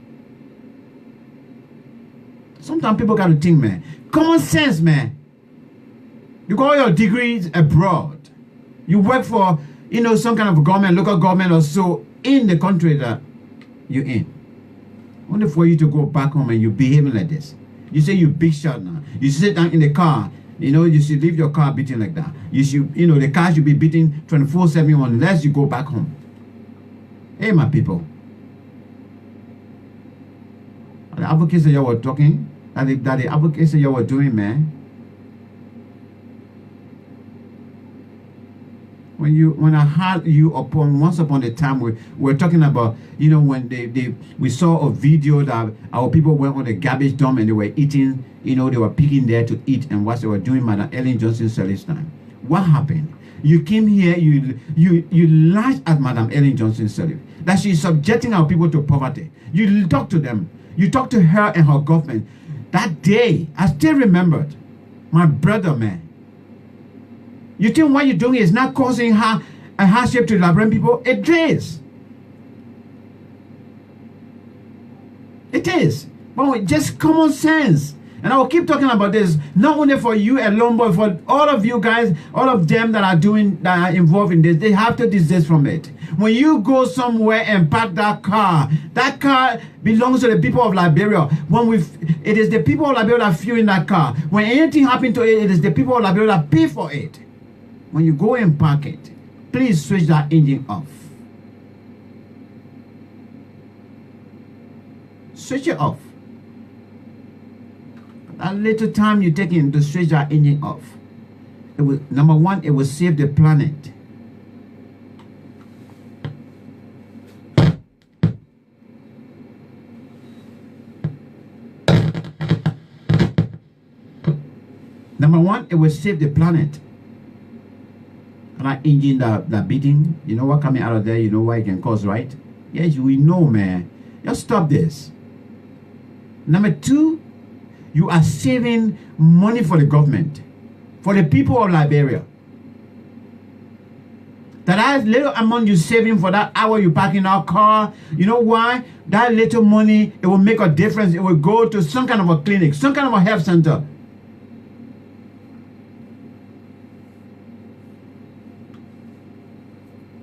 Sometimes people got to think, man. Common sense, man. You got your degrees abroad. You work for, some kind of government, local government or so in the country that you're in. Only for you to go back home and you're behaving like this. You say you're big shot now. You sit down in the car. You should leave your car beating like that. You should, the car should be beating 24/7 unless you go back home. Hey, my people. The advocates that you were talking, that the advocates that you were doing, man. When I had you once upon a time, we were talking about, when we saw a video that our people went on the garbage dump and they were eating, they were picking there to eat, and what they were doing, Madam Ellen Johnson Sirleaf's time. What happened? You came here, you lashed at Madam Ellen Johnson Sirleaf, that she's subjecting our people to poverty. You talked to them. You talked to her and her government. That day, I still remembered. My brother, man. You think what you're doing is not causing a hardship to the Liberian people? It is. It is. But just common sense. And I will keep talking about this, not only for you alone, but for all of you guys, all of them that are involved in this. They have to desist from it. When you go somewhere and park that car belongs to the people of Liberia. It is the people of Liberia that fuel in that car. When anything happens to it, it is the people of Liberia that pay for it. When you go and park it, please switch that engine off. Switch it off. That little time you take in to switch that engine off, number one, it will save the planet. Number one, it will save the planet. That engine that beating, you know what coming out of there, you know what it can cause, right? Yes, we know, man. Just stop this. Number two, you are saving money for the government, for the people of Liberia. That little amount you're saving for that hour you park in our car, you know why? That little money, it will make a difference. It will go to some kind of a clinic, some kind of a health center.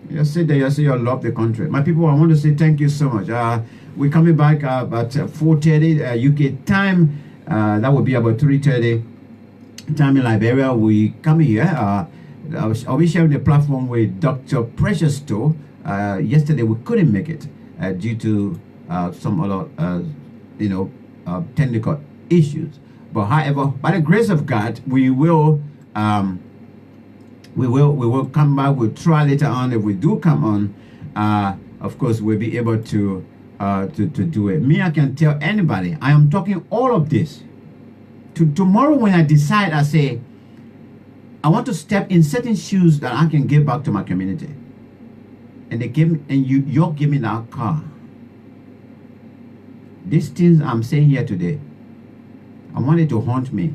You sit there, you say you love the country. My people, I want to say thank you so much. We're coming back at 4:30 UK time. That will be about 3:30 time in Liberia. We come here. I'll be sharing the platform with Dr. Precious Stowe. Yesterday we couldn't make it due to some other, technical issues. But however, by the grace of God, we will come back. We'll try later on. If we do come on, of course we'll be able to do it. Me, I can tell anybody, I am talking all of this tomorrow when I decide, I say I want to step in certain shoes that I can give back to my community, and they give me, and you're giving that car. These things I'm saying here today, I want it to haunt me.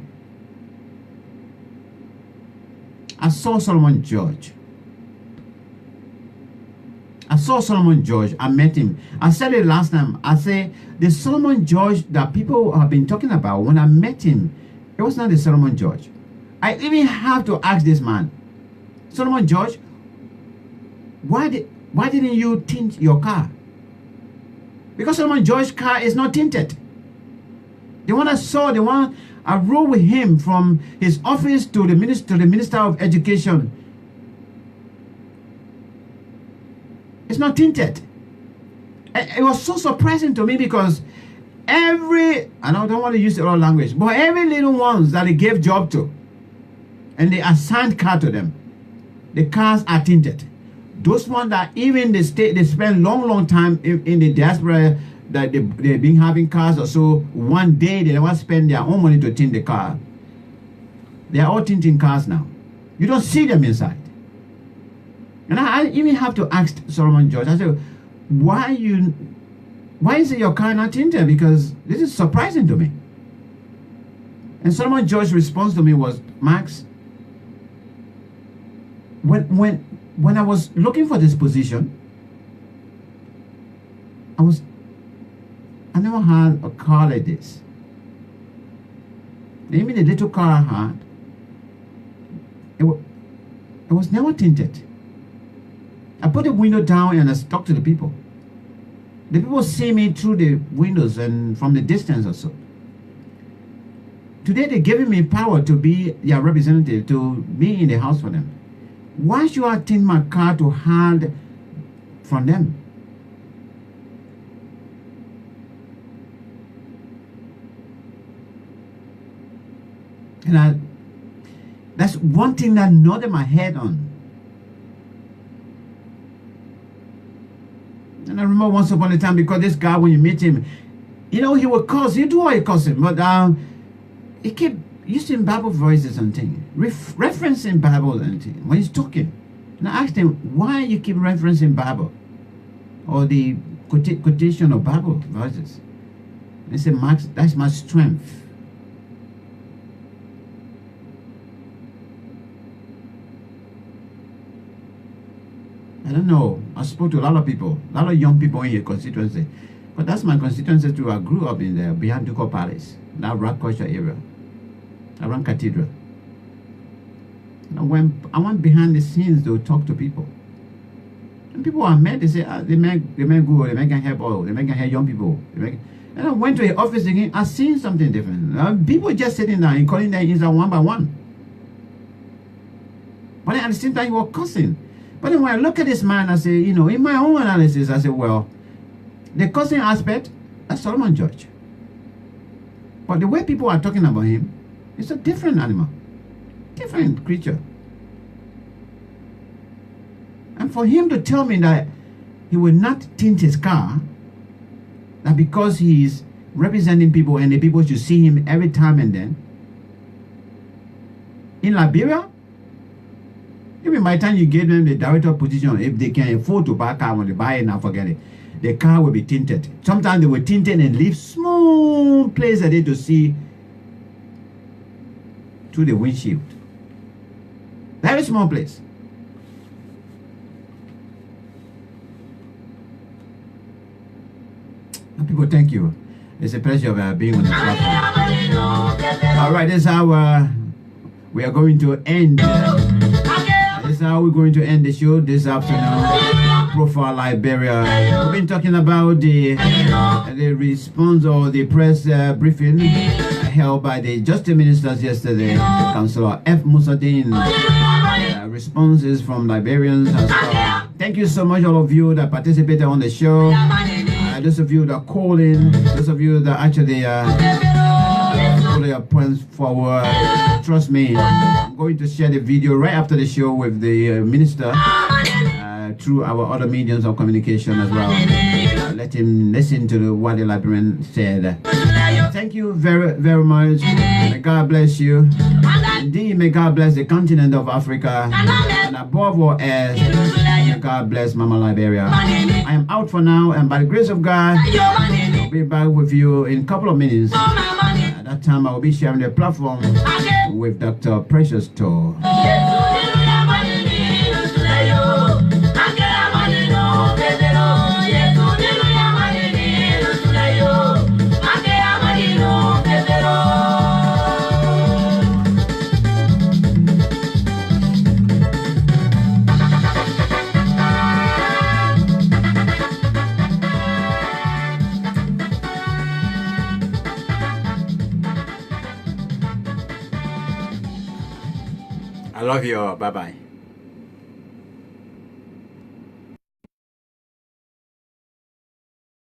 I saw Solomon George. I met him. I said it last time. I say the Solomon George that people have been talking about, when I met him, it was not the Solomon George. I even have to ask this man, Solomon George, why didn't you tint your car? Because Solomon George's car is not tinted. The one I rode with him from his office to the Minister of Education. It's not tinted. It was so surprising to me because and I don't want to use the wrong language, but every little ones that they gave job to and they assigned car to them, the cars are tinted. Those ones that even they spend long time in the diaspora, that they've been having cars or so, one day they never spend their own money to tint the car. They are all tinting cars now. You don't see them inside. And I even have to ask Solomon George, I said, why is it your car not tinted? Because this is surprising to me. And Solomon George's response to me was, Max, when I was looking for this position, I never had a car like this. Even the little car I had, it was never tinted. I put the window down and I talked to the people. The people see me through the windows and from the distance or so. Today they're giving me power to be their representative, to be in the house for them. Why should I tint my car to hide from them? And that's one thing that nodded my head on. And I remember once upon a time, because this guy, when you meet him, you know, he would curse. He do what he curse him, but he kept using Bible voices and things, referencing Bible and things when he's talking. And I asked him, why you keep referencing Bible or the quotation of Bible verses? And he said, Max, that's my strength. I don't know. I spoke to a lot of people, a lot of young people in your constituency. But that's my constituency too. I grew up in there, behind Ducal Palace, that rock culture area, around Cathedral. And I went behind the scenes to talk to people. And people I met, they say, they make good, they make help all, they make help young people. And I went to the office again, I seen something different. People just sitting there and calling their inside one by one. But then at the same time, he was cussing. But then when I look at this man, I say, you know, in my own analysis, I say, well, the cussing aspect, that's Solomon George. But the way people are talking about him, it's a different animal, different creature. And for him to tell me that he will not tint his car, that because he is representing people and the people should see him every time and then, in Liberia, even by the time you give them the director position, if they can afford to buy a car, when they buy it now, forget it. The car will be tinted. Sometimes they will tint it and leave small place at it to see through the windshield. Very small place. And people, thank you. It's a pleasure being on the platform. All right, this is how we are going to end. This is how we're going to end the show this afternoon. Profile Liberia. We've been talking about the response or the press briefing held by the Justice Ministers yesterday. Councillor F. Musadin. Responses from Liberians as well. Thank you so much, all of you that participated on the show. Those of you that called in, those of you that actually put your points forward. Trust me, I'm going to share the video right after the show with the minister through our other mediums of communication as well. Let him listen to what the Liberian said. Thank you very, very much. May God bless you. Indeed, may God bless the continent of Africa. And above all else, may God bless Mama Liberia. I am out for now, and by the grace of God, I'll be back with you in a couple of minutes. At that time, I will be sharing the platform with Dr. Precious Tor. I love you all. Bye-bye.